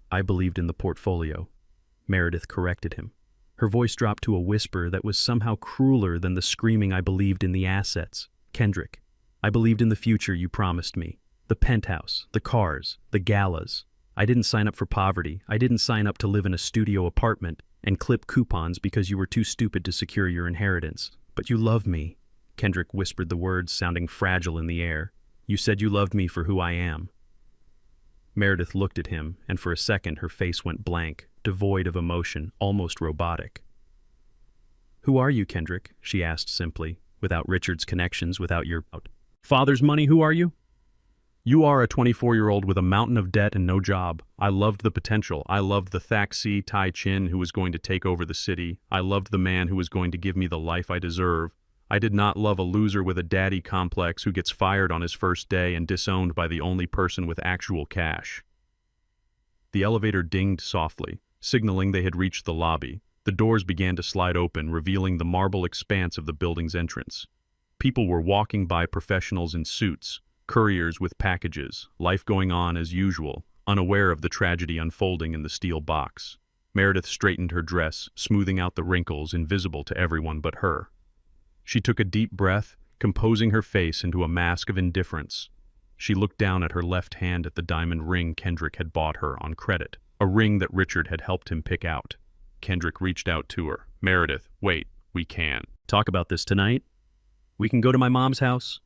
[SPEAKER 1] "I believed in the portfolio," Meredith corrected him. Her voice dropped to a whisper that was somehow crueler than the screaming, "I believed in the assets." "Kendrick, I believed in the future you promised me. The penthouse, the cars, the galas. I didn't sign up for poverty. I didn't sign up to live in a studio apartment and clip coupons because you were too stupid to secure your inheritance. But you love me." Kendrick whispered the words, sounding fragile in the air. "You said you loved me for who I am." Meredith looked at him, and for a second her face went blank, devoid of emotion, almost robotic. "Who are you, Kendrick?" she asked simply. "Without Richard's connections, without your father's money, who are you?" "You are a 24-year-old with a mountain of debt and no job. I loved the potential. I loved the Thaxi Tai Chin who was going to take over the city. I loved the man who was going to give me the life I deserve. I did not love a loser with a daddy complex who gets fired on his first day and disowned by the only person with actual cash." The elevator dinged softly, signaling they had reached the lobby. The doors began to slide open, revealing the marble expanse of the building's entrance. People were walking by, professionals in suits, couriers with packages, life going on as usual, unaware of the tragedy unfolding in the steel box. Meredith straightened her dress, smoothing out the wrinkles invisible to everyone but her. She took a deep breath, composing her face into a mask of indifference. She looked down at her left hand at the diamond ring Kendrick had bought her on credit, a ring that Richard had helped him pick out. Kendrick reached out to her. "Meredith, wait, we can talk about this tonight? We can go to my mom's house?"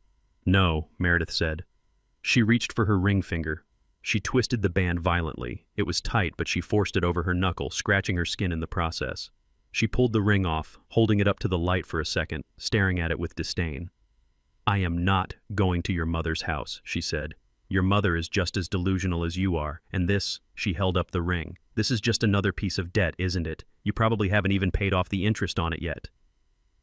[SPEAKER 1] "No," Meredith said. She reached for her ring finger. She twisted the band violently. It was tight, but she forced it over her knuckle, scratching her skin in the process. She pulled the ring off, holding it up to the light for a second, staring at it with disdain. "I am not going to your mother's house," she said. "Your mother is just as delusional as you are, and this," she held up the ring, "this is just another piece of debt, isn't it? You probably haven't even paid off the interest on it yet."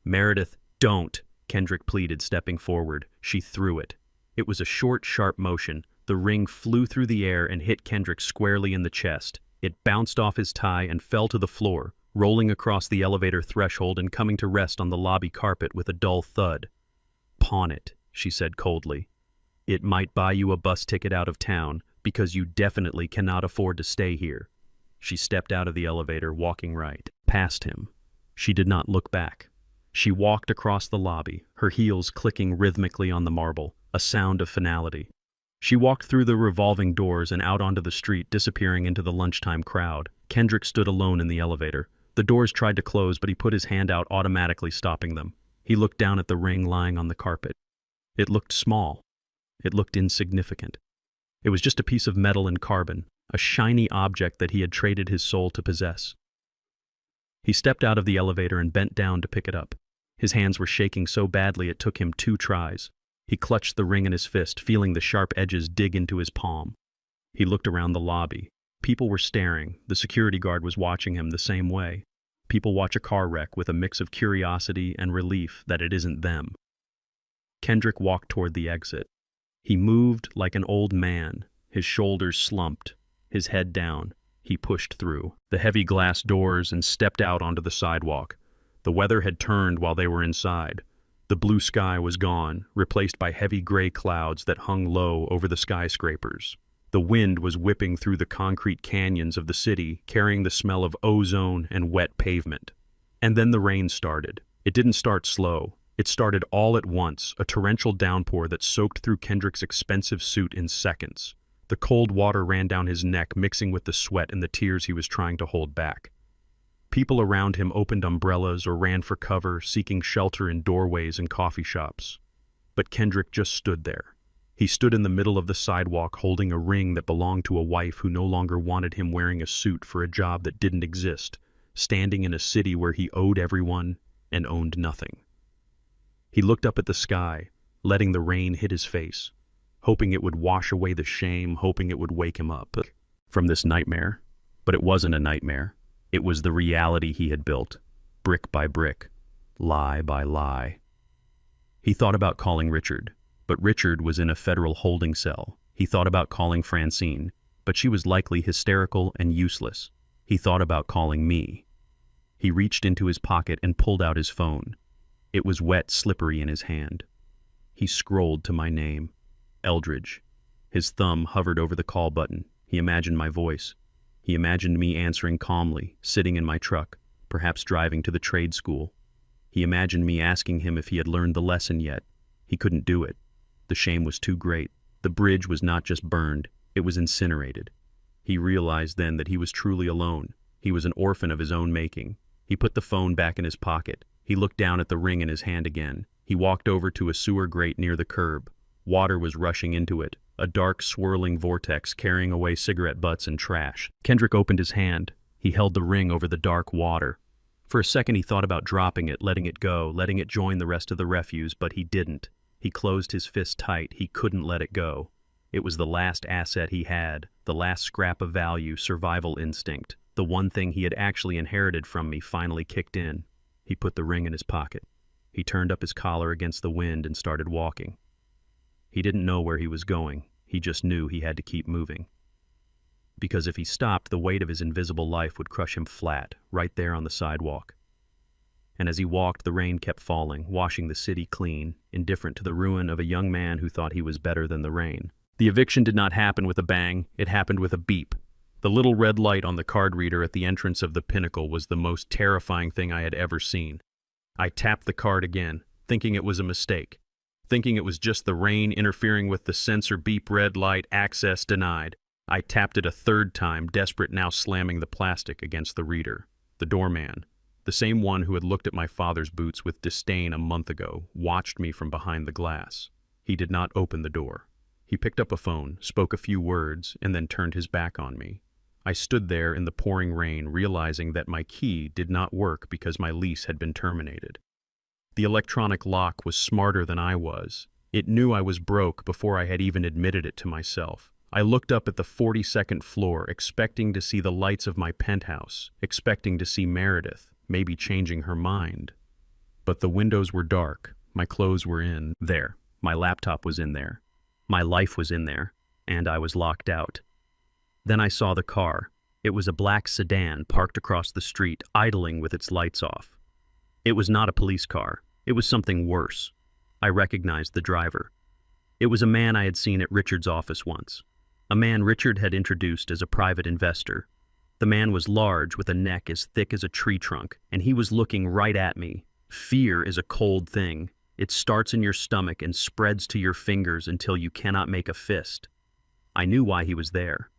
[SPEAKER 1] "Meredith, don't," Kendrick pleaded, stepping forward. She threw it. It was a short, sharp motion. The ring flew through the air and hit Kendrick squarely in the chest. It bounced off his tie and fell to the floor, rolling across the elevator threshold and coming to rest on the lobby carpet with a dull thud. Pawn it, she said coldly. It might buy you a bus ticket out of town, because you definitely cannot afford to stay here. She stepped out of the elevator, walking right past him. She did not look back. She walked across the lobby, her heels clicking rhythmically on the marble, a sound of finality. She walked through the revolving doors and out onto the street, disappearing into the lunchtime crowd. Kendrick stood alone in the elevator. The doors tried to close, but he put his hand out, automatically stopping them. He looked down at the ring lying on the carpet. It looked small. It looked insignificant. It was just a piece of metal and carbon, a shiny object that he had traded his soul to possess. He stepped out of the elevator and bent down to pick it up. His hands were shaking so badly it took him 2 tries. He clutched the ring in his fist, feeling the sharp edges dig into his palm. He looked around the lobby. People were staring. The security guard was watching him the same way. People watch a car wreck with a mix of curiosity and relief that it isn't them. Kendrick walked toward the exit. He moved like an old man, his shoulders slumped, his head down. He pushed through the heavy glass doors and stepped out onto the sidewalk. The weather had turned while they were inside. The blue sky was gone, replaced by heavy gray clouds that hung low over the skyscrapers. The wind was whipping through the concrete canyons of the city, carrying the smell of ozone and wet pavement. And then the rain started. It didn't start slow. It started all at once, a torrential downpour that soaked through Kendrick's expensive suit in seconds. The cold water ran down his neck, mixing with the sweat and the tears he was trying to hold back. People around him opened umbrellas or ran for cover, seeking shelter in doorways and coffee shops. But Kendrick just stood there. He stood in the middle of the sidewalk holding a ring that belonged to a wife who no longer wanted him wearing a suit for a job that didn't exist, standing in a city where he owed everyone and owned nothing. He looked up at the sky, letting the rain hit his face, hoping it would wash away the shame, hoping it would wake him up from this nightmare. But it wasn't a nightmare. It was the reality he had built, brick by brick, lie by lie. He thought about calling Richard, but Richard was in a federal holding cell. He thought about calling Francine, but she was likely hysterical and useless. He thought about calling me. He reached into his pocket and pulled out his phone. It was wet, slippery in his hand. He scrolled to my name, Eldridge. His thumb hovered over the call button. He imagined my voice. He imagined me answering calmly, sitting in my truck, perhaps driving to the trade school. He imagined me asking him if he had learned the lesson yet. He couldn't do it. The shame was too great. The bridge was not just burned, it was incinerated. He realized then that he was truly alone. He was an orphan of his own making. He put the phone back in his pocket. He looked down at the ring in his hand again. He walked over to a sewer grate near the curb. Water was rushing into it, a dark, swirling vortex carrying away cigarette butts and trash. Kendrick opened his hand. He held the ring over the dark water. For a second he thought about dropping it, letting it go, letting it join the rest of the refuse, but he didn't. He closed his fist tight. He couldn't let it go. It was the last asset he had, the last scrap of value, survival instinct. The one thing he had actually inherited from me finally kicked in. He put the ring in his pocket. He turned up his collar against the wind and started walking. He didn't know where he was going. He just knew he had to keep moving. Because if he stopped, the weight of his invisible life would crush him flat, right there on the sidewalk. And as he walked, the rain kept falling, washing the city clean, indifferent to the ruin of a young man who thought he was better than the rain. The eviction did not happen with a bang. It happened with a beep. The little red light on the card reader at the entrance of the Pinnacle was the most terrifying thing I had ever seen. I tapped the card again, thinking it was a mistake, thinking it was just the rain interfering with the sensor beep red light, access denied. I tapped it a 3rd time, desperate now, slamming the plastic against the reader. The doorman, the same one who had looked at my father's boots with disdain a month ago, watched me from behind the glass. He did not open the door. He picked up a phone, spoke a few words, and then turned his back on me. I stood there in the pouring rain, realizing that my key did not work because my lease had been terminated. The electronic lock was smarter than I was. It knew I was broke before I had even admitted it to myself. I looked up at the 42nd floor, expecting to see the lights of my penthouse, expecting to see Meredith, maybe changing her mind. But the windows were dark. My clothes were in there. My laptop was in there. My life was in there, and I was locked out. Then I saw the car. It was a black sedan parked across the street, idling with its lights off. It was not a police car. It was something worse. I recognized the driver. It was a man I had seen at Richard's office once. A man Richard had introduced as a private investor. The man was large, with a neck as thick as a tree trunk, and he was looking right at me. Fear is a cold thing. It starts in your stomach and spreads to your fingers until you cannot make a fist. I knew why he was there.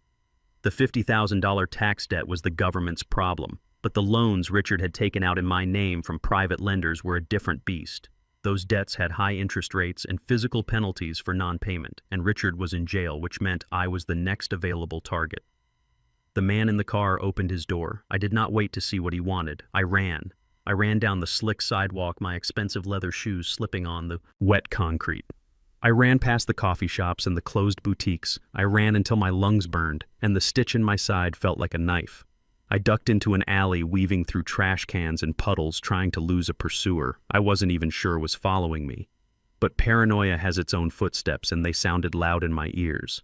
[SPEAKER 1] The $50,000 tax debt was the government's problem, but the loans Richard had taken out in my name from private lenders were a different beast. Those debts had high interest rates and physical penalties for non-payment, and Richard was in jail, which meant I was the next available target. The man in the car opened his door. I did not wait to see what he wanted. I ran. I ran down the slick sidewalk, my expensive leather shoes slipping on the wet concrete. I ran past the coffee shops and the closed boutiques. I ran until my lungs burned, and the stitch in my side felt like a knife. I ducked into an alley, weaving through trash cans and puddles, trying to lose a pursuer I wasn't even sure was following me. But paranoia has its own footsteps, and they sounded loud in my ears.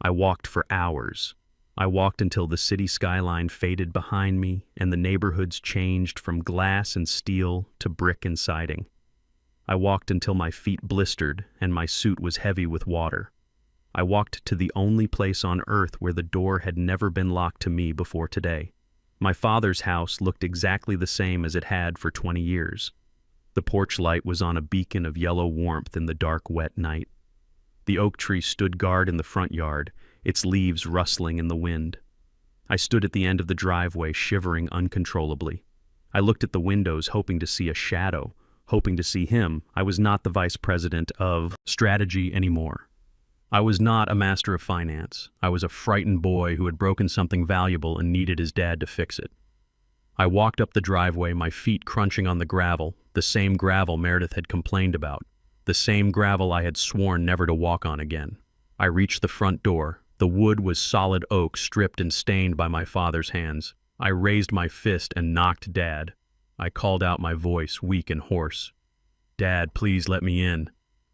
[SPEAKER 1] I walked for hours. I walked until the city skyline faded behind me, and the neighborhoods changed from glass and steel to brick and siding. I walked until my feet blistered and my suit was heavy with water. I walked to the only place on earth where the door had never been locked to me before today. My father's house looked exactly the same as it had for 20 years. The porch light was on a beacon of yellow warmth in the dark, wet night. The oak tree stood guard in the front yard, its leaves rustling in the wind. I stood at the end of the driveway, shivering uncontrollably. I looked at the windows, hoping to see a shadow, hoping to see him. I was not the vice president of strategy anymore. I was not a master of finance. I was a frightened boy who had broken something valuable and needed his dad to fix it. I walked up the driveway, my feet crunching on the gravel, the same gravel Meredith had complained about, the same gravel I had sworn never to walk on again. I reached the front door. The wood was solid oak, stripped and stained by my father's hands. I raised my fist and knocked Dad. I called out, my voice weak and hoarse. "Dad, please let me in."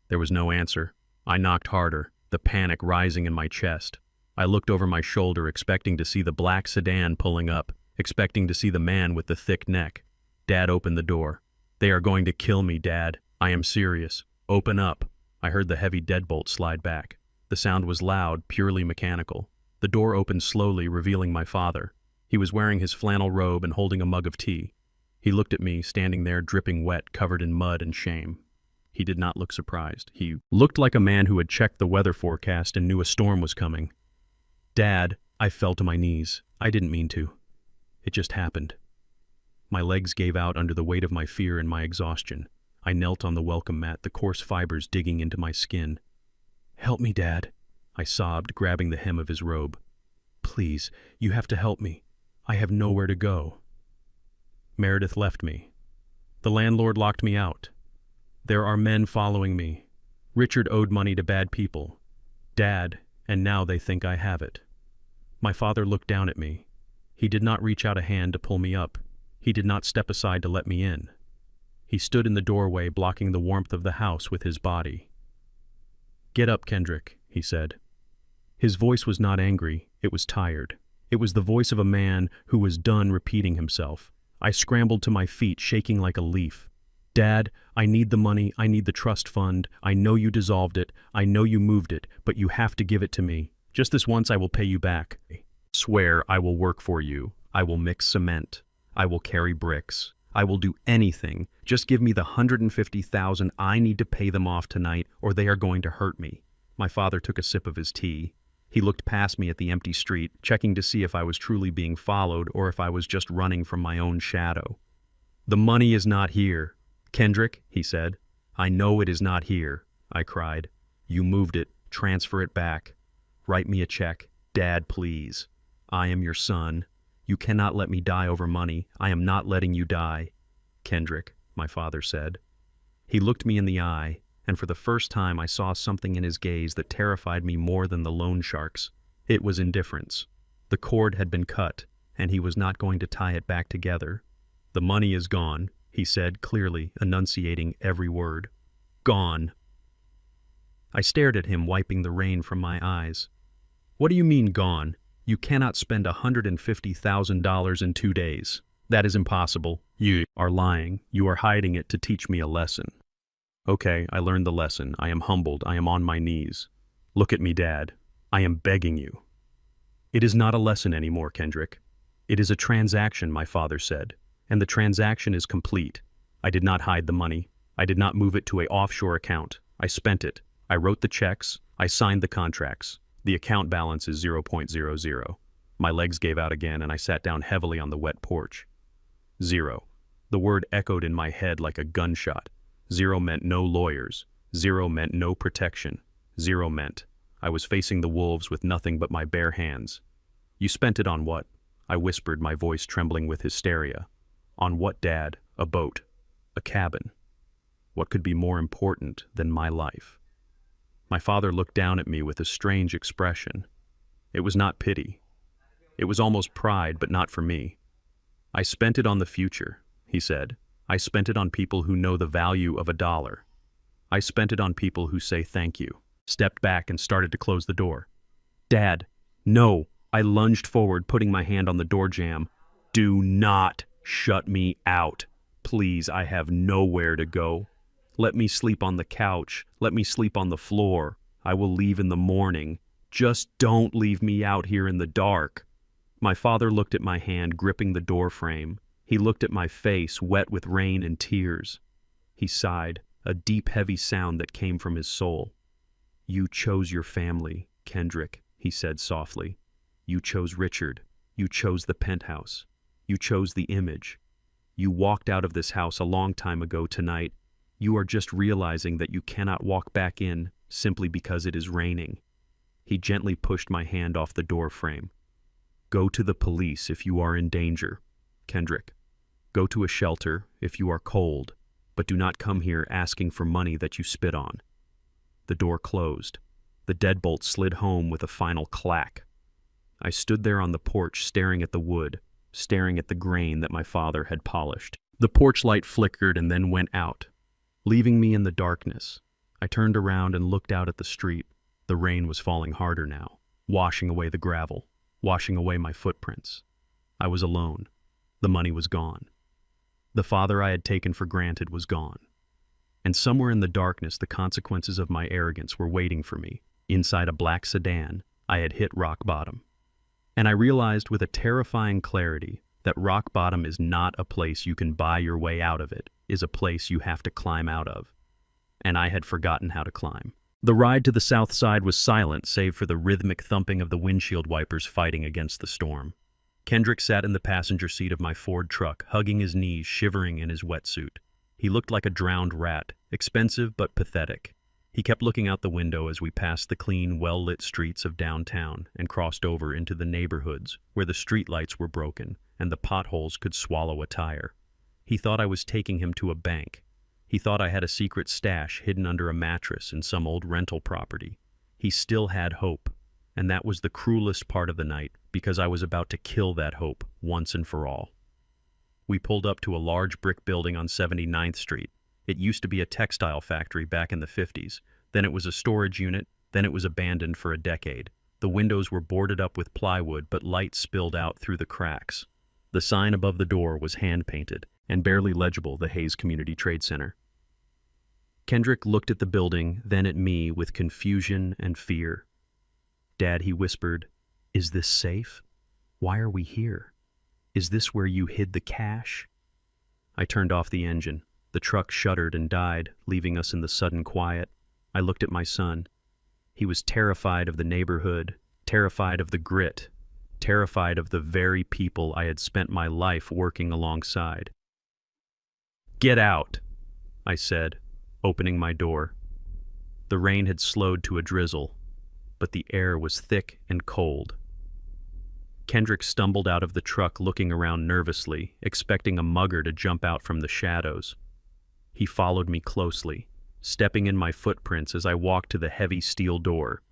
[SPEAKER 1] There was no answer. I knocked harder, the panic rising in my chest. I looked over my shoulder, expecting to see the black sedan pulling up, expecting to see the man with the thick neck. Dad opened the door. "They are going to kill me, Dad. I am serious. Open up." I heard the heavy deadbolt slide back. The sound was loud, purely mechanical. The door opened slowly, revealing my father. He was wearing his flannel robe and holding a mug of tea. He looked at me, standing there dripping wet, covered in mud and shame. He did not look surprised. He looked like a man who had checked the weather forecast and knew a storm was coming. "Dad," I fell to my knees. I didn't mean to. It just happened. My legs gave out under the weight of my fear and my exhaustion. I knelt on the welcome mat, the coarse fibers digging into my skin. "Help me, Dad," I sobbed, grabbing the hem of his robe. "Please, you have to help me. I have nowhere to go." Meredith left me. The landlord locked me out. There are men following me. Richard owed money to bad people. Dad, and now they think I have it. My father looked down at me. He did not reach out a hand to pull me up. He did not step aside to let me in. He stood in the doorway, blocking the warmth of the house with his body. "Get up, Kendrick," he said. His voice was not angry, it was tired. It was the voice of a man who was done repeating himself. I scrambled to my feet, shaking like a leaf. "Dad, I need the money, I need the trust fund. I know you dissolved it, I know you moved it, but you have to give it to me. Just this once I will pay you back. Swear I will work for you. I will mix cement. I will carry bricks. I will do anything. Just give me the $150,000 I need to pay them off tonight, or they are going to hurt me." My father took a sip of his tea. He looked past me at the empty street, checking to see if I was truly being followed or if I was just running from my own shadow. "The money is not here. Kendrick," he said. "I know it is not here," I cried. "You moved it. Transfer it back. Write me a check. Dad, please. I am your son. You cannot let me die over money. I am not letting you die." "Kendrick," my father said. He looked me in the eye, and for the first time I saw something in his gaze that terrified me more than the loan sharks. It was indifference. The cord had been cut, and he was not going to tie it back together. "The money is gone," he said, clearly enunciating every word. "Gone." I stared at him, wiping the rain from my eyes. "What do you mean, gone? You cannot spend $150,000 in 2 days. That is impossible. You are lying. You are hiding it to teach me a lesson." Okay, I learned the lesson. I am humbled. I am on my knees. Look at me, Dad. I am begging you. It is not a lesson anymore, Kendrick. It is a transaction, my father said, and the transaction is complete. I did not hide the money. I did not move it to an offshore account. I spent it. I wrote the checks. I signed the contracts. The account balance is 0.00. My legs gave out again and I sat down heavily on the wet porch. Zero. The word echoed in my head like a gunshot. Zero meant no lawyers. Zero meant no protection. Zero meant I was facing the wolves with nothing but my bare hands. You spent it on what? I whispered, my voice trembling with hysteria. On what, Dad? A boat. A cabin. What could be more important than my life? My father looked down at me with a strange expression. It was not pity. It was almost pride, but not for me. I spent it on the future, he said. I spent it on people who know the value of $1. I spent it on people who say thank you. Stepped back and started to close the door. Dad, no. I lunged forward, putting my hand on the door jamb. Do not shut me out. Please, I have nowhere to go. Let me sleep on the couch. Let me sleep on the floor. I will leave in the morning. Just don't leave me out here in the dark. My father looked at my hand gripping the door frame. He looked at my face, wet with rain and tears. He sighed, a deep, heavy sound that came from his soul. You chose your family, Kendrick, he said softly. You chose Richard. You chose the penthouse. You chose the image. You walked out of this house a long time ago tonight. You are just realizing that you cannot walk back in simply because it is raining. He gently pushed my hand off the door frame. Go to the police if you are in danger, Kendrick. Go to a shelter if you are cold, but do not come here asking for money that you spit on. The door closed. The deadbolt slid home with a final clack. I stood there on the porch staring at the wood, staring at the grain that my father had polished. The porch light flickered and then went out, leaving me in the darkness. I turned around and looked out at the street. The rain was falling harder now, washing away the gravel, washing away my footprints. I was alone. The money was gone. The father I had taken for granted was gone. And somewhere in the darkness, the consequences of my arrogance were waiting for me. Inside a black sedan, I had hit rock bottom. And I realized with a terrifying clarity that rock bottom is not a place you can buy your way out of. It is a place you have to climb out of. And I had forgotten how to climb. The ride to the south side was silent save for the rhythmic thumping of the windshield wipers fighting against the storm. Kendrick sat in the passenger seat of my Ford truck, hugging his knees, shivering in his wetsuit. He looked like a drowned rat, expensive but pathetic. He kept looking out the window as we passed the clean, well-lit streets of downtown and crossed over into the neighborhoods where the streetlights were broken and the potholes could swallow a tire. He thought I was taking him to a bank. He thought I had a secret stash hidden under a mattress in some old rental property. He still had hope, and that was the cruelest part of the night because I was about to kill that hope once and for all. We pulled up to a large brick building on 79th Street. It used to be a textile factory back in the 50s. Then it was a storage unit. Then it was abandoned for a decade. The windows were boarded up with plywood, but light spilled out through the cracks. The sign above the door was hand-painted and barely legible, the Hayes Community Trade Center. Kendrick looked at the building, then at me with confusion and fear. Dad, he whispered, is this safe? Why are we here? Is this where you hid the cash? I turned off the engine. The truck shuddered and died, leaving us in the sudden quiet. I looked at my son. He was terrified of the neighborhood, terrified of the grit, terrified of the very people I had spent my life working alongside. Get out, I said, opening my door. The rain had slowed to a drizzle, but the air was thick and cold. Kendrick stumbled out of the truck looking around nervously, expecting a mugger to jump out from the shadows. He followed me closely, stepping in my footprints as I walked to the heavy steel door.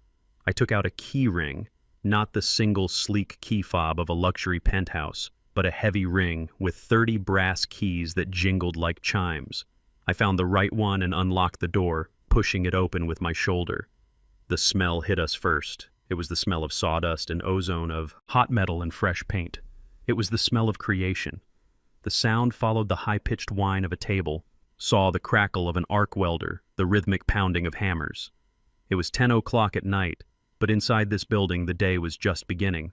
[SPEAKER 1] I took out a key ring, not the single sleek key fob of a luxury penthouse, but a heavy ring with 30 brass keys that jingled like chimes. I found the right one and unlocked the door, pushing it open with my shoulder. The smell hit us first. It was the smell of sawdust and ozone, of hot metal and fresh paint. It was the smell of creation. The sound followed the high-pitched whine of a table. saw the crackle of an arc welder, the rhythmic pounding of hammers. It was 10 o'clock at night, but inside this building the day was just beginning.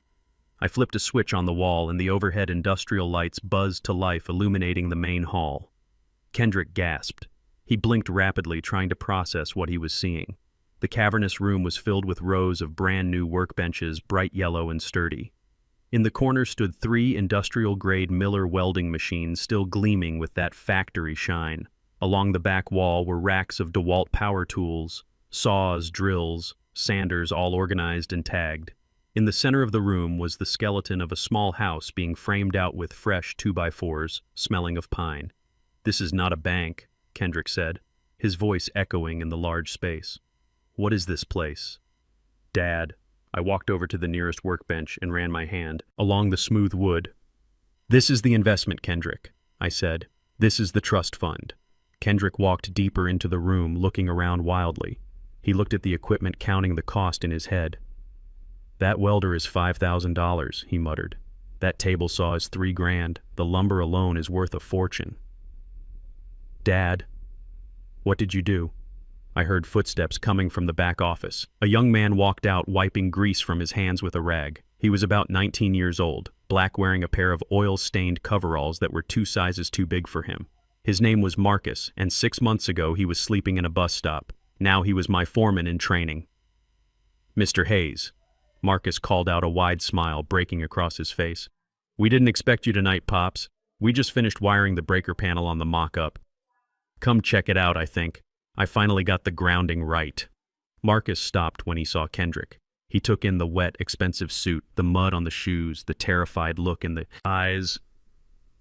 [SPEAKER 1] I flipped a switch on the wall and the overhead industrial lights buzzed to life, illuminating the main hall. Kendrick gasped. He blinked rapidly, trying to process what he was seeing. The cavernous room was filled with rows of brand-new workbenches, bright yellow and sturdy. In the corner stood 3 industrial-grade Miller welding machines, still gleaming with that factory shine. Along the back wall were racks of DeWalt power tools, saws, drills, sanders, all organized and tagged. In the center of the room was the skeleton of a small house being framed out with fresh 2x4s, smelling of pine. "This is not a bank," Kendrick said, his voice echoing in the large space. "What is this place?" "Dad." I walked over to the nearest workbench and ran my hand along the smooth wood. "This is the investment, Kendrick," I said. "This is the trust fund." Kendrick walked deeper into the room, looking around wildly. He looked at the equipment, counting the cost in his head. "That welder is $5,000, he muttered. "That table saw is $3,000. The lumber alone is worth a fortune." "Dad, what did you do?" I heard footsteps coming from the back office. A young man walked out, wiping grease from his hands with a rag. He was about 19 years old, black, wearing a pair of oil-stained coveralls that were 2 sizes too big for him. His name was Marcus, and 6 months ago he was sleeping in a bus stop. Now he was my foreman in training. "Mr. Hayes," Marcus called out, a wide smile breaking across his face. "We didn't expect you tonight, Pops. We just finished wiring the breaker panel on the mock-up. Come check it out, I think. I finally got the grounding right." Marcus stopped when he saw Kendrick. He took in the wet, expensive suit, the mud on the shoes, the terrified look in the eyes.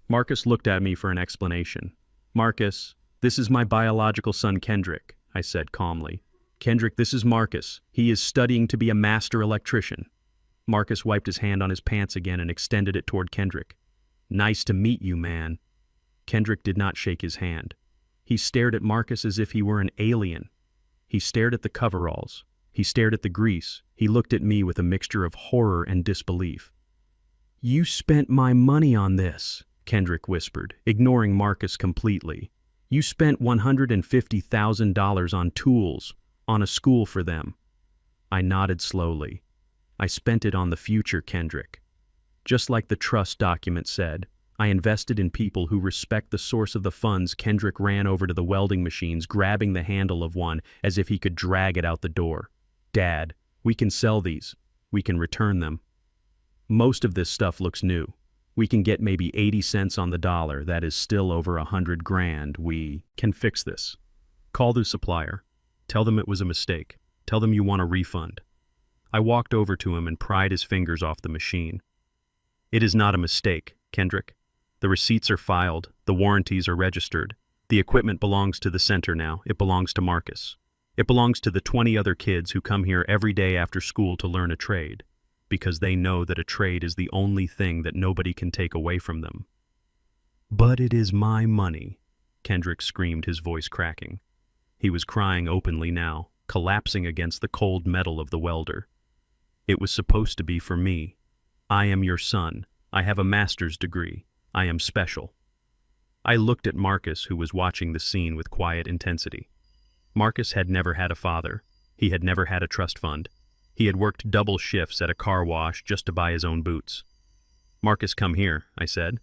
[SPEAKER 1] Marcus looked at me for an explanation. "Marcus, this is my biological son, Kendrick," I said calmly. "Kendrick, this is Marcus. He is studying to be a master electrician." Marcus wiped his hand on his pants again and extended it toward Kendrick. "Nice to meet you, man." Kendrick did not shake his hand. He stared at Marcus as if he were an alien. He stared at the coveralls. He stared at the grease. He looked at me with a mixture of horror and disbelief. "You spent my money on this," Kendrick whispered, ignoring Marcus completely. "You spent $150,000 on tools, on a school for them." I nodded slowly. "I spent it on the future, Kendrick. Just like the trust document said, I invested in people who respect the source of the funds." Kendrick ran over to the welding machines, grabbing the handle of one as if he could drag it out the door. "Dad, we can sell these. We can return them. Most of this stuff looks new. We can get maybe 80 cents on the dollar. That is still over $100,000. We can fix this. Call the supplier. Tell them it was a mistake. Tell them you want a refund." I walked over to him and pried his fingers off the machine. "It is not a mistake, Kendrick. The receipts are filed. The warranties are registered. The equipment belongs to the center now. It belongs to Marcus. It belongs to the 20 other kids who come here every day after school to learn a trade, because they know that a trade is the only thing that nobody can take away from them." "But it is my money," Kendrick screamed, his voice cracking. He was crying openly now, collapsing against the cold metal of the welder. "It was supposed to be for me. I am your son. I have a master's degree. I am special." I looked at Marcus, who was watching the scene with quiet intensity. Marcus had never had a father. He had never had a trust fund. He had worked double shifts at a car wash just to buy his own boots. "Marcus, come here," I said.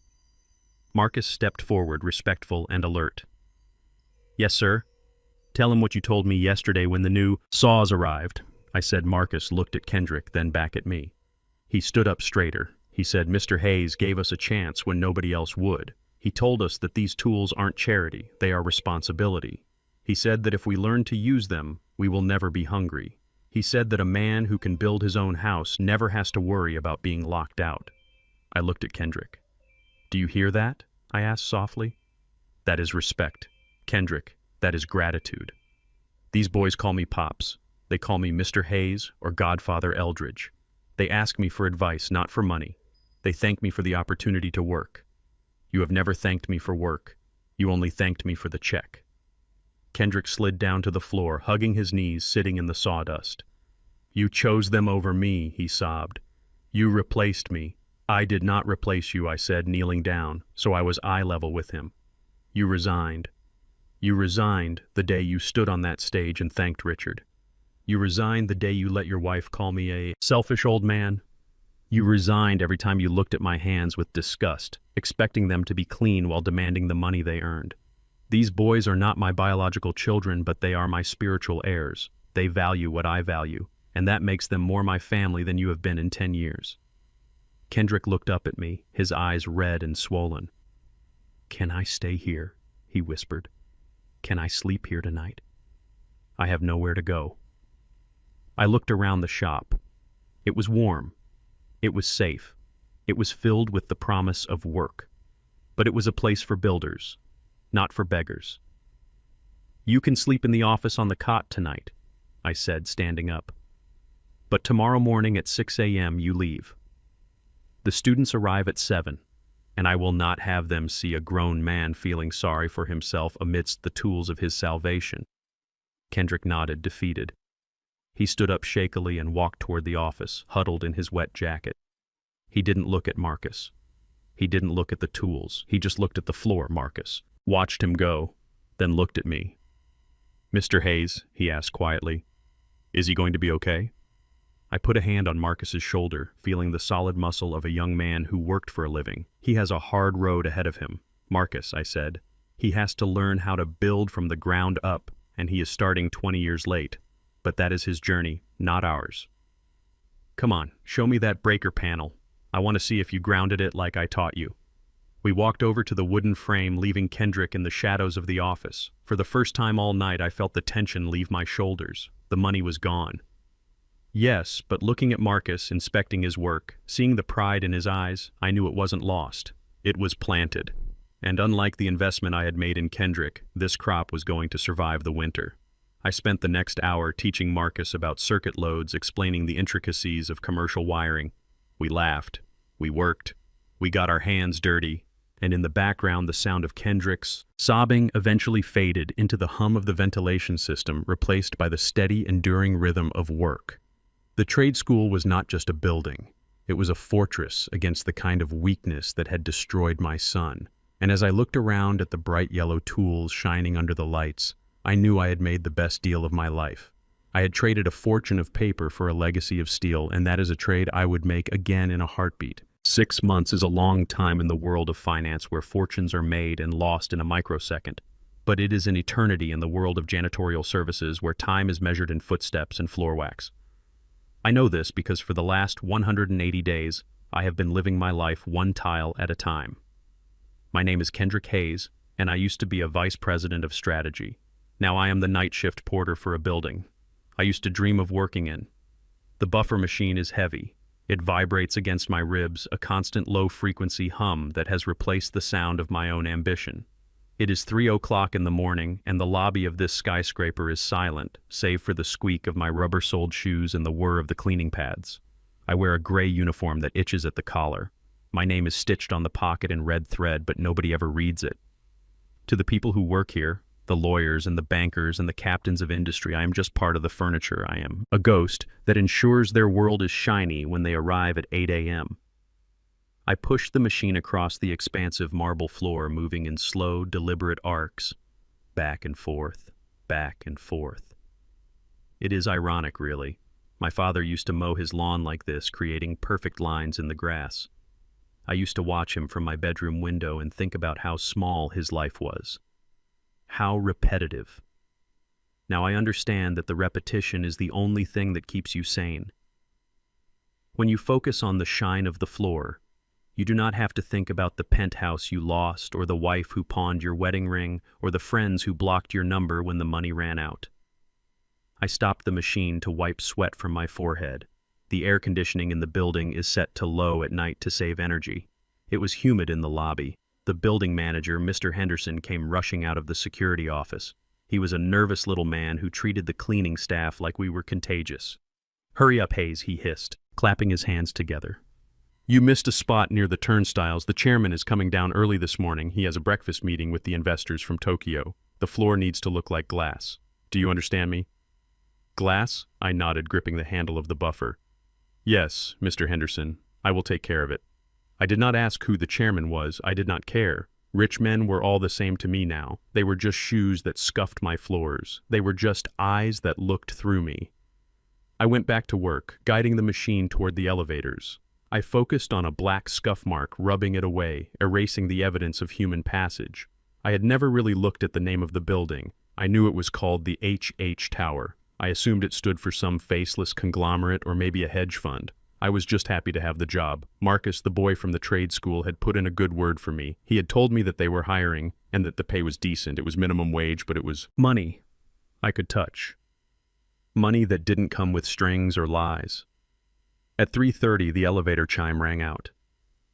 [SPEAKER 1] Marcus stepped forward, respectful and alert. "Yes, sir." "Tell him what you told me yesterday when the new saws arrived," I said. Marcus looked at Kendrick, then back at me. He stood up straighter. He said, "Mr. Hayes gave us a chance when nobody else would. He told us that these tools aren't charity, they are responsibility. He said that if we learn to use them, we will never be hungry. He said that a man who can build his own house never has to worry about being locked out." I looked at Kendrick. "Do you hear that?" I asked softly. "That is respect, Kendrick. That is gratitude. These boys call me Pops. They call me Mr. Hayes or Godfather Eldridge. They ask me for advice, not for money. They thank me for the opportunity to work. You have never thanked me for work. You only thanked me for the check." Kendrick slid down to the floor, hugging his knees, sitting in the sawdust. "You chose them over me," he sobbed. "You replaced me." "I did not replace you," I said, kneeling down, so I was eye level with him. "You resigned. You resigned the day you stood on that stage and thanked Richard. You resigned the day you let your wife call me a selfish old man. You resigned every time you looked at my hands with disgust, expecting them to be clean while demanding the money they earned. These boys are not my biological children, but they are my spiritual heirs. They value what I value, and that makes them more my family than you have been in 10 years. Kendrick looked up at me, his eyes red and swollen. "Can I stay here?" he whispered. "Can I sleep here tonight? I have nowhere to go." I looked around the shop. It was warm. It was safe. It was filled with the promise of work. But it was a place for builders, not for beggars. "You can sleep in the office on the cot tonight," I said, standing up. "But tomorrow morning at 6 a.m. you leave. The students arrive at 7, and I will not have them see a grown man feeling sorry for himself amidst the tools of his salvation." Kendrick nodded, defeated. He stood up shakily and walked toward the office, huddled in his wet jacket. He didn't look at Marcus. He didn't look at the tools. He just looked at the floor, Marcus. Watched him go, then looked at me. "Mr. Hayes," he asked quietly, "is he going to be okay?" I put a hand on Marcus's shoulder, feeling the solid muscle of a young man who worked for a living. "He has a hard road ahead of him, Marcus," I said. "He has to learn how to build from the ground up, and he is starting 20 years late. But that is his journey, not ours. Come on, show me that breaker panel. I want to see if you grounded it like I taught you." We walked over to the wooden frame, leaving Kendrick in the shadows of the office. For the first time all night, I felt the tension leave my shoulders. The money was gone. Yes, but looking at Marcus, inspecting his work, seeing the pride in his eyes, I knew it wasn't lost. It was planted. And unlike the investment I had made in Kendrick, this crop was going to survive the winter. I spent the next hour teaching Marcus about circuit loads, explaining the intricacies of commercial wiring. We laughed. We worked. We got our hands dirty. And in the background, the sound of Kendrick's sobbing eventually faded into the hum of the ventilation system, replaced by the steady, enduring rhythm of work. The trade school was not just a building. It was a fortress against the kind of weakness that had destroyed my son. And as I looked around at the bright yellow tools shining under the lights, I knew I had made the best deal of my life. I had traded a fortune of paper for a legacy of steel, and that is a trade I would make again in a heartbeat. 6 months is a long time in the world of finance, where fortunes are made and lost in a microsecond. But it is an eternity in the world of janitorial services, where time is measured in footsteps and floor wax. I know this because for the last 180 days, I have been living my life one tile at a time. My name is Kendrick Hayes, and I used to be a vice president of strategy. Now I am the night shift porter for a building I used to dream of working in. The buffer machine is heavy. It vibrates against my ribs, a constant low-frequency hum that has replaced the sound of my own ambition. It is 3 o'clock in the morning, and the lobby of this skyscraper is silent, save for the squeak of my rubber-soled shoes and the whir of the cleaning pads. I wear a gray uniform that itches at the collar. My name is stitched on the pocket in red thread, but nobody ever reads it. To the people who work here, the lawyers and the bankers and the captains of industry, I am just part of the furniture. I am a ghost that ensures their world is shiny when they arrive at 8 a.m. I push the machine across the expansive marble floor, moving in slow, deliberate arcs, back and forth, back and forth. It is ironic, really. My father used to mow his lawn like this, creating perfect lines in the grass. I used to watch him from my bedroom window and think about how small his life was. How repetitive. Now I understand that the repetition is the only thing that keeps you sane. When you focus on the shine of the floor, you do not have to think about the penthouse you lost, or the wife who pawned your wedding ring, or the friends who blocked your number when the money ran out. I stopped the machine to wipe sweat from my forehead. The air conditioning in the building is set to low at night to save energy. It was humid in the lobby. The building manager, Mr. Henderson, came rushing out of the security office. He was a nervous little man who treated the cleaning staff like we were contagious. "Hurry up, Hayes," he hissed, clapping his hands together. "You missed a spot near the turnstiles. The chairman is coming down early this morning. He has a breakfast meeting with the investors from Tokyo. The floor needs to look like glass. Do you understand me?" "Glass?" I nodded, gripping the handle of the buffer. "Yes, Mr. Henderson. I will take care of it." I did not ask who the chairman was. I did not care. Rich men were all the same to me now. They were just shoes that scuffed my floors. They were just eyes that looked through me. I went back to work, guiding the machine toward the elevators. I focused on a black scuff mark, rubbing it away, erasing the evidence of human passage. I had never really looked at the name of the building. I knew it was called the H Tower. I assumed it stood for some faceless conglomerate or maybe a hedge fund. I was just happy to have the job. Marcus, the boy from the trade school, had put in a good word for me. He had told me that they were hiring and that the pay was decent. It was minimum wage, but it was money I could touch. Money that didn't come with strings or lies. At 3:30, the elevator chime rang out.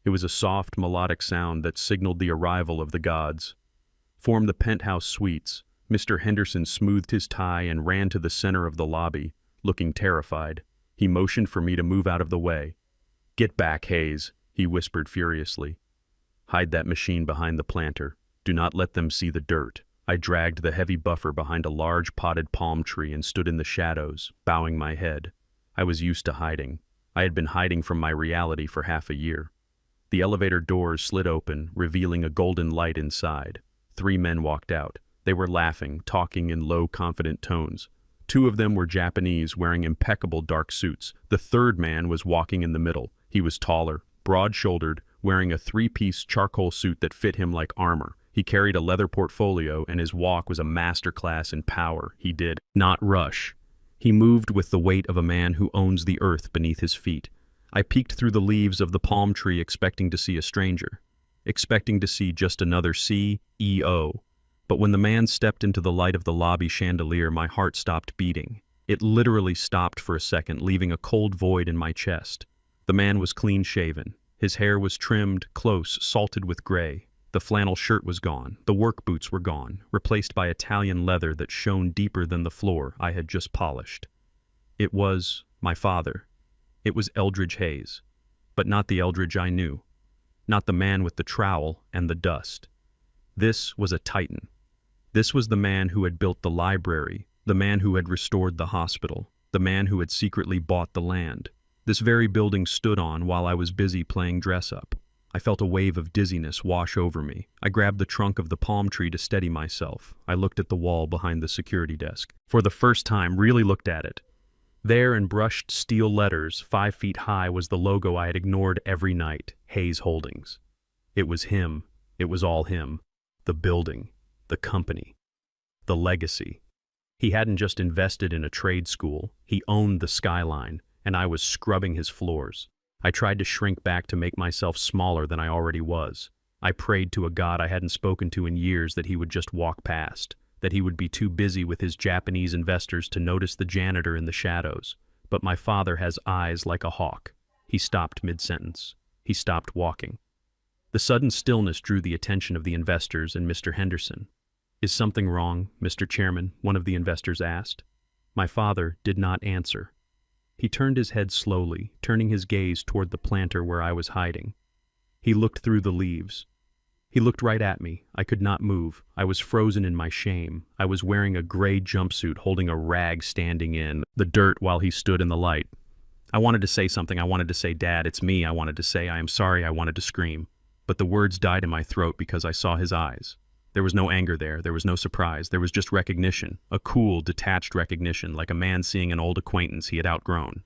[SPEAKER 1] It was a soft, melodic sound that signaled the arrival of the gods. From the penthouse suites, Mr. Henderson smoothed his tie and ran to the center of the lobby, looking terrified. He motioned for me to move out of the way. "Get back, Hayes," he whispered furiously. "Hide that machine behind the planter. Do not let them see the dirt." I dragged the heavy buffer behind a large potted palm tree and stood in the shadows, bowing my head. I was used to hiding. I had been hiding from my reality for half a year. The elevator doors slid open, revealing a golden light inside. 3 men walked out. They were laughing, talking in low, confident tones. 2 of them were Japanese, wearing impeccable dark suits. The 3rd man was walking in the middle. He was taller, broad-shouldered, wearing a 3-piece charcoal suit that fit him like armor. He carried a leather portfolio, and his walk was a masterclass in power. He did not rush. He moved with the weight of a man who owns the earth beneath his feet. I peeked through the leaves of the palm tree, expecting to see a stranger, expecting to see just another CEO. But when the man stepped into the light of the lobby chandelier, my heart stopped beating. It literally stopped for a second, leaving a cold void in my chest. The man was clean-shaven. His hair was trimmed, close, salted with gray. The flannel shirt was gone. The work boots were gone, replaced by Italian leather that shone deeper than the floor I had just polished. It was my father. It was Eldridge Hayes. But not the Eldridge I knew. Not the man with the trowel and the dust. This was a titan. This was the man who had built the library, the man who had restored the hospital, the man who had secretly bought the land. This very building stood on while I was busy playing dress-up. I felt a wave of dizziness wash over me. I grabbed the trunk of the palm tree to steady myself. I looked at the wall behind the security desk. For the first time, really looked at it. There, in brushed steel letters, 5 feet high, was the logo I had ignored every night, Hayes Holdings. It was him. It was all him. The building. The company. The legacy. He hadn't just invested in a trade school. He owned the skyline, and I was scrubbing his floors. I tried to shrink back to make myself smaller than I already was. I prayed to a God I hadn't spoken to in years that he would just walk past, that he would be too busy with his Japanese investors to notice the janitor in the shadows. But my father has eyes like a hawk. He stopped mid-sentence. He stopped walking. The sudden stillness drew the attention of the investors and Mr. Henderson. "Is something wrong, Mr. Chairman?" one of the investors asked. My father did not answer. He turned his head slowly, turning his gaze toward the planter where I was hiding. He looked through the leaves. He looked right at me. I could not move. I was frozen in my shame. I was wearing a gray jumpsuit, holding a rag standing in the dirt while he stood in the light. I wanted to say something. I wanted to say, "Dad, it's me." I wanted to say, "I am sorry." I wanted to scream. But the words died in my throat because I saw his eyes. There was no anger there. There was no surprise. There was just recognition, a cool, detached recognition, like a man seeing an old acquaintance he had outgrown.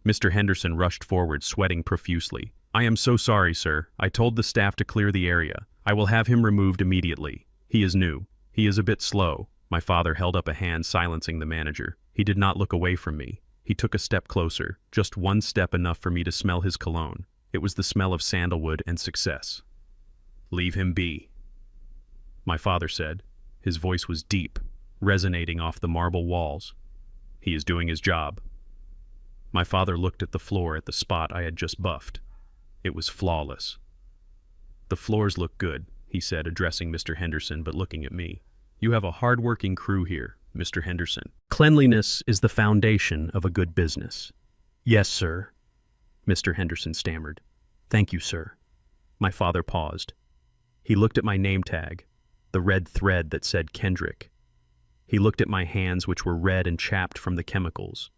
[SPEAKER 1] Mr. Henderson rushed forward, sweating profusely. "I am so sorry, sir. I told the staff to clear the area. I will have him removed immediately. He is new. He is a bit slow." My father held up a hand, silencing the manager. He did not look away from me. He took a step closer, just one step enough for me to smell his cologne. It was the smell of sandalwood and success. "Leave him be," my father said. His voice was deep, resonating off the marble walls. "He is doing his job." My father looked at the floor at the spot I had just buffed. It was flawless. "The floors look good," he said, addressing Mr. Henderson, but looking at me. "You have a hard-working crew here, Mr. Henderson. Cleanliness is the foundation of a good business." "Yes, sir," Mr. Henderson stammered. "Thank you, sir." My father paused. He looked at my name tag, the red thread that said Kendrick. He looked at my hands, which were red and chapped from the chemicals.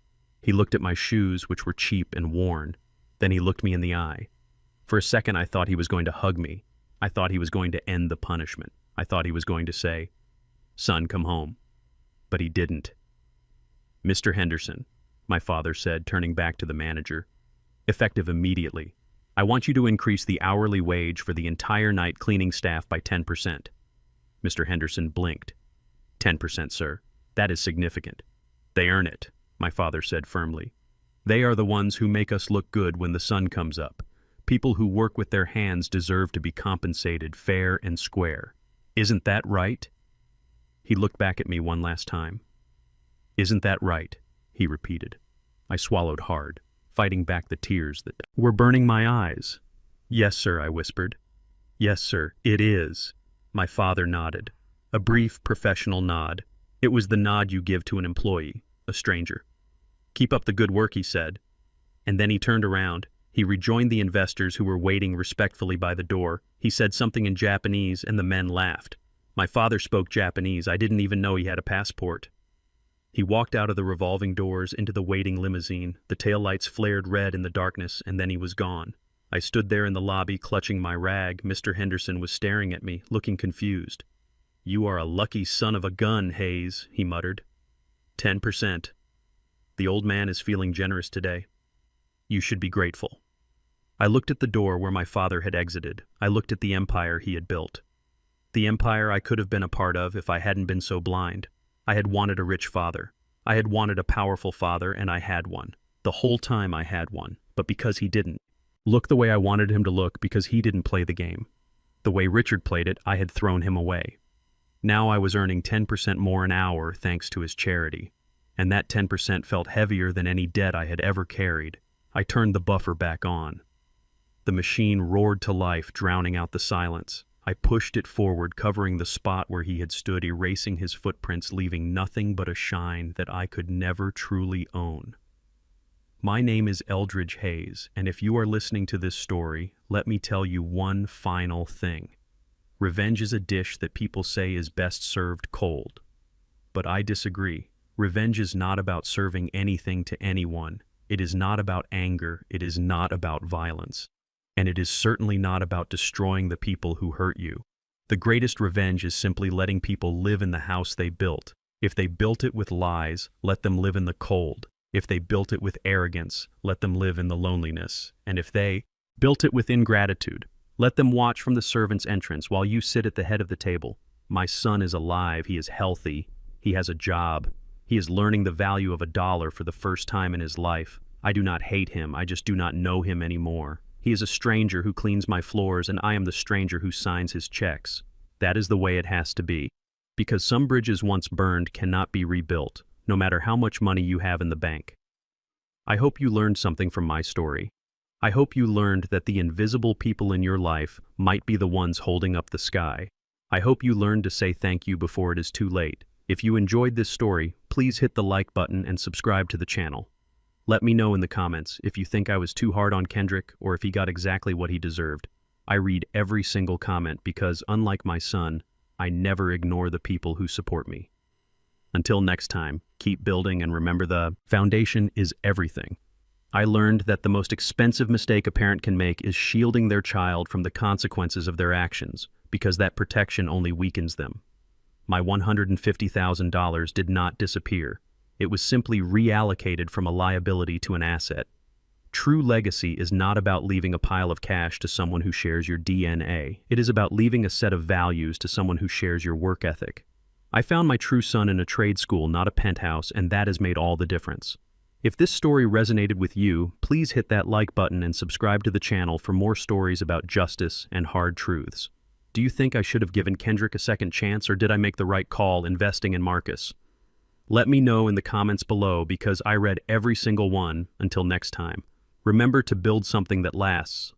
[SPEAKER 1] He looked at my shoes, which were cheap and worn. Then he looked me in the eye. For a second, I thought he was going to hug me. I thought he was going to end the punishment. I thought he was going to say, "Son, come home." But he didn't. "Mr. Henderson," my father said, turning back to the manager, "effective immediately, I want you to increase the hourly wage for the entire night cleaning staff by 10%. Mr. Henderson blinked. 10%, sir. That is significant. They earn it, my father said firmly. They are the ones who make us look good when the sun comes up. People who work with their hands deserve to be compensated fair and square. Isn't that right?" He looked back at me one last time. "Isn't that right?" he repeated. I swallowed hard, fighting back the tears that were burning my eyes. "Yes, sir," I whispered. "Yes, sir, it is." My father nodded. A brief, professional nod. It was the nod you give to an employee, a stranger. "Keep up the good work," he said. And then he turned around. He rejoined the investors who were waiting respectfully by the door. He said something in Japanese, and the men laughed. My father spoke Japanese. I didn't even know he had a passport. He walked out of the revolving doors into the waiting limousine. The taillights flared red in the darkness, and then he was gone. I stood there in the lobby, clutching my rag. Mr. Henderson was staring at me, looking confused. "You are a lucky son of a gun, Hayes," he muttered. 10%. The old man is feeling generous today. You should be grateful. I looked at the door where my father had exited. I looked at the empire he had built. The empire I could have been a part of if I hadn't been so blind. I had wanted a rich father. I had wanted a powerful father, and I had one. The whole time I had one, but because he didn't. Look the way I wanted him to look because he didn't play the game. The way Richard played it, I had thrown him away. Now I was earning 10% more an hour thanks to his charity. And that 10% felt heavier than any debt I had ever carried. I turned the buffer back on. The machine roared to life, drowning out the silence. I pushed it forward, covering the spot where he had stood, erasing his footprints, leaving nothing but a shine that I could never truly own. My name is Eldridge Hayes, and if you are listening to this story, let me tell you one final thing. Revenge is a dish that people say is best served cold. But I disagree. Revenge is not about serving anything to anyone. It is not about anger. It is not about violence. And it is certainly not about destroying the people who hurt you. The greatest revenge is simply letting people live in the house they built. If they built it with lies, let them live in the cold. If they built it with arrogance, let them live in the loneliness. And if they built it with ingratitude, let them watch from the servant's entrance while you sit at the head of the table. My son is alive. He is healthy. He has a job. He is learning the value of $1 for the first time in his life. I do not hate him. I just do not know him anymore. He is a stranger who cleans my floors, and I am the stranger who signs his checks. That is the way it has to be. Because some bridges once burned cannot be rebuilt, no matter how much money you have in the bank. I hope you learned something from my story. I hope you learned that the invisible people in your life might be the ones holding up the sky. I hope you learned to say thank you before it is too late. If you enjoyed this story, please hit the like button and subscribe to the channel. Let me know in the comments if you think I was too hard on Kendrick or if he got exactly what he deserved. I read every single comment because, unlike my son, I never ignore the people who support me. Until next time, keep building and remember the foundation is everything. I learned that the most expensive mistake a parent can make is shielding their child from the consequences of their actions, because that protection only weakens them. My $150,000 did not disappear. It was simply reallocated from a liability to an asset. True legacy is not about leaving a pile of cash to someone who shares your DNA. It is about leaving a set of values to someone who shares your work ethic. I found my true son in a trade school, not a penthouse, and that has made all the difference. If this story resonated with you, please hit that like button and subscribe to the channel for more stories about justice and hard truths. Do you think I should have given Kendrick a second chance, or did I make the right call investing in Marcus? Let me know in the comments below because I read every single one. Until next time, remember to build something that lasts.